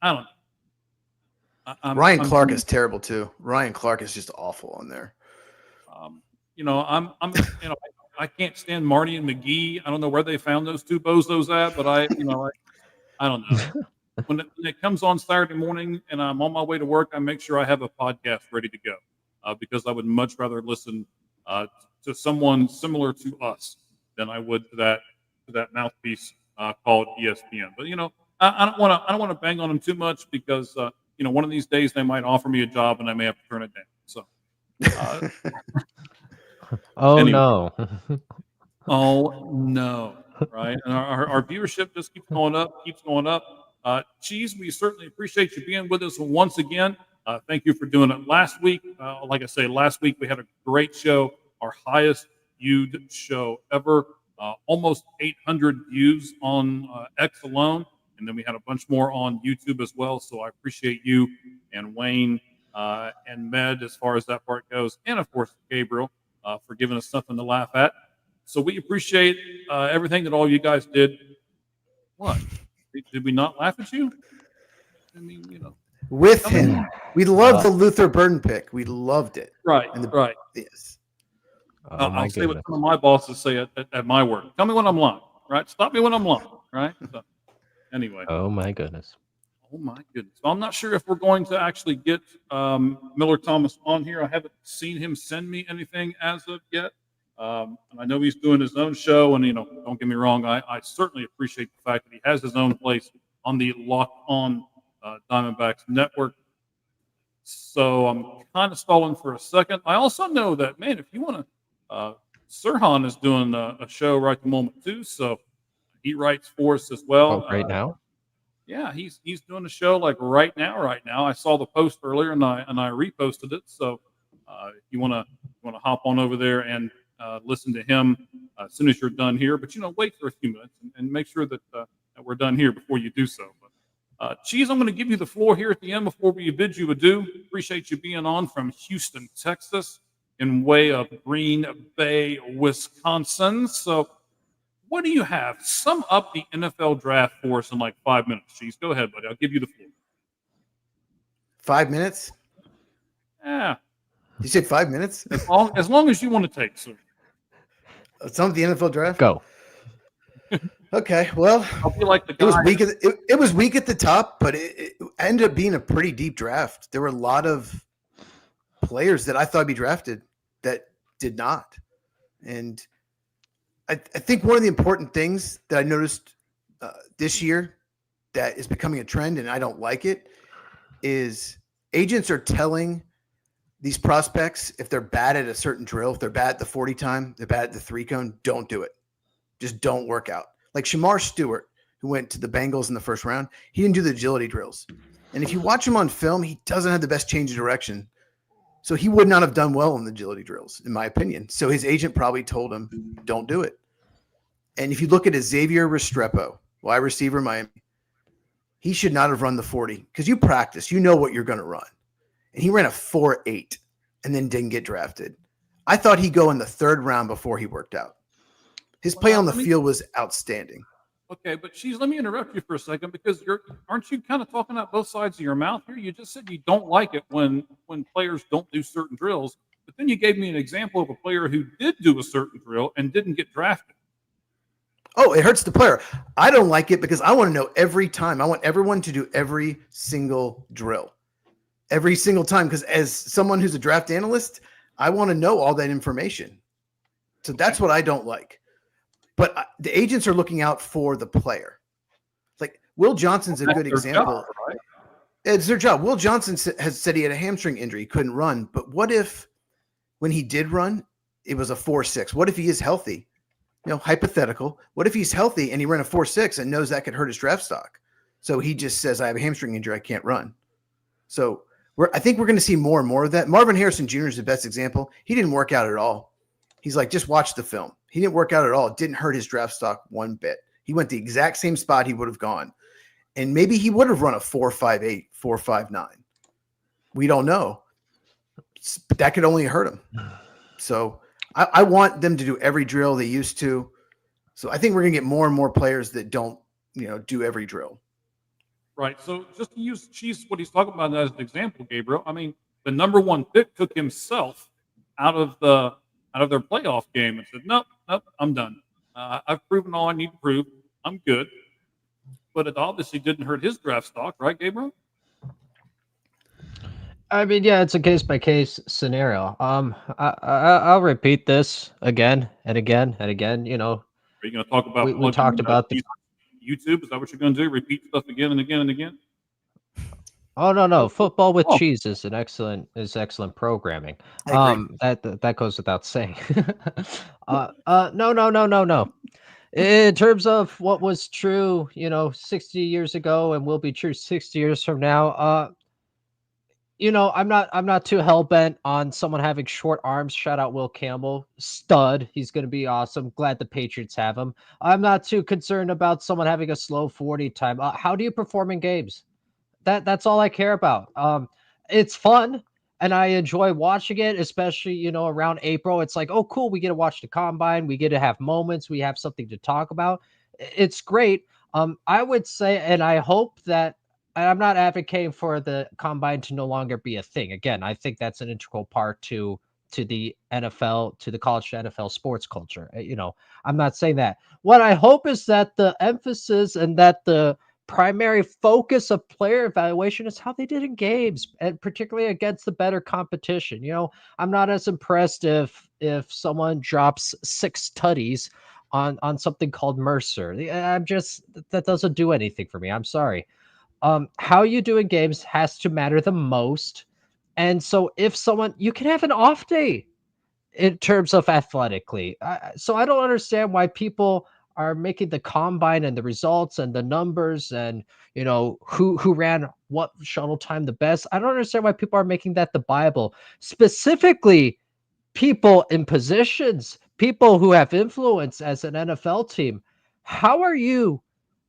I don't know.
Ryan Clark is terrible too. Ryan Clark is just awful on there.
I can't stand Marty and McGee. I don't know where they found those two bozos at, but I don't know. When it comes on Saturday morning and I'm on my way to work, I make sure I have a podcast ready to go because I would much rather listen to someone similar to us than I would to that mouthpiece called ESPN. But I don't want to bang on them too much because one of these days they might offer me a job and I may have to turn it down. So.
Anyway.
No. Oh no. Right. And our viewership just keeps going up. Cheese, we certainly appreciate you being with us once again. Thank you for doing it last week. Like I say, last week we had a great show, our highest viewed show ever, almost 800 views on X alone. And then we had a bunch more on YouTube as well. So I appreciate you and Wayne and Med as far as that part goes. And of course, Gabriel for giving us something to laugh at. So we appreciate everything that all you guys did. What? Did we not laugh at you? I mean,
with him, we loved the Luther Burden pick. We loved it.
Right.
Right.
Yes. I'll say what some of my bosses say at my work. Tell me when I'm lying. Right. Stop me when I'm lying. Right. So, anyway.
Oh my goodness.
Oh my goodness. Well, I'm not sure if we're going to actually get Miller Thomas on here. I haven't seen him send me anything as of yet. And I know he's doing his own show, and don't get me wrong, I certainly appreciate the fact that he has his own place on the Locked On Diamondbacks network. So I'm kind of stalling for a second. I also know that, man, if you want to, Sirhan is doing a show right at the moment too, so he writes for us as well.
Right now.
Yeah, he's doing a show like right now. I saw the post earlier and I reposted it. So if you want to hop on over there and listen to him as soon as you're done here, but wait for a few minutes and make sure that we're done here before you do so. But Cheese, I'm going to give you the floor here at the end before we bid you adieu. Appreciate you being on from Houston, Texas, in way of Green Bay, Wisconsin. So what do you have? Sum up the NFL draft for us in like 5 minutes, Cheese. Go ahead, buddy. I'll give you the floor.
5 minutes?
Yeah,
You say 5 minutes?
as long as you want to take, sir.
Some of the NFL draft?
Go.
Okay, well,
I'll be like the
it was
guy.
weak. It was weak at the top, but it ended up being a pretty deep draft. There were a lot of players that I thought would be drafted that did not. And I think one of the important things that I noticed this year that is becoming a trend, and I don't like it, is agents are telling these prospects if they're bad at a certain drill, if they're bad at the 40 time, they're bad at the 3-cone, don't do it. Just don't work out. Like Shamar Stewart, who went to the Bengals in the first round, he didn't do the agility drills. And if you watch him on film, he doesn't have the best change of direction. So he would not have done well in the agility drills, in my opinion. So his agent probably told him, don't do it. And if you look at Xavier Restrepo, wide receiver Miami, he should not have run the 40 because you practice. You know what you're going to run. And he ran a 4.8 and then didn't get drafted. I thought he'd go in the 3rd round before he worked out. His play on the field was outstanding.
Okay, but let me interrupt you for a second because aren't you kind of talking out both sides of your mouth here? You just said you don't like it when players don't do certain drills, but then you gave me an example of a player who did do a certain drill and didn't get drafted.
Oh, it hurts the player. I don't like it because I want to know every time. I want everyone to do every single drill, every single time. Because as someone who's a draft analyst, I want to know all that information. So that's what I don't like. But the agents are looking out for the player. Like Will Johnson's a good example.
Job, right?
It's their job. Will Johnson has said he had a hamstring injury, couldn't run. But what if when he did run, it was a 4.6? What if he is healthy? Hypothetical. What if he's healthy and he ran a 4.6 and knows that could hurt his draft stock? So he just says, I have a hamstring injury. I can't run. So I think we're going to see more and more of that. Marvin Harrison Jr. is the best example. He didn't work out at all. He's like, just watch the film. He didn't work out at all. It didn't hurt his draft stock one bit. He went the exact same spot he would have gone. And maybe he would have run a 4.58, 4.59. We don't know. But that could only hurt him. So I want them to do every drill they used to. So I think we're going to get more and more players that don't, do every drill.
Right. So just to use what he's talking about as an example, Gabriel, I mean, the number 1 pick took himself out of their playoff game and said, nope, I'm done. I've proven all I need to prove. I'm good. But it obviously didn't hurt his draft stock, right, Gabriel?
I mean, yeah, it's a case-by-case scenario. I'll repeat this again and again and again.
Are you going to talk about?
We talked about the
YouTube. Is that what you're going to do? Repeat stuff again and again and again?
Oh no! Football with cheese is excellent programming. That goes without saying. No. In terms of what was true, 60 years ago and will be true 60 years from now, I'm not too hell bent on someone having short arms. Shout out Will Campbell, stud. He's going to be awesome. Glad the Patriots have him. I'm not too concerned about someone having a slow 40 time. How do you perform in games? That's all I care about. It's fun and I enjoy watching it, especially, around April. It's like, oh, cool. We get to watch the combine. We get to have moments. We have something to talk about. It's great. I would say, and I hope that, and I'm not advocating for the combine to no longer be a thing. Again, I think that's an integral part to the NFL, to the college to NFL sports culture. I'm not saying that. What I hope is that the emphasis and that the primary focus of player evaluation is how they did in games, and particularly against the better competition. I'm not as impressed if someone drops 6 tutties on something called Mercer. That doesn't do anything for me. I'm sorry. How you do in games has to matter the most. And so if you can have an off day in terms of athletically. So I don't understand why people are making the combine and the results and the numbers and, who ran what shuttle time the best. I don't understand why people are making that the Bible. Specifically, people in positions, people who have influence as an NFL team. How are you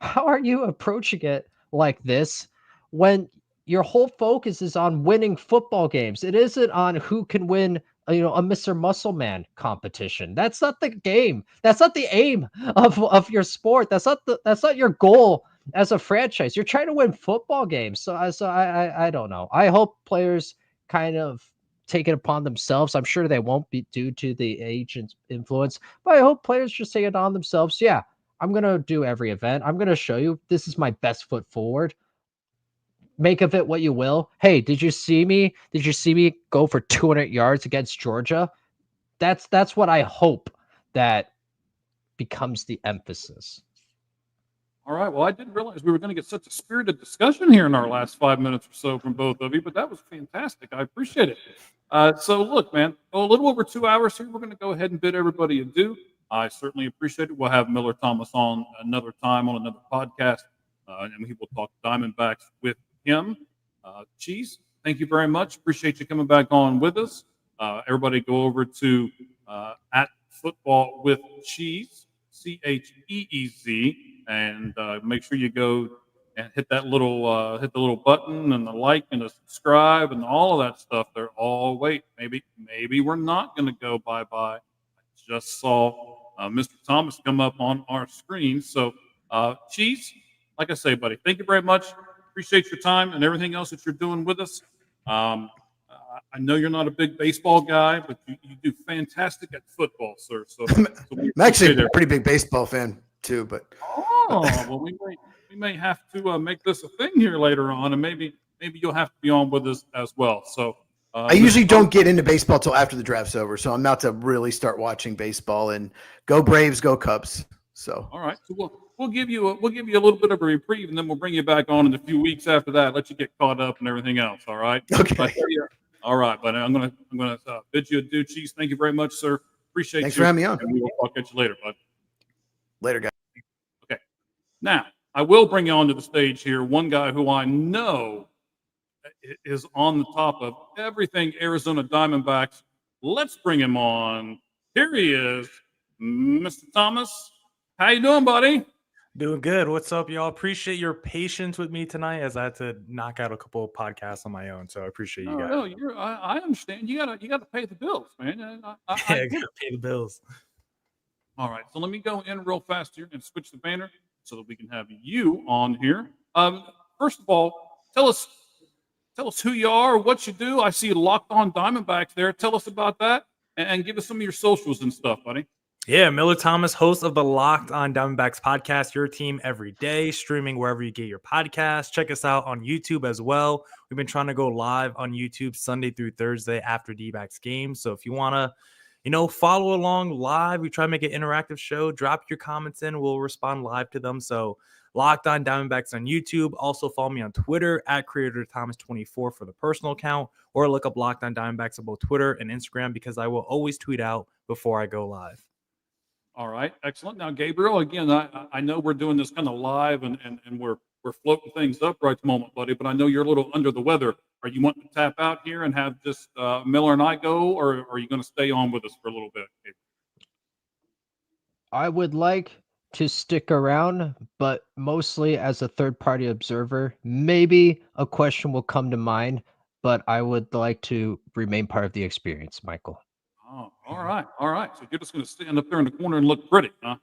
approaching it like this when your whole focus is on winning football games? It isn't on who can win a Mr. Muscle Man competition. That's not the game. That's not the aim of your sport. That's not your goal as a franchise. You're trying to win football games. So I don't know. I hope players kind of take it upon themselves. I'm sure they won't be due to the agent's influence, but I hope players just take it on themselves. Yeah, I'm going to do every event. I'm going to show you this is my best foot forward. Make of it what you will. Hey, did you see me? Did you see me go for 200 yards against Georgia? That's what I hope that becomes the emphasis.
All right. Well, I didn't realize we were going to get such a spirited discussion here in our last 5 minutes or so from both of you, but that was fantastic. I appreciate it. So, look, man, a little over 2 hours here. We're going to go ahead and bid everybody adieu. I certainly appreciate it. We'll have Miller Thomas on another time on another podcast, and we will talk Diamondbacks with him. Cheese, thank you very much. Appreciate you coming back on with us. Everybody go over to at Football with Cheese, CHEEZ, and make sure you go and hit the little button and the like and the subscribe and all of that stuff. They're all maybe we're not going to go bye-bye. I just saw Mr. Thomas come up on our screen. So, Cheese, like I say, buddy, thank you very much. Appreciate your time and everything else that you're doing with us. I know you're not a big baseball guy, but you do fantastic at football, sir. So
I'm actually a pretty big baseball fan too. But
well, we may have to make this a thing here later on, and maybe you'll have to be on with us as well. So
I usually don't get into baseball till after the draft's over, so I'm about to really start watching baseball. And go Braves, go Cubs. So
all right, so we'll give you a little bit of a reprieve, and then we'll bring you back on in a few weeks after that. Let you get caught up and everything else. All right.
Okay.
All right, but I'm gonna bid you adieu, Cheese. Thank you very much, sir. Appreciate
Thanks
you.
for having me on.
And we will talk at you later, bud.
Later, guys.
Okay. Now, I will bring you onto the stage here. One guy who I know is on the top of everything Arizona Diamondbacks. Let's bring him on. Here he is, Mr. Thomas. How you doing, buddy?
Doing good. What's up, y'all? Appreciate your patience with me tonight, as I had to knock out a couple of podcasts on my own. So I appreciate you guys.
No, I understand. You gotta pay the bills, man.
I gotta pay the bills.
All right, so let me go in real fast here and switch the banner so that we can have you on here. First of all, tell us who you are, what you do. I see Locked On Diamondbacks there. Tell us about that and give us some of your socials and stuff, buddy.
Yeah, Miller Thomas, host of the Locked On Diamondbacks podcast, your team every day, streaming wherever you get your podcasts. Check us out on YouTube as well. We've been trying to go live on YouTube Sunday through Thursday after D-backs games. So if you want to, follow along live, we try to make an interactive show. Drop your comments in. We'll respond live to them. So Locked On Diamondbacks on YouTube. Also follow me on Twitter at CreatorThomas24 for the personal account, or look up Locked On Diamondbacks on both Twitter and Instagram, because I will always tweet out before I go live.
All right, excellent. Now, Gabriel, again, I know we're doing this kind of live and we're floating things up right at the moment, buddy, but I know you're a little under the weather. Are you wanting to tap out here and have just Miller and I go, or are you going to stay on with us for a little bit, Gabriel?
I would like to stick around, but mostly as a third-party observer. Maybe a question will come to mind, but I would like to remain part of the experience, Michael.
Oh, all right. So you're just going to stand up there in the corner and look pretty, huh?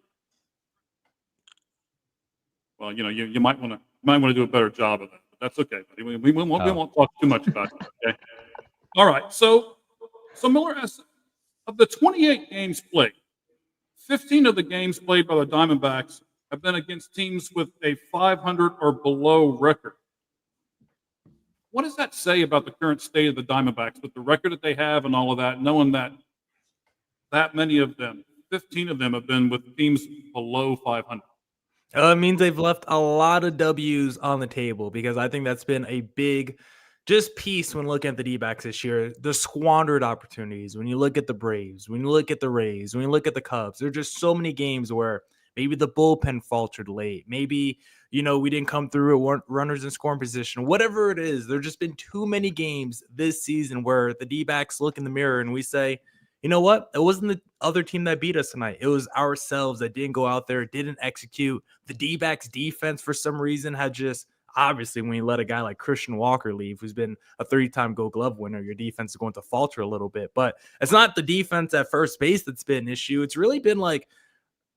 Well, you might want to do a better job of that, but that's okay, buddy. We won't talk too much about it. Okay. All right. So Miller, of the 28 games played, 15 of the games played by the Diamondbacks have been against teams with a 500 or below record. What does that say about the current state of the Diamondbacks with the record that they have and all of that, knowing that many of them, 15 of them, have been with teams below 500?
It means they've left a lot of W's on the table, because I think that's been a big piece when looking at the D-backs this year. The squandered opportunities. When you look at the Braves, when you look at the Rays, when you look at the Cubs, there are just so many games where maybe the bullpen faltered late. Maybe, we didn't come through at runners in scoring position. Whatever it is, there's just been too many games this season where the D-backs look in the mirror and we say, you know what? It wasn't the other team that beat us tonight. It was ourselves that didn't go out there, didn't execute. The D-backs defense, for some reason, had just, obviously, when you let a guy like Christian Walker leave, who's been a 30-time Gold Glove winner, your defense is going to falter a little bit. But it's not the defense at first base that's been an issue. It's really been like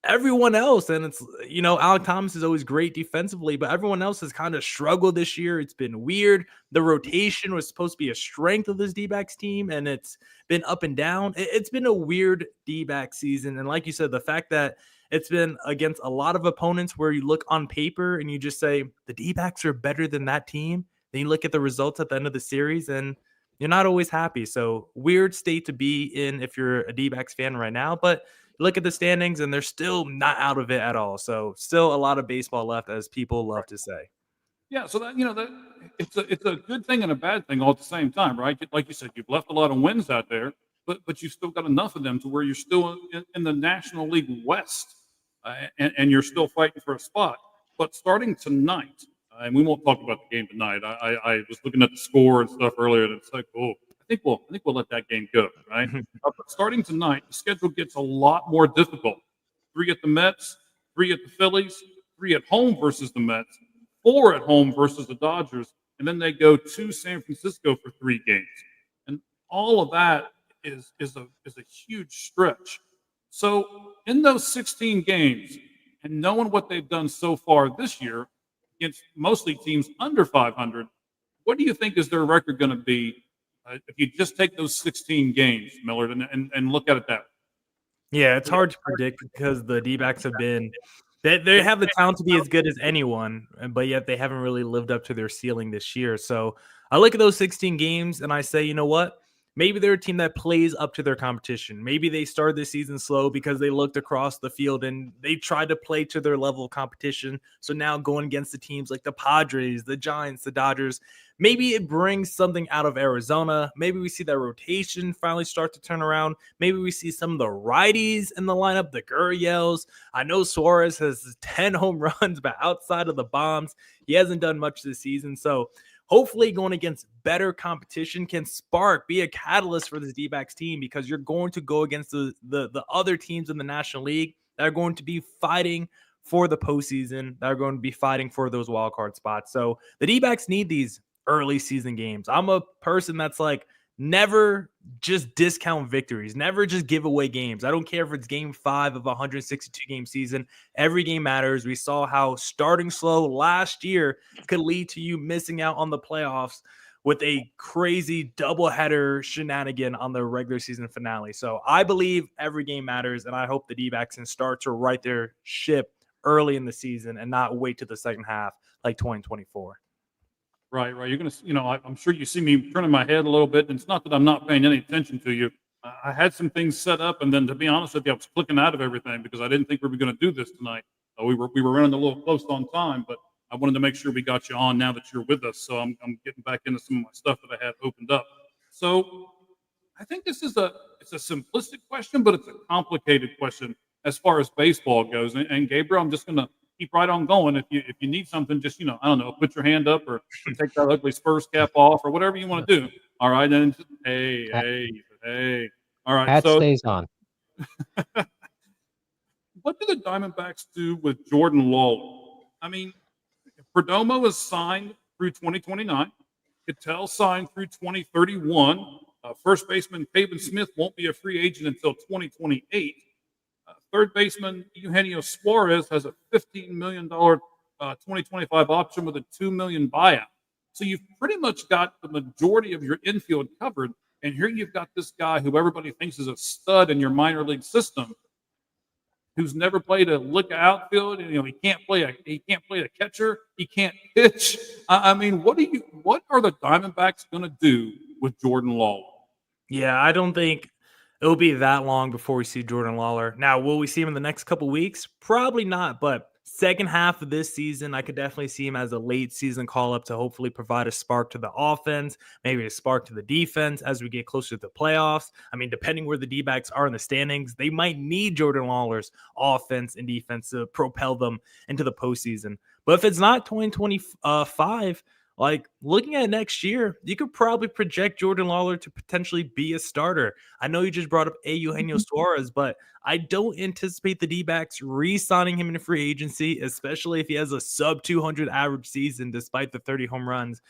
everyone else, and it's, Alec Thomas is always great defensively, but everyone else has kind of struggled this year. It's been weird. The rotation was supposed to be a strength of this D-backs team, and it's been up and down. It's been a weird D-back season. And like you said, the fact that it's been against a lot of opponents where you look on paper and you just say the D-backs are better than that team. Then you look at the results at the end of the series and you're not always happy. So weird state to be in if you're a D-backs fan right now, but look at the standings and they're still not out of it at all. So still a lot of baseball left, as people love to say.
Yeah, so that it's a good thing and a bad thing all at the same time, right? Like you said, you've left a lot of wins out there, but you've still got enough of them to where you're still in the National League West, and you're still fighting for a spot. But starting tonight, and we won't talk about the game tonight. I was looking at the score and stuff earlier, and it's like, oh, I think we'll let that game go, right? But starting tonight, the schedule gets a lot more difficult. 3 at the Mets, 3 at the Phillies, 3 at home versus the Mets, 4 at home versus the Dodgers, and then they go to San Francisco for 3 games. And all of that is a huge stretch. So in those 16 games, and knowing what they've done so far this year against mostly teams under 500, what do you think is their record going to be if you just take those 16 games, Millard, and look at it that way?
Yeah, it's hard to predict because the D-backs have been they have the talent to be as good as anyone, but yet they haven't really lived up to their ceiling this year. So I look at those 16 games and I say, you know what? Maybe they're a team that plays up to their competition. Maybe they started the season slow because they looked across the field and they tried to play to their level of competition. So now going against the teams like the Padres, the Giants, the Dodgers, maybe it brings something out of Arizona. Maybe we see that rotation finally start to turn around. Maybe we see some of the righties in the lineup, the Gurriels. I know Suarez has 10 home runs, but outside of the bombs, he hasn't done much this season. So hopefully going against better competition can be a catalyst for this D-backs team, because you're going to go against the other teams in the National League that are going to be fighting for the postseason, that are going to be fighting for those wild card spots. So the D-backs need these early season games. I'm a person that's like, never just discount victories, never just give away games. I don't care if it's game 5 of a 162 game season. Every game matters. We saw how starting slow last year could lead to you missing out on the playoffs with a crazy doubleheader shenanigan on the regular season finale. So I believe every game matters, and I hope the D-backs can start to right their ship early in the season and not wait to the second half like 2024.
Right. You're going to, I'm sure you see me turning my head a little bit, and it's not that I'm not paying any attention to you. I had some things set up, and then to be honest with you, I was clicking out of everything because I didn't think we were going to do this tonight. We were running a little close on time, but I wanted to make sure we got you on now that you're with us. So I'm getting back into some of my stuff that I had opened up. So I think it's a simplistic question, but it's a complicated question as far as baseball goes. And Gabriel, I'm just going to keep right on going. If you need something, just, I don't know, put your hand up or take that ugly Spurs cap off or whatever you want to do. All right. And hey. All right.
Hat
so
stays on.
what do the Diamondbacks do with Jordan Lawler? I mean, Perdomo is signed through 2029. Cattell signed through 2031. First baseman Pavin Smith won't be a free agent until 2028. Third baseman Eugenio Suarez has a $15 million 2025 option with a $2 million buyout. So you've pretty much got the majority of your infield covered. And here you've got this guy who everybody thinks is a stud in your minor league system, who's never played a lick of outfield. And, he can't play a catcher. He can't pitch. I mean, what are the Diamondbacks going to do with Jordan Lawler?
Yeah, I don't think it'll be that long before we see Jordan Lawler. Now, will we see him in the next couple weeks? Probably not, but second half of this season, I could definitely see him as a late season call-up to hopefully provide a spark to the offense, maybe a spark to the defense as we get closer to the playoffs. I mean, depending where the D-backs are in the standings, they might need Jordan Lawler's offense and defense to propel them into the postseason. But if it's not 2025, like looking at next year, you could probably project Jordan Lawler to potentially be a starter. I know you just brought up Eugenio Suarez, but I don't anticipate the D-backs re-signing him in free agency, especially if he has a sub 200 average season despite the 30 home runs.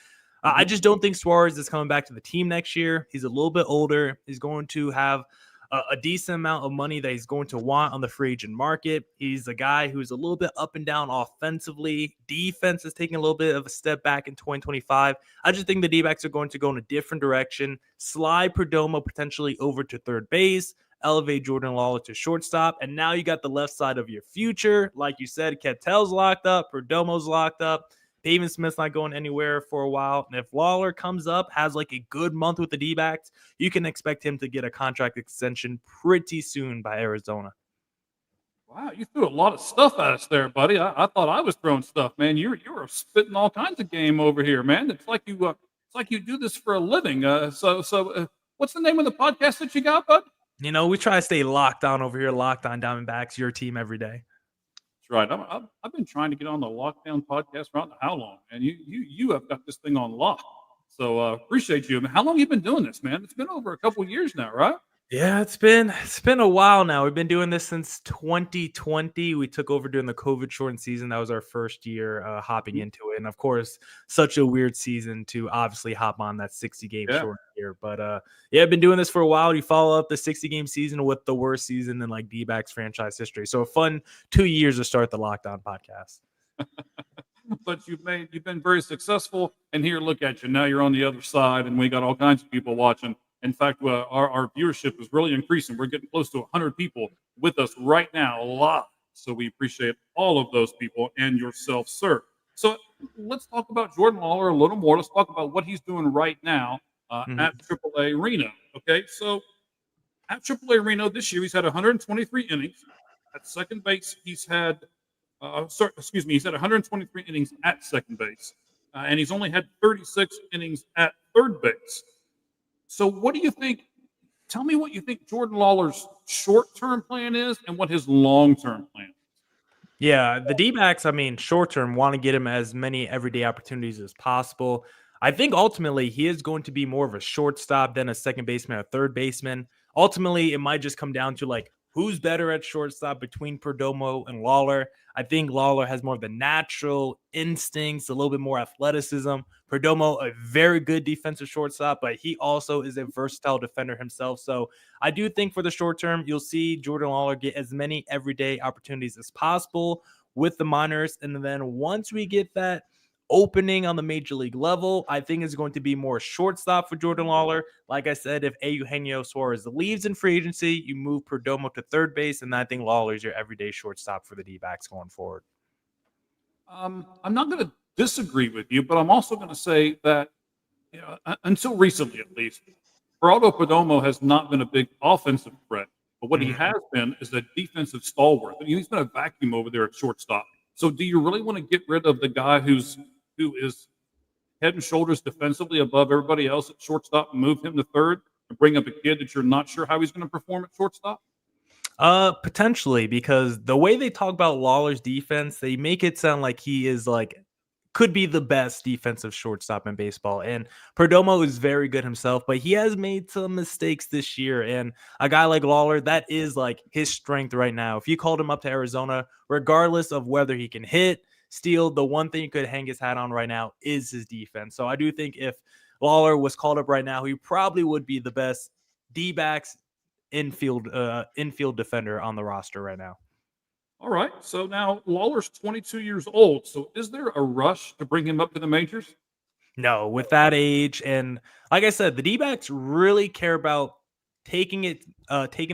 I just don't think Suarez is coming back to the team next year. He's a little bit older. He's going to have a decent amount of money that he's going to want on the free agent market. He's a guy who's a little bit up and down offensively. Defense is taking a little bit of a step back in 2025. I just think the D-backs are going to go in a different direction, slide Perdomo potentially over to third base, elevate Jordan Lawler to shortstop, and now you got the left side of your future. Like you said, Ketel's locked up, Perdomo's locked up, Pavin Smith's not going anywhere for a while. And if Lawler comes up, has like a good month with the D-backs, you can expect him to get a contract extension pretty soon by Arizona.
Wow, you threw a lot of stuff at us there, buddy. I thought I was throwing stuff, man. You were spitting all kinds of game over here, man. It's like you do this for a living. So what's the name of the podcast that you got, bud?
You know, we try to stay locked on over here, locked on Diamondbacks, your team every day.
That's right. I've been trying to get on the Lockdown podcast for I don't know how long, and you have got this thing on lock. So appreciate you. How long have you been doing this, man? It's been over a couple of years now, right?
Yeah, it's been a while now. We've been doing this since 2020. We took over during the COVID shortened season. That was our first year hopping into it, and of course, such a weird season to obviously hop on that 60-game short year. But yeah, I've been doing this for a while. You follow up the 60-game season with the worst season in like D-backs franchise history. So a fun 2 years to start the Lockdown podcast.
But you've been very successful, and here, look at you. Now you're on the other side, and we got all kinds of people watching. In fact, our viewership is really increasing. We're getting close to 100 people with us right now, live. So we appreciate all of those people and yourself, sir. So let's talk about Jordan Lawler a little more. Let's talk about what he's doing right now at AAA Reno. Okay, so at AAA Reno this year, he's had 123 innings. At second base, he's had he's had 123 innings at second base, and he's only had 36 innings at third base. So what do you think? Tell me what you think Jordan Lawler's short-term plan is and what his long-term plan is.
Yeah, the D-backs, I mean, short-term, want to get him as many everyday opportunities as possible. I think ultimately he is going to be more of a shortstop than a second baseman or third baseman. Ultimately, it might just come down to like who's better at shortstop between Perdomo and Lawler. I think Lawler has more of the natural instincts, a little bit more athleticism. Perdomo, a very good defensive shortstop, but he also is a versatile defender himself. So I do think for the short term, you'll see Jordan Lawler get as many everyday opportunities as possible with the minors. And then once we get that opening on the major league level, I think is going to be more shortstop for Jordan Lawler. Like I said, if Eugenio Suarez leaves in free agency, you move Perdomo to third base, and I think Lawler is your everyday shortstop for the D-backs going forward.
I'm not going to disagree with you, but I'm also going to say that until recently, at least, Geraldo Perdomo has not been a big offensive threat, but what he has been is a defensive stalwart. He's been a vacuum over there at shortstop. So, do you really want to get rid of the guy who is head and shoulders defensively above everybody else at shortstop and move him to third and bring up a kid that you're not sure how he's going to perform at shortstop?
Potentially, because the way they talk about Lawler's defense, they make it sound like he is like could be the best defensive shortstop in baseball. And Perdomo is very good himself, but he has made some mistakes this year. And a guy like Lawler, that is like his strength right now. If you called him up to Arizona, regardless of whether he can hit, steal, the one thing he could hang his hat on right now is his defense. So I do think if Lawler was called up right now, he probably would be the best D-backs infield defender on the roster right now.
All right. So now Lawler's 22 years old. So is there a rush to bring him up to the majors?
No, with that age. And like I said, the D-backs really care about taking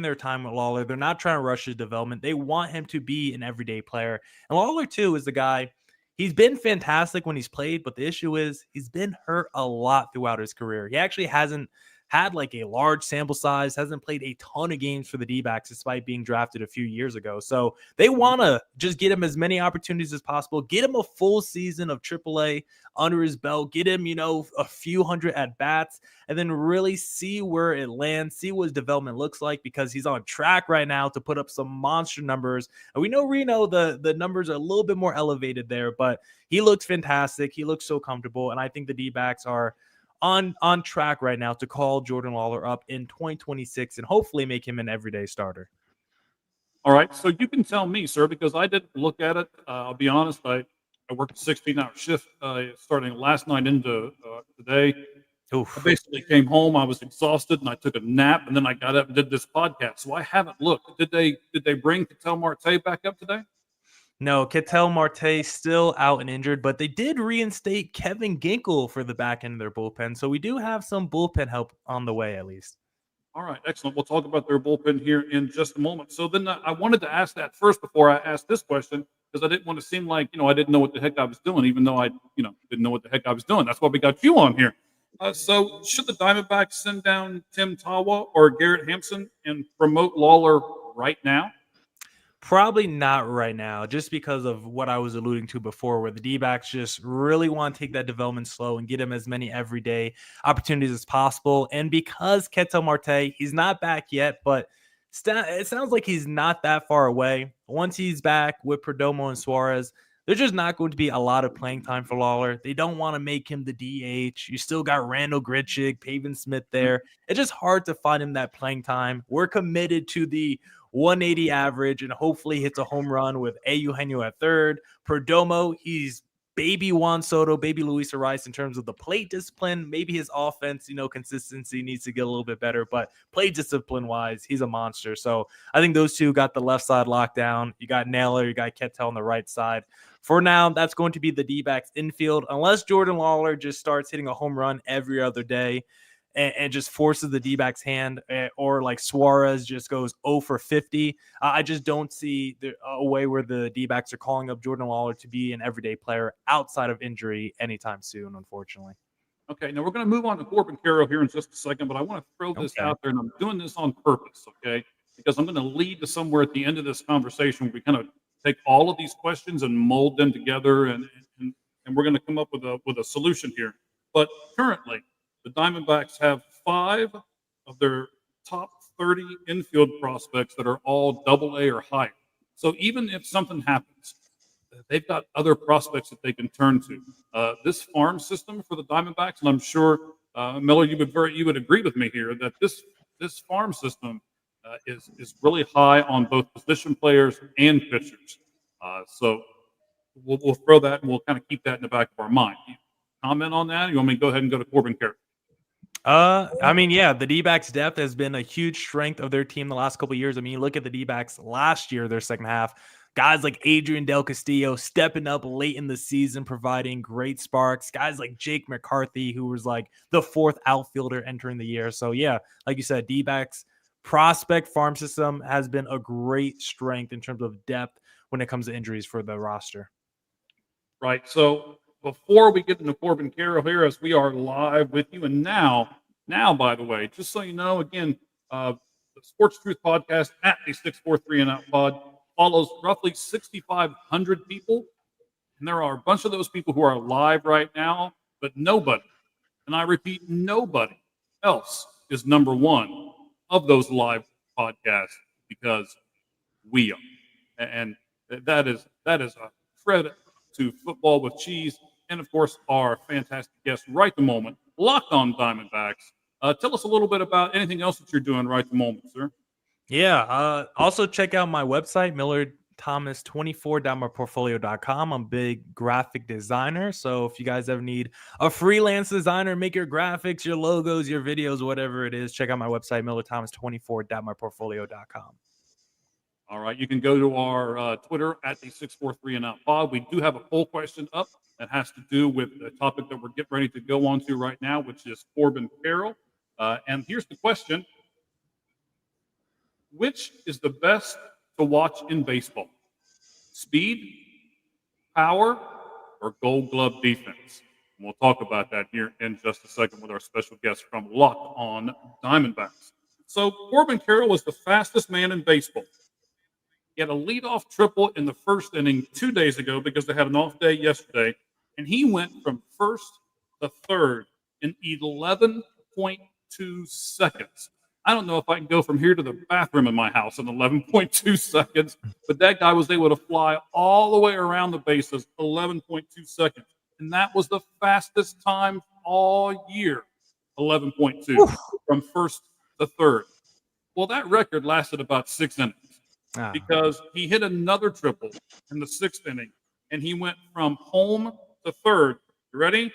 their time with Lawler. They're not trying to rush his development. They want him to be an everyday player. And Lawler, too, is the guy. He's been fantastic when he's played, but the issue is he's been hurt a lot throughout his career. He actually hasn't had like a large sample size, hasn't played a ton of games for the D-backs despite being drafted a few years ago. So they want to just get him as many opportunities as possible, get him a full season of AAA under his belt, get him, a few hundred at bats, and then really see where it lands, see what his development looks like, because he's on track right now to put up some monster numbers. And we know Reno, the numbers are a little bit more elevated there, but he looks fantastic. He looks so comfortable. And I think the D-backs are on track right now to call Jordan Lawler up in 2026 and hopefully make him an everyday starter.
All right. So you can tell me, sir, because I didn't look at it. I'll be honest. I worked a 16-hour shift starting last night into today.
Oof.
I basically came home. I was exhausted, and I took a nap, and then I got up and did this podcast. So I haven't looked. Did they bring Ketel Marte back up today?
No, Ketel Marte still out and injured, but they did reinstate Kevin Ginkel for the back end of their bullpen. So we do have some bullpen help on the way, at least.
All right, excellent. We'll talk about their bullpen here in just a moment. So then I wanted to ask that first before I asked this question because I didn't want to seem like I didn't know what the heck I was doing, even though I didn't know what the heck I was doing. That's why we got you on here. So should the Diamondbacks send down Tim Tawa or Garrett Hampson and promote Lawler right now?
Probably not right now, just because of what I was alluding to before, where the D-backs just really want to take that development slow and get him as many everyday opportunities as possible. And because Ketel Marte, he's not back yet, but it sounds like he's not that far away. Once he's back with Perdomo and Suarez, there's just not going to be a lot of playing time for Lawler. They don't want to make him the DH. You still got Randall Grichuk, Pavin Smith there. It's just hard to find him that playing time. We're committed to the 180 average and hopefully hits a home run with Eugenio at third. Perdomo, he's baby Juan Soto, baby Luis Arias in terms of the plate discipline. Maybe his offense, consistency needs to get a little bit better, but plate discipline wise, he's a monster. So I think those two got the left side locked down. You got Naylor, you got Ketel on the right side. For now, that's going to be the D-backs infield, unless Jordan Lawler just starts hitting a home run every other day and just forces the D-backs hand, or like Suarez just goes 0 for 50. I just don't see a way where the D-backs are calling up Jordan Lawler to be an everyday player outside of injury anytime soon, unfortunately.
Okay, now we're going to move on to Corbin Carroll here in just a second, but I want to throw this out there, and I'm doing this on purpose, okay? Because I'm going to lead to somewhere at the end of this conversation where we kind of take all of these questions and mold them together, and we're going to come up with a solution here. But currently, the Diamondbacks have 5 of their top 30 infield prospects that are all AA or higher. So even if something happens, they've got other prospects that they can turn to. This farm system for the Diamondbacks, and I'm sure Miller, you would agree with me here that this farm system is really high on both position players and pitchers. So we'll throw that and we'll kind of keep that in the back of our mind. Comment on that? You want me to go ahead and go to Corbin Carroll?
The D-backs depth has been a huge strength of their team the last couple of years. I mean, you look at the D-backs last year, their second half, guys like Adrian Del Castillo stepping up late in the season, providing great sparks. Guys like Jake McCarthy, who was like the 4th outfielder entering the year. So yeah, like you said, D-backs prospect farm system has been a great strength in terms of depth when it comes to injuries for the roster.
Right. So before we get into Corbin Carroll here, as we are live with you, and now, by the way, just so you know, again, the Sportz Truth podcast at the 643 and Out Pod follows roughly 6,500 people, and there are a bunch of those people who are live right now, but nobody, and I repeat, nobody else is number one of those live podcasts because we are, and that is a credit to Football with Cheese, and of course our fantastic guest right the moment, Locked On Diamondbacks. Tell us a little bit about anything else that you're doing right the moment, sir.
Yeah. Also check out my website, MillerThomas24.myportfolio.com. I'm a big graphic designer. So if you guys ever need a freelance designer, make your graphics, your logos, your videos, whatever it is, check out my website, MillerThomas24.myportfolio.com.
All right. You can go to our Twitter at the 643 and Out Pod. We do have a poll question up that has to do with the topic that we're getting ready to go on to right now, which is Corbin Carroll. And here's the question. Which is the best to watch in baseball? Speed, power, or Gold Glove defense? And we'll talk about that here in just a second with our special guest from Locked On Diamondbacks. So Corbin Carroll was the fastest man in baseball. He had a leadoff triple in the first inning 2 days ago because they had an off day yesterday, and he went from first to third in 11.2 seconds. I don't know if I can go from here to the bathroom in my house in 11.2 seconds, but that guy was able to fly all the way around the bases 11.2 seconds, and that was the fastest time all year, 11.2 from first to third. Well, that record lasted about 6 innings. Because he hit another triple in the 6th inning, and he went from home to third. You ready?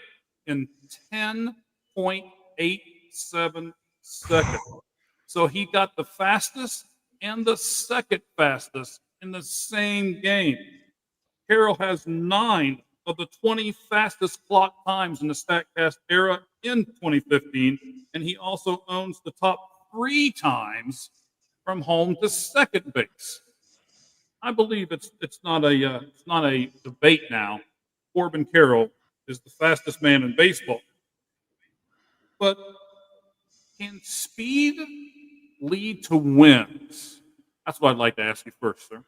In 10.8 0.87 seconds. So he got the fastest and the second fastest in the same game. Carroll has 9 of the 20 fastest clock times in the StatCast era in 2015, and he also owns the top 3 times from home to second base. I believe it's not a debate now. Corbin Carroll is the fastest man in baseball. But can speed lead to wins? That's what I'd like to ask you first, sir.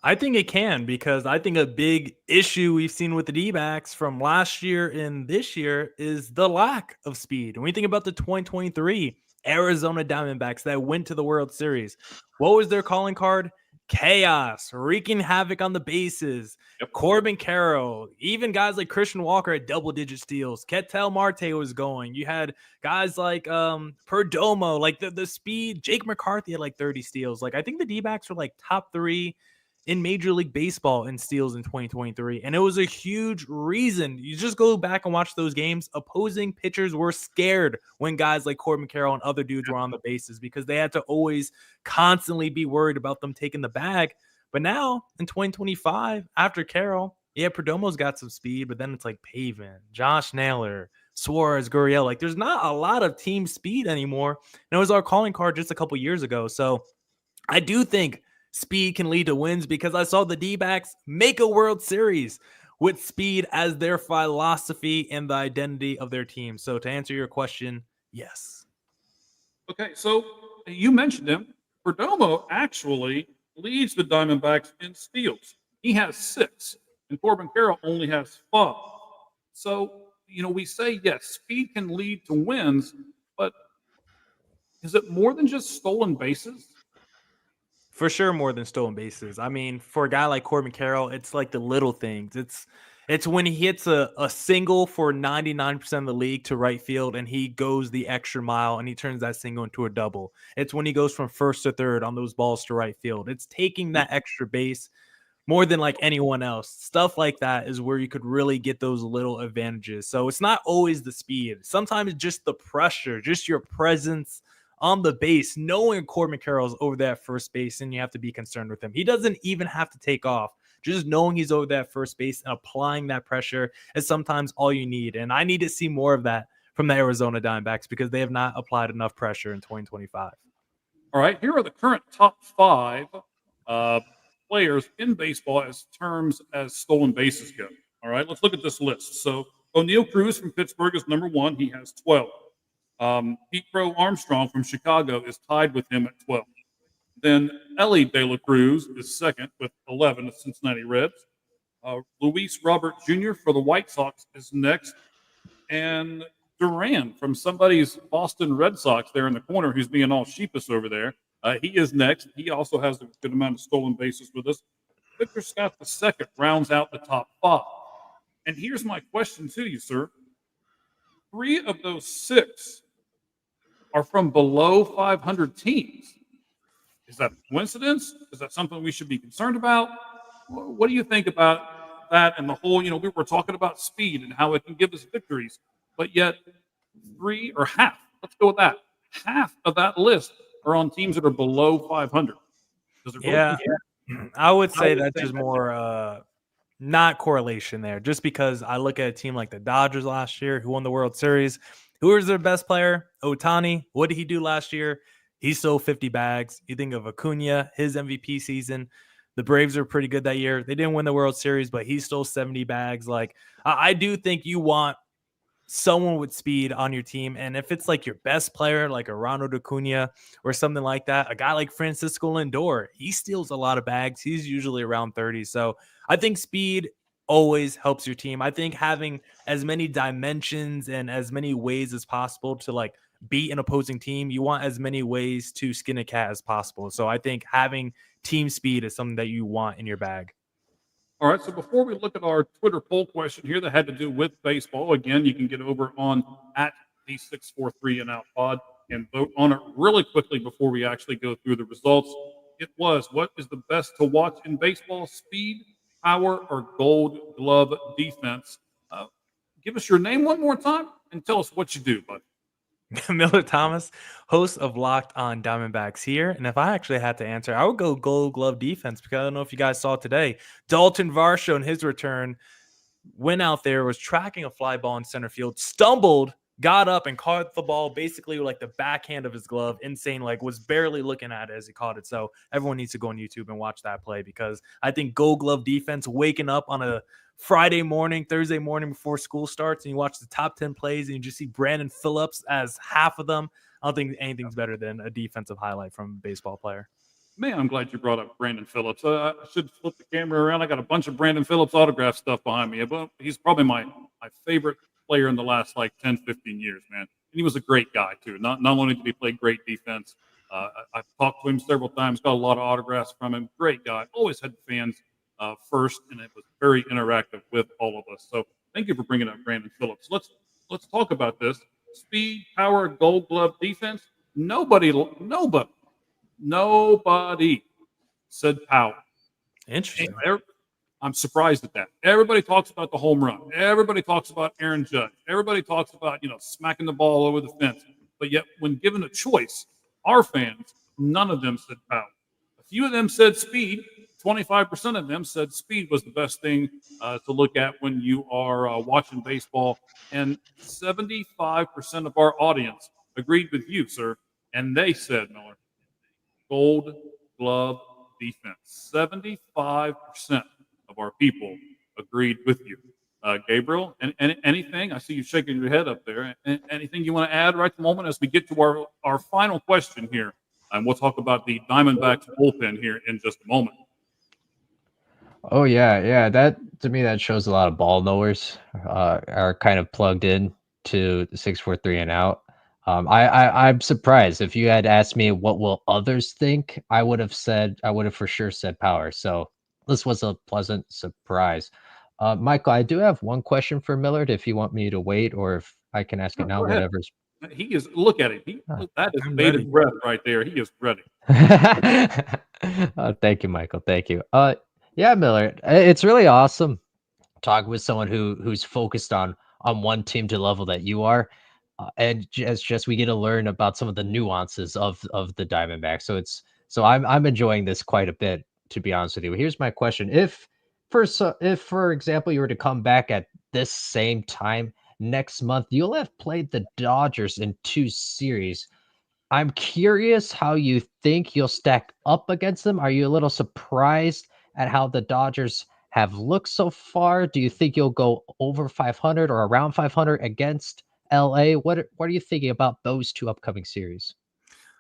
I think it can, because I think a big issue we've seen with the D-backs from last year and this year is the lack of speed. When we think about the 2023 Arizona Diamondbacks that went to the World Series, what was their calling card? Chaos, wreaking havoc on the bases.
Yep.
Corbin Carroll, even guys like Christian Walker at double-digit steals. Ketel Marte was going. You had guys like Perdomo, like the speed. Jake McCarthy had like 30 steals. Like, I think the D-backs were like top 3 in Major League Baseball in steals in 2023. And it was a huge reason. You just go back and watch those games. Opposing pitchers were scared when guys like Corbin Carroll and other dudes were on the bases, because they had to always constantly be worried about them taking the bag. But now in 2025, after Carroll, yeah, Perdomo's got some speed, but then it's like Pavin, Josh Naylor, Suarez, Gurriel. Like, there's not a lot of team speed anymore. And it was our calling card just a couple years ago. So I do think speed can lead to wins, because I saw the D-backs make a World Series with speed as their philosophy and the identity of their team. So to answer your question, yes.
Okay, so you mentioned him. Perdomo actually leads the Diamondbacks in steals. He has 6, and Corbin Carroll only has 5. So, we say, yes, speed can lead to wins, but is it more than just stolen bases?
For sure, more than stolen bases. I mean, for a guy like Corbin Carroll, it's like the little things. It's when he hits a single for 99% of the league to right field, and he goes the extra mile and he turns that single into a double. It's when he goes from first to third on those balls to right field. It's taking that extra base more than like anyone else. Stuff like that is where you could really get those little advantages. So it's not always the speed. Sometimes it's just the pressure, just your presence on the base, knowing Corbin Carroll's over that first base, and you have to be concerned with him. He doesn't even have to take off. Just knowing he's over that first base and applying that pressure is sometimes all you need. And I need to see more of that from the Arizona Diamondbacks, because they have not applied enough pressure in 2025.
All right, here are the current top 5 players in baseball as terms as stolen bases go. All right, let's look at this list. So O'Neal Cruz from Pittsburgh is number 1. He has 12. Pete Crow Armstrong from Chicago is tied with him at 12. Then Ellie De La Cruz is second with 11, the Cincinnati Reds. Luis Robert Jr. for the White Sox is next. And Duran from somebody's Boston Red Sox there in the corner, who's being all sheepish over there. He is next. He also has a good amount of stolen bases with us. Victor Scott II rounds out the top 5. And here's my question to you, sir. 3 of those 6 are from below 500 teams. Is that a coincidence? Is that something we should be concerned about? What do you think about that and the whole, we were talking about speed and how it can give us victories, but yet 3 or half, let's go with that, half of that list are on teams that are below 500.
Yeah, I would say that's just more not correlation there, just because I look at a team like the Dodgers last year who won the World Series. Who was their best player? Ohtani. What did he do last year? He sold 50 bags. You think of Acuna, his MVP season. The Braves were pretty good that year. They didn't win the World Series, but he stole 70 bags. Like, I do think you want someone with speed on your team. And if it's like your best player, like a Ronald Acuna or something like that, a guy like Francisco Lindor, he steals a lot of bags. He's usually around 30. So I think speed always helps your team. I think having as many dimensions and as many ways as possible to like beat an opposing team, you want as many ways to skin a cat as possible. So I think having team speed is something that you want in your bag.
All right, so before we look at our Twitter poll question here that had to do with baseball, again, you can get over on at the 643 and out pod and vote on it really quickly before we actually go through the results. It was, what is the best to watch in baseball? Speed, power, or gold glove defense? Give us your name one more time and tell us what you do, bud.
Miller Thomas, host of Locked On Diamondbacks here. And if I actually had to answer, I would go Gold Glove defense, because I don't know if you guys saw today. Dalton Varsho in his return went out there, was tracking a fly ball in center field, stumbled, got up and caught the ball basically with like the backhand of his glove. Insane, like was barely looking at it as he caught it. So everyone needs to go on YouTube and watch that play, because I think Gold Glove defense, waking up on a Friday morning, Thursday morning before school starts, and you watch the top 10 plays and you just see Brandon Phillips as half of them. I don't think anything's better than a defensive highlight from a baseball player.
Man, I'm glad you brought up Brandon Phillips. I should flip the camera around. I got a bunch of Brandon Phillips autograph stuff behind me. But he's probably my favorite player in the last like 10, 15 years, man. And he was a great guy, too. Not only did he play great defense, I've talked to him several times, got a lot of autographs from him. Great guy. Always had fans first, and it was very interactive with all of us. So thank you for bringing up Brandon Phillips. Let's talk about this. Speed, power, Gold Glove defense. Nobody said power.
Interesting.
I'm surprised at that. Everybody talks about the home run. Everybody talks about Aaron Judge. Everybody talks about, smacking the ball over the fence. But yet, when given a choice, our fans, none of them said power. A few of them said speed. 25% of them said speed was the best thing to look at when you are watching baseball. And 75% of our audience agreed with you, sir. And they said, Miller, Gold Glove defense. 75% of our people agreed with you. Gabriel, anything? I see you shaking your head up there. Anything you want to add right at the moment as we get to our final question here? And we'll talk about the Diamondbacks bullpen here in just a moment.
Oh yeah. That, to me, that shows a lot of ball knowers are kind of plugged in to the 6-4-3 and out. I'm surprised. If you had asked me what will others think, I would have for sure said power. So this was a pleasant surprise. Michael, I do have one question for Millard, if you want me to wait, or if I can ask it now,
Go ahead.
whatever's.
He is. Look at him. That is bated breath right there. He is ready.
Thank you, Michael. Thank you. Yeah, Millard, it's really awesome talking with someone who's focused on one team to the level that you are. And just we get to learn about some of the nuances of the Diamondbacks. So I'm enjoying this quite a bit, to be honest with you. Here's my question: if for example you were to come back at this same time next month, you'll have played the Dodgers in 2 series. I'm curious how you think you'll stack up against them. Are you a little surprised at how the Dodgers have looked so far? Do you think you'll go over 500 or around 500 against LA? What are you thinking about those 2 upcoming series?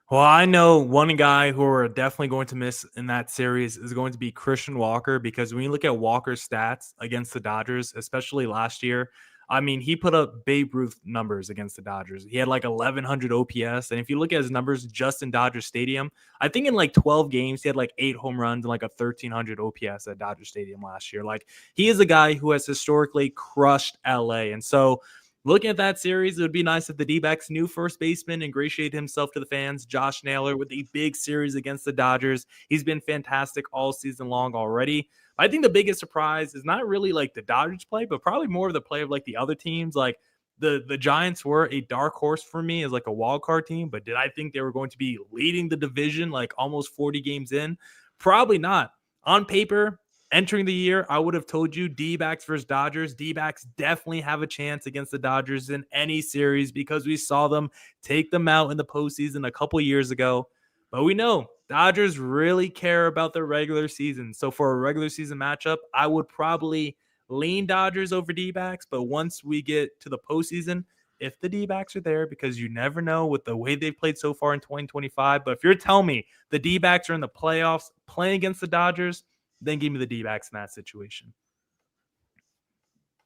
Well, I know one guy who we're definitely going to miss in that series is going to be Christian Walker, because when you look at Walker's stats against the Dodgers, especially last year, I mean, he put up Babe Ruth numbers against the Dodgers. He had like 1,100 OPS. And if you look at his numbers just in Dodger Stadium, I think in like 12 games, he had like 8 home runs and like a 1,300 OPS at Dodger Stadium last year. Like, he is a guy who has historically crushed LA. And so, looking at that series, it would be nice if the D-backs' new first baseman ingratiated himself to the fans, Josh Naylor, with a big series against the Dodgers. He's been fantastic all season long already. I think the biggest surprise is not really like the Dodgers play, but probably more of the play of like the other teams. Like the Giants were a dark horse for me as like a wild card team, but did I think they were going to be leading the division like almost 40 games in? Probably not. On paper, entering the year, I would have told you D-backs versus Dodgers. D-backs definitely have a chance against the Dodgers in any series, because we saw them take them out in the postseason a couple years ago. But we know Dodgers really care about their regular season. So for a regular season matchup, I would probably lean Dodgers over D-backs. But once we get to the postseason, if the D-backs are there, because you never know with the way they've played so far in 2025. But if you're telling me the D-backs are in the playoffs playing against the Dodgers, then give me the D-backs in that situation.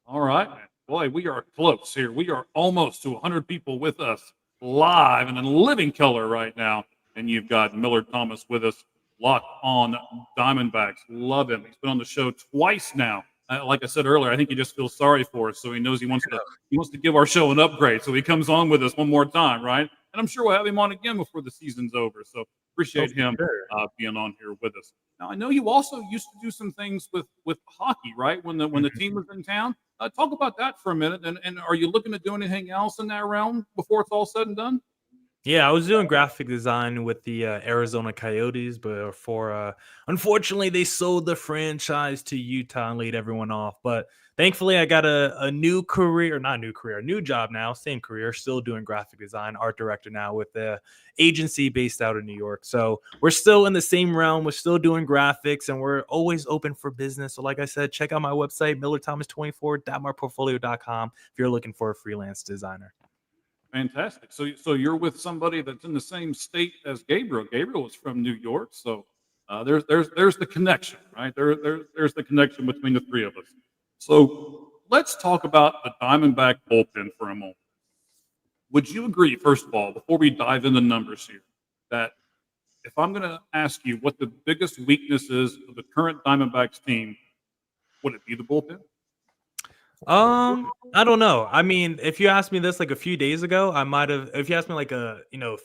All right, man. Boy, we are close here. We are almost to 100 people with us live and in living color right now. And you've got Miller Thomas with us, locked on Diamondbacks. Love him. He's been on the show twice now. Like I said earlier, I think he just feels sorry for us, so he knows he wants to give our show an upgrade. So he comes on with us one more time, right? And I'm sure we'll have him on again before the season's over. So appreciate him being on here with us. Now, I know you also used to do some things with hockey, right? When the team was in town. Talk about that for a minute. And are you looking to do anything else in that realm before it's all said and done?
Yeah, I was doing graphic design with the Arizona Coyotes, but unfortunately they sold the franchise to Utah and laid everyone off. But thankfully, I got a new career, not new career, a new job now, same career, still doing graphic design, art director now with the agency based out of New York. So we're still in the same realm. We're still doing graphics, and we're always open for business. So, like I said, check out my website, millerthomas24.myportfolio.com, if you're looking for a freelance designer.
Fantastic. So you're with somebody that's in the same state as Gabriel. Gabriel is from New York, so there's the connection, right? There's the connection between the three of us. So let's talk about the Diamondback bullpen for a moment. Would you agree, first of all, before we dive into numbers here, that if I'm going to ask you what the biggest weakness is of the current Diamondbacks team, would it be the bullpen?
I don't know. I mean, if you asked me this like a few days ago, I might have. If you asked me like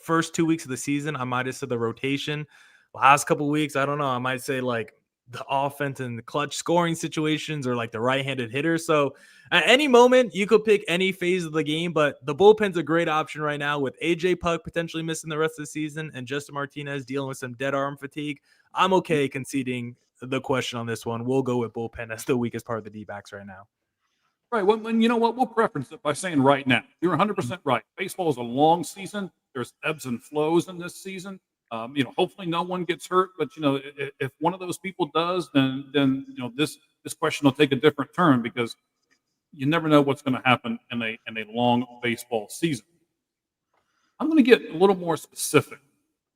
first 2 weeks of the season, I might have said the rotation. Last couple weeks, I don't know. I might say like the offense and the clutch scoring situations or like the right-handed hitter. So at any moment, you could pick any phase of the game, but the bullpen's a great option right now with AJ Puck potentially missing the rest of the season and Justin Martinez dealing with some dead arm fatigue. I'm okay conceding the question on this one. We'll go with bullpen as the weakest part of the D-backs right now.
Right. When you know what, we'll preference it by saying right now. You're 100% right. Baseball is a long season. There's ebbs and flows in this season. Hopefully no one gets hurt, but if one of those people does, then this question will take a different turn because you never know what's going to happen in a long baseball season. I'm going to get a little more specific.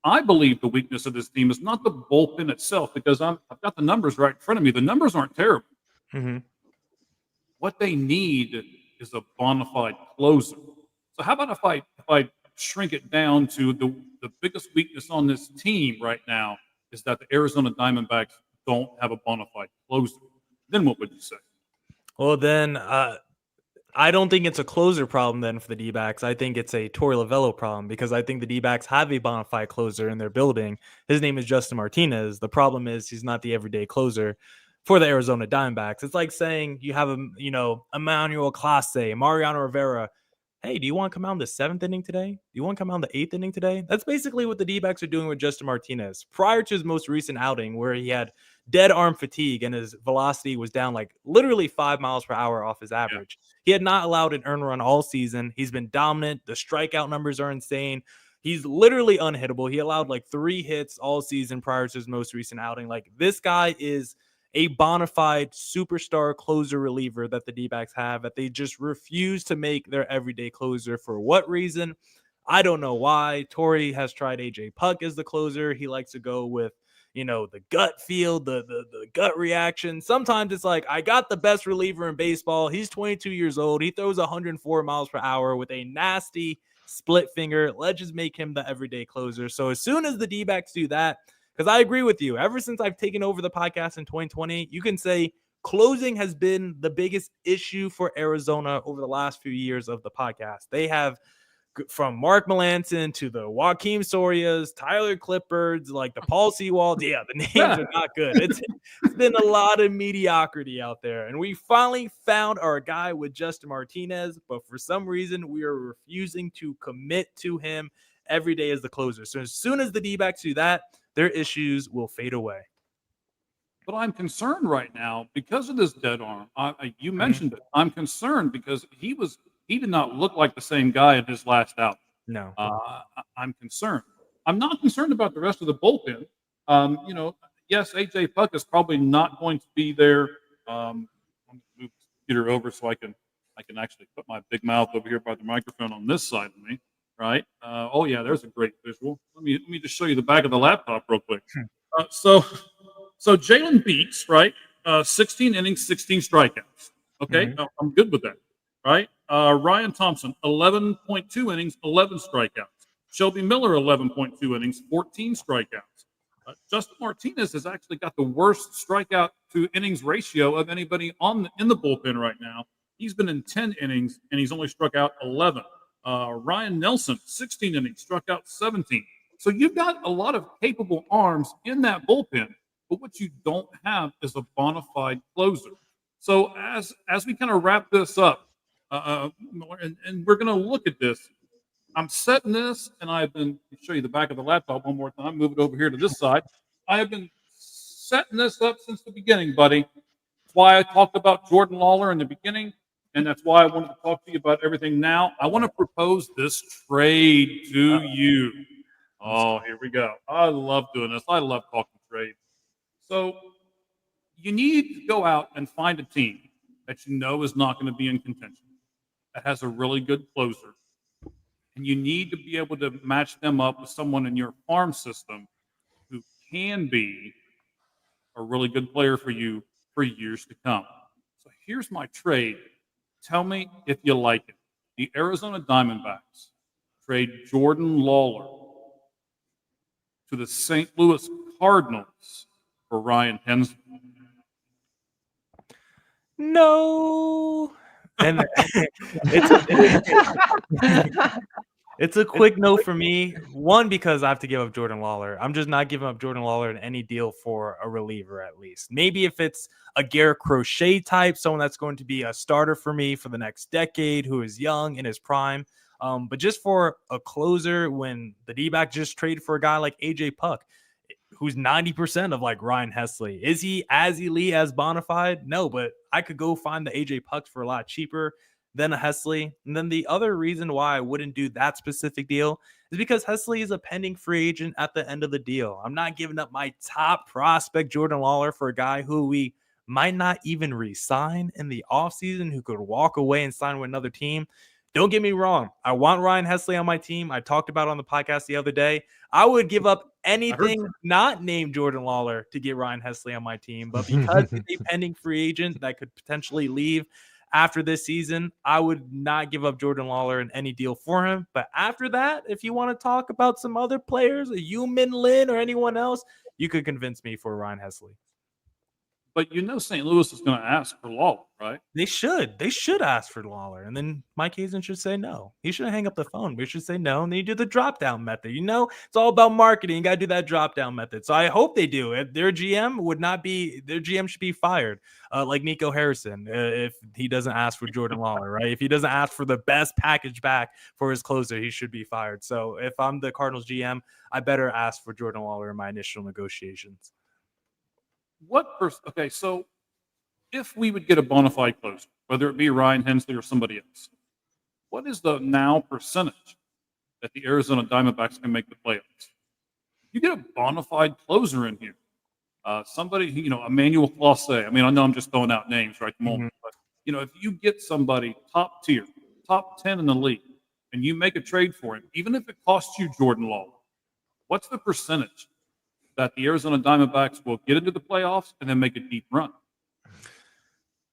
I believe the weakness of this team is not the bullpen itself because I've got the numbers right in front of me. The numbers aren't terrible.
Mm-hmm.
What they need is a bona fide closer. So how about if I shrink it down to the biggest weakness on this team right now is that the Arizona Diamondbacks don't have a bona fide closer. Then what would you say?
Well, then I don't think it's a closer problem then for the D-backs. I think it's a Torey Lovello problem because I think the D-backs have a bona fide closer in their building. His name is Justin Martinez. The problem is he's not the everyday closer for the Arizona Diamondbacks. It's like saying you have Emmanuel Clase, Mariano Rivera. Hey, do you want to come out in the 7th inning today? Do you want to come out in the 8th inning today? That's basically what the D-backs are doing with Justin Martinez. Prior to his most recent outing where he had dead arm fatigue and his velocity was down like literally 5 miles per hour off his average. Yeah. He had not allowed an earned run all season. He's been dominant. The strikeout numbers are insane. He's literally unhittable. He allowed like 3 hits all season prior to his most recent outing. Like this guy is a bona fide superstar closer reliever that the D-backs have that they just refuse to make their everyday closer. For what reason? I don't know why. Torey has tried AJ Puck as the closer. He likes to go with, the gut feel, the gut reaction. Sometimes it's like, I got the best reliever in baseball. He's 22 years old. He throws 104 miles per hour with a nasty split finger. Let's just make him the everyday closer. So as soon as the D-backs do that, because I agree with you. Ever since I've taken over the podcast in 2020, you can say closing has been the biggest issue for Arizona over the last few years of the podcast. They have, from Mark Melancon to the Joaquin Sorias, Tyler Clippards, like the Paul Sewald. Yeah, the names are not good. It's been a lot of mediocrity out there. And we finally found our guy with Justin Martinez, but for some reason we are refusing to commit to him every day as the closer. So as soon as the D-backs do that, their issues will fade away.
But I'm concerned right now because of this dead arm. You mentioned it. I'm concerned because he did not look like the same guy in his last out.
No.
I'm concerned. I'm not concerned about the rest of the bullpen. Yes, AJ Puck is probably not going to be there. Let me move the computer over so I can actually put my big mouth over here by the microphone on this side of me. Right. Oh yeah, there's a great visual. Let me just show you the back of the laptop real quick. So Jalen Beeks, right? 16 innings, 16 strikeouts. Okay,
Mm-hmm.
I'm good with that. Right. Ryan Thompson, 11.2 innings, 11 strikeouts. Shelby Miller, 11.2 innings, 14 strikeouts. Justin Martinez has actually got the worst strikeout to innings ratio of anybody in the bullpen right now. He's been in 10 innings and he's only struck out 11. Ryan Nelson, 16 innings, struck out 17. So you've got a lot of capable arms in that bullpen, but what you don't have is a bona fide closer. So as we kind of wrap this up, and we're going to look at this. I'm setting this, and I've been show you the back of the laptop one more time. Move it over here to this side. I have been setting this up since the beginning, buddy. That's why I talked about Jordan Lawler in the beginning, and that's why I wanted to talk to you about everything now. I want to propose this trade to you. Oh, here we go. I love doing this. I love talking trade. So you need to go out and find a team that you know is not going to be in contention, that has a really good closer, and you need to be able to match them up with someone in your farm system who can be a really good player for you for years to come. So here's my trade. Tell me if you like it. The Arizona Diamondbacks trade Jordan Lawler to the St. Louis Cardinals for Ryan Hensley.
No. And it's a quick no for me. One, because I have to give up Jordan Lawler. I'm just not giving up Jordan Lawler in any deal for a reliever, at least. Maybe if it's a Garrett Crochet type, someone that's going to be a starter for me for the next decade, who is young in his prime. But just for a closer, when the D-back just traded for a guy like AJ Puck, who's 90% of like Ryan Hesley. Is he as elite as Bonafide? No, but I could go find the AJ Pucks for a lot cheaper than a Hesley. And then the other reason why I wouldn't do that specific deal is because Hesley is a pending free agent at the end of the deal. I'm not giving up my top prospect, Jordan Lawler, for a guy who we might not even re-sign in the offseason, who could walk away and sign with another team. Don't get me wrong. I want Ryan Hesley on my team. I talked about it on the podcast the other day. I would give up anything not named Jordan Lawler to get Ryan Hesley on my team. But because he's a pending free agent that could potentially leave after this season, I would not give up Jordan Lawler in any deal for him. But after that, if you want to talk about some other players, a Yumin Lin or anyone else, you could convince me for Ryan Hesley.
But you know St. Louis is going to ask for Lawler, right?
They should. They should ask for Lawler. And then Mike Hazen should say no. He shouldn't hang up the phone. We should say no. And then you do the drop down method. You know, it's all about marketing. You got to do that drop down method. So I hope they do. If their GM their GM should be fired, like Nico Harrison, if he doesn't ask for Jordan Lawler, right? If he doesn't ask for the best package back for his closer, he should be fired. So if I'm the Cardinals GM, I better ask for Jordan Lawler in my initial negotiations.
Okay, so if we would get a bona fide closer, whether it be Ryan Hensley or somebody else, what is the now percentage that the Arizona Diamondbacks can make the playoffs? You get a bona fide closer in here, somebody, Emmanuel Clase. I mean, I know I'm just throwing out names right at the moment, but if you get somebody top tier, top 10 in the league, and you make a trade for him, even if it costs you Jordan Lawler, what's the percentage that the Arizona Diamondbacks will get into the playoffs and then make a deep run?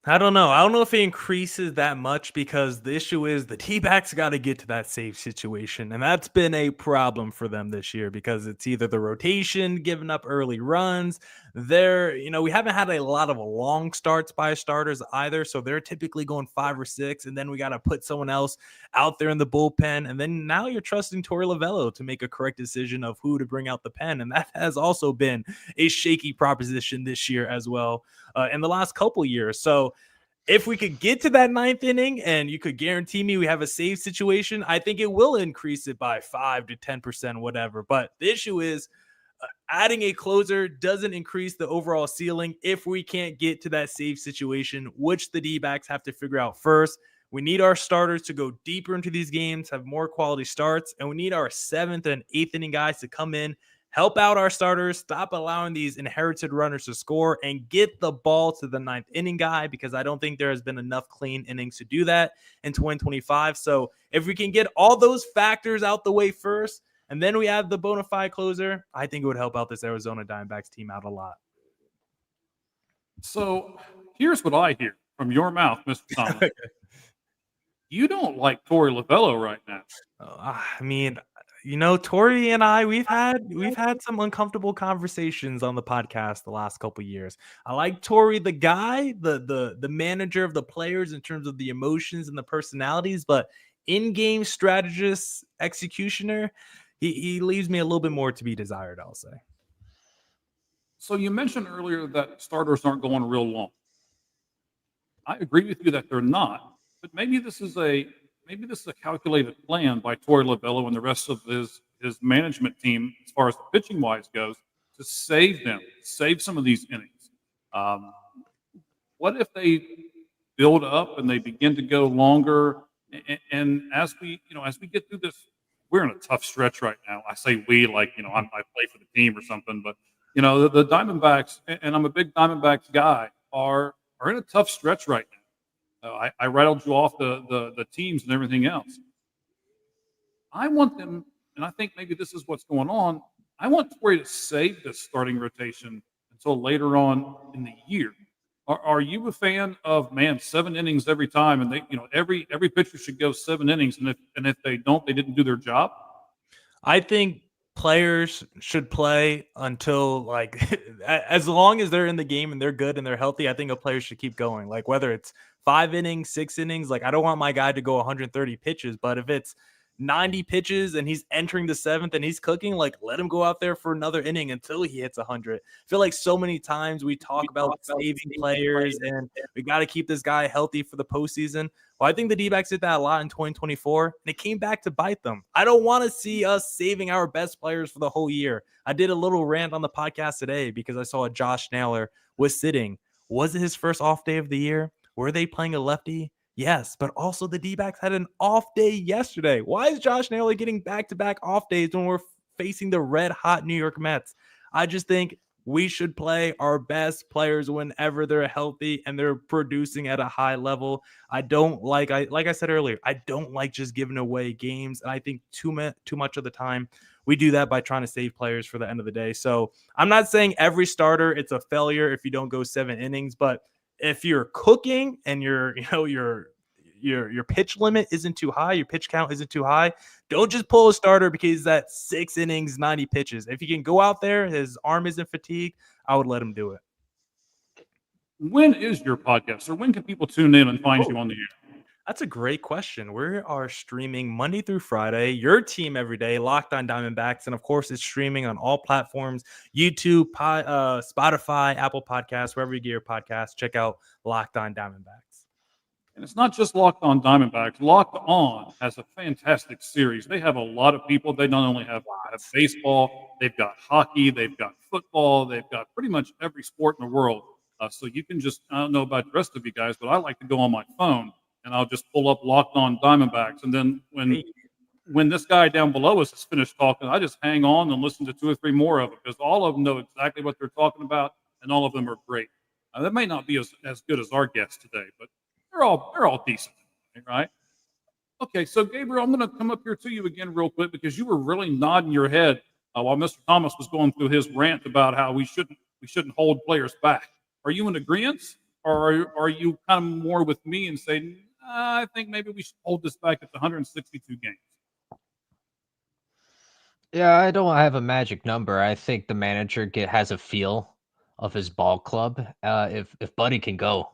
I don't know. I don't know if it increases that much, because the issue is the D-backs got to get to that save situation. And that's been a problem for them this year, because it's either the rotation giving up early runs. We haven't had a lot of long starts by starters either. So they're typically going 5 or 6. And then we got to put someone else out there in the bullpen. And then now you're trusting Torey Lovullo to make a correct decision of who to bring out the pen. And that has also been a shaky proposition this year as well, in the last couple years. So if we could get to that 9th inning and you could guarantee me we have a save situation, I think it will increase it by 5 to 10%, whatever. But the issue is adding a closer doesn't increase the overall ceiling if we can't get to that save situation, which the D-backs have to figure out first. We need our starters to go deeper into these games, have more quality starts, and we need our 7th and 8th inning guys to come in, help out our starters, stop allowing these inherited runners to score, and get the ball to the 9th inning guy, because I don't think there has been enough clean innings to do that in 2025. So if we can get all those factors out the way first, and then we have the bona fide closer, I think it would help out this Arizona Diamondbacks team out a lot.
So here's what I hear from your mouth, Mr. Tomlin. You don't like Torey Lovullo right now.
I mean, Torey and I, we've had some uncomfortable conversations on the podcast the last couple of years. I like Torey, the guy, the manager of the players in terms of the emotions and the personalities, but in-game strategist, executioner, he leaves me a little bit more to be desired, I'll say.
So you mentioned earlier that starters aren't going real long. I agree with you that they're not, but maybe this is a calculated plan by Torey Lovullo and the rest of his management team, as far as the pitching wise goes, to save some of these innings. Um, what if they build up and they begin to go longer? And as we get through this, we're in a tough stretch right now. I say we, like, I play for the team or something, but the Diamondbacks, and I'm a big Diamondbacks guy, are in a tough stretch right now. I rattled you off the teams and everything else. I want them, and I think maybe this is what's going on. I want Torrey to save this starting rotation until later on in the year. Are you a fan of, man, 7 innings every time, and every pitcher should go 7 innings, and if they don't, they didn't do their job?
I think players should play until, like, as long as they're in the game and they're good and they're healthy. I think a player should keep going. Like, whether it's 5 innings, 6 innings, like, I don't want my guy to go 130 pitches, but if it's 90 pitches and he's entering the 7th and he's cooking, like, let him go out there for another inning until he hits 100. I feel like so many times we talk about saving players and we got to keep this guy healthy for the postseason. Well, I think the D-backs did that a lot in 2024, and it came back to bite them. I don't want to see us saving our best players for the whole year. I did a little rant on the podcast today because I saw Josh Naylor was sitting. Was it his first off day of the year? Were they playing a lefty? Yes, but also the D-backs had an off day yesterday. Why is Josh Naylor getting back-to-back off days when we're facing the red-hot New York Mets? I just think we should play our best players whenever they're healthy and they're producing at a high level. I don't like I said earlier, I don't like just giving away games. And I think too much of the time we do that by trying to save players for the end of the day. So I'm not saying every starter it's a failure if you don't go 7 innings, but if you're cooking and your pitch limit isn't too high, your pitch count isn't too high, don't just pull a starter because he's at 6 innings, 90 pitches. If he can go out there, his arm isn't fatigued, I would let him do it.
When is your podcast, or when can people tune in and find you on the air?
That's a great question. We are streaming Monday through Friday, your team every day, Locked On Diamondbacks. And of course, it's streaming on all platforms, YouTube, Spotify, Apple Podcasts, wherever you get your podcasts. Check out Locked On Diamondbacks.
And it's not just Locked On Diamondbacks. Locked On has a fantastic series. They have a lot of people. They not only have baseball, they've got hockey, they've got football, they've got pretty much every sport in the world. So you can just, I don't know about the rest of you guys, but I like to go on my phone and I'll just pull up Locked On Diamondbacks. And then when this guy down below us is finished talking, I just hang on and listen to 2 or 3 more of it, because all of them know exactly what they're talking about, and all of them are great. They may not be as good as our guests today, but they're all decent, right? Okay, so Gabriel, I'm going to come up here to you again real quick, because you were really nodding your head while Mr. Thomas was going through his rant about how we shouldn't hold players back. Are you in agreement, or are you kind of more with me and saying, I think maybe we should hold this back at the 162 games?
Yeah, I don't have a magic number. I think the manager has a feel of his ball club. If Buddy can go,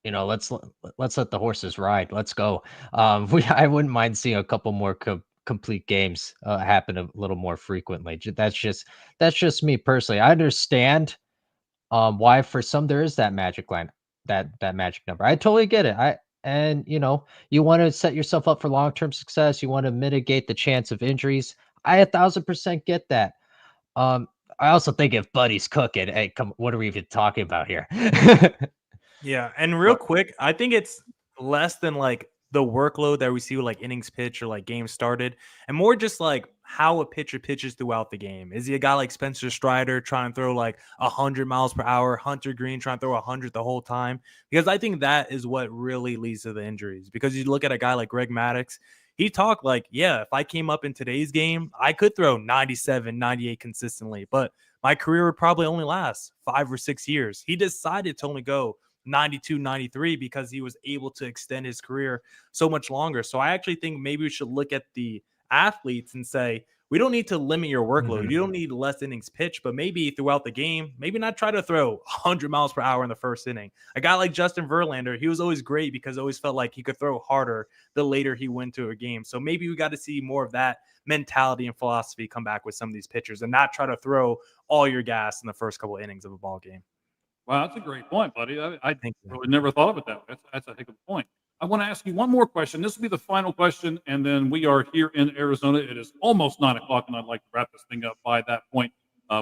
let's let the horses ride. Let's go. I wouldn't mind seeing a couple more complete games happen a little more frequently. That's just me personally. I understand why for some there is that magic line, that magic number. I totally get it. You want to set yourself up for long-term success. You want to mitigate the chance of injuries. I 1,000% get that. I also think if Buddy's cooking, hey, come, what are we even talking about here?
Yeah, and real quick, I think it's less than like the workload that we see with like innings pitch or like games started, and more just like how a pitcher pitches throughout the game. Is he a guy like Spencer Strider trying to throw like 100 miles per hour, Hunter Green trying to throw 100 the whole time? Because I think that is what really leads to the injuries. Because you look at a guy like Greg Maddux, he talked like, yeah, if I came up in today's game, I could throw 97, 98 consistently, but my career would probably only last 5 or 6 years. He decided to only go 92, 93 because he was able to extend his career so much longer. So I actually think maybe we should look at the athletes and say, we don't need to limit your workload.
Mhm.
You don't need less innings pitched, but maybe throughout the game, maybe not try to throw 100 miles per hour in the first inning. A guy like Justin Verlander, he was always great because I always felt like he could throw harder the later he went to a game. So maybe we got to see more of that mentality and philosophy come back with some of these pitchers and not try to throw all your gas in the first couple innings of a ball game.
Wow, that's a great point, buddy. I
Thank you.
really never thought of it that way. That's a heck of a point. I want to ask you one more question. This will be the final question, and then we are here in Arizona. It is almost 9 o'clock, and I'd like to wrap this thing up by that point.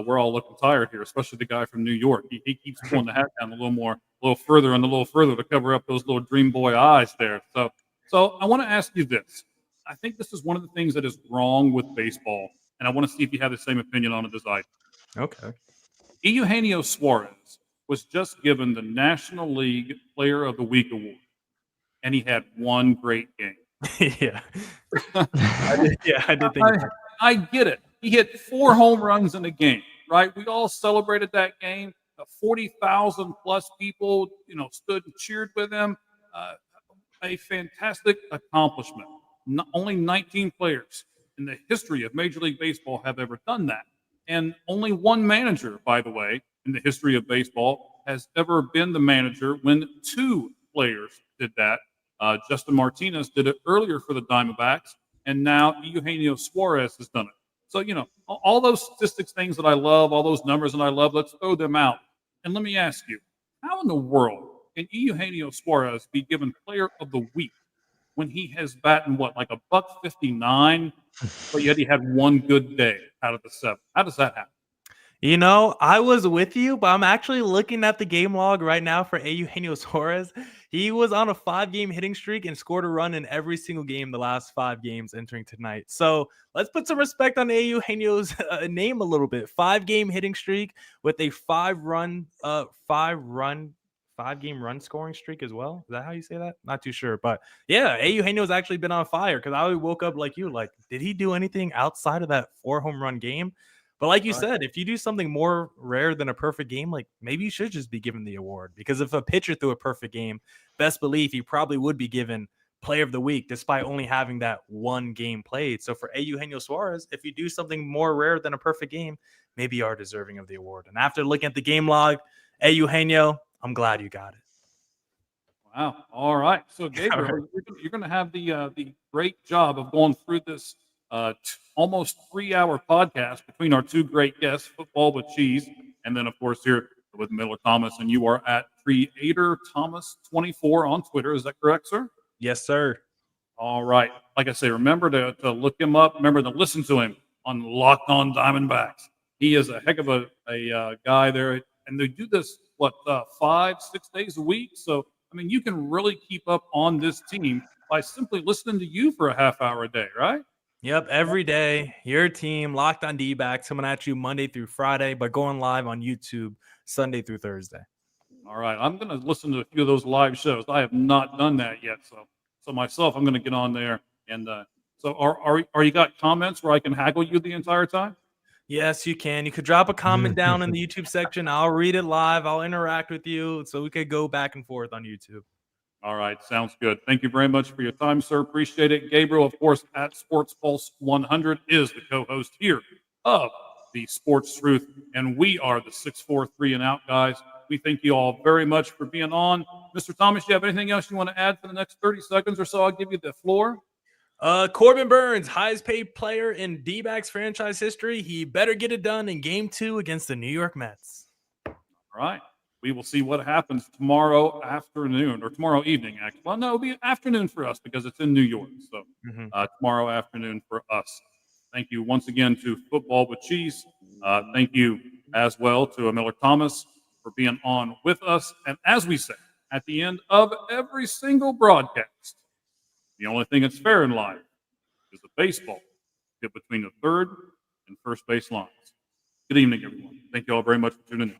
We're all looking tired here, especially the guy from New York. He keeps pulling the hat down a little further and a little further to cover up those little dream boy eyes there. So I want to ask you this. I think this is one of the things that is wrong with baseball, and I want to see if you have the same opinion on it as I do.
Okay.
Eugenio Suarez was just given the National League Player of the Week award, and he had one great game.
Yeah. I did think that.
I get it. He hit 4 home runs in a game, right? We all celebrated that game. 40,000 plus people, stood and cheered with him. A fantastic accomplishment. Only 19 players in the history of Major League Baseball have ever done that. And only one manager, by the way, in the history of baseball has ever been the manager when 2 players did that. Justin Martinez did it earlier for the Diamondbacks, and now Eugenio Suarez has done it. So, all those statistics, things that I love, all those numbers that I love, let's throw them out. And let me ask you, how in the world can Eugenio Suarez be given Player of the Week when he has batted like a $159, but yet he had one good day out of the 7? How does that happen?
I was with you, but I'm actually looking at the game log right now for Eugenio Suarez. He was on a 5-game hitting streak and scored a run in every single game the last 5 games entering tonight. So let's put some respect on Eugenio's name a little bit. 5-game hitting streak with a 5-game run scoring streak as well. Is that how you say that? Not too sure, but yeah, Eugenio's actually been on fire because I woke up like you, like, did he do anything outside of that 4 home run game? But like you said, if you do something more rare than a perfect game, like maybe you should just be given the award, because if a pitcher threw a perfect game, best believe he probably would be given Player of the Week despite only having that 1 game played. So for Eugenio Suarez, if you do something more rare than a perfect game, maybe you are deserving of the award. And after looking at the game log, Eugenio, I'm glad you got it.
Wow. All right. So, Gabriel, you're going to have the great job of going through this almost 3-hour podcast between our 2 great guests, Football with Cheese, and then, of course, here with Miller Thomas. And you are at Creator Thomas 24 on Twitter. Is that correct, sir?
Yes, sir.
All right. Like I say, remember to look him up. Remember to listen to him on Locked On Diamondbacks. He is a heck of a guy there. And they do this, 5-6 days a week? So, I mean, you can really keep up on this team by simply listening to you for a half hour a day, right?
Yep, every day, your team, Locked On D-backs, coming at you Monday through Friday, but going live on YouTube Sunday through Thursday.
All right. I'm going to listen to a few of those live shows. I have not done that yet. So myself, I'm going to get on there. And so are you got comments where I can haggle you the entire time?
Yes, you can. You could drop a comment down in the YouTube section. I'll read it live. I'll interact with you so we could go back and forth on YouTube.
All right. Sounds good. Thank you very much for your time, sir. Appreciate it. Gabriel, of course, at Sports Pulse 100 is the co-host here of the Sportz Truth, and we are the 643 and out guys. We thank you all very much for being on. Mr. Thomas, do you have anything else you want to add for the next 30 seconds or so? I'll give you the floor.
Corbin Burns, highest paid player in D-backs franchise history. He better get it done in Game 2 against the New York Mets.
All right. We will see what happens tomorrow afternoon, or tomorrow evening, actually. Well, no, it'll be afternoon for us because it's in New York. So tomorrow afternoon for us. Thank you once again to Football with Cheese. Thank you as well to Miller Thomas for being on with us. And as we say at the end of every single broadcast, the only thing that's fair in life is a baseball hit between the third and first base lines. Good evening, everyone. Thank you all very much for tuning in.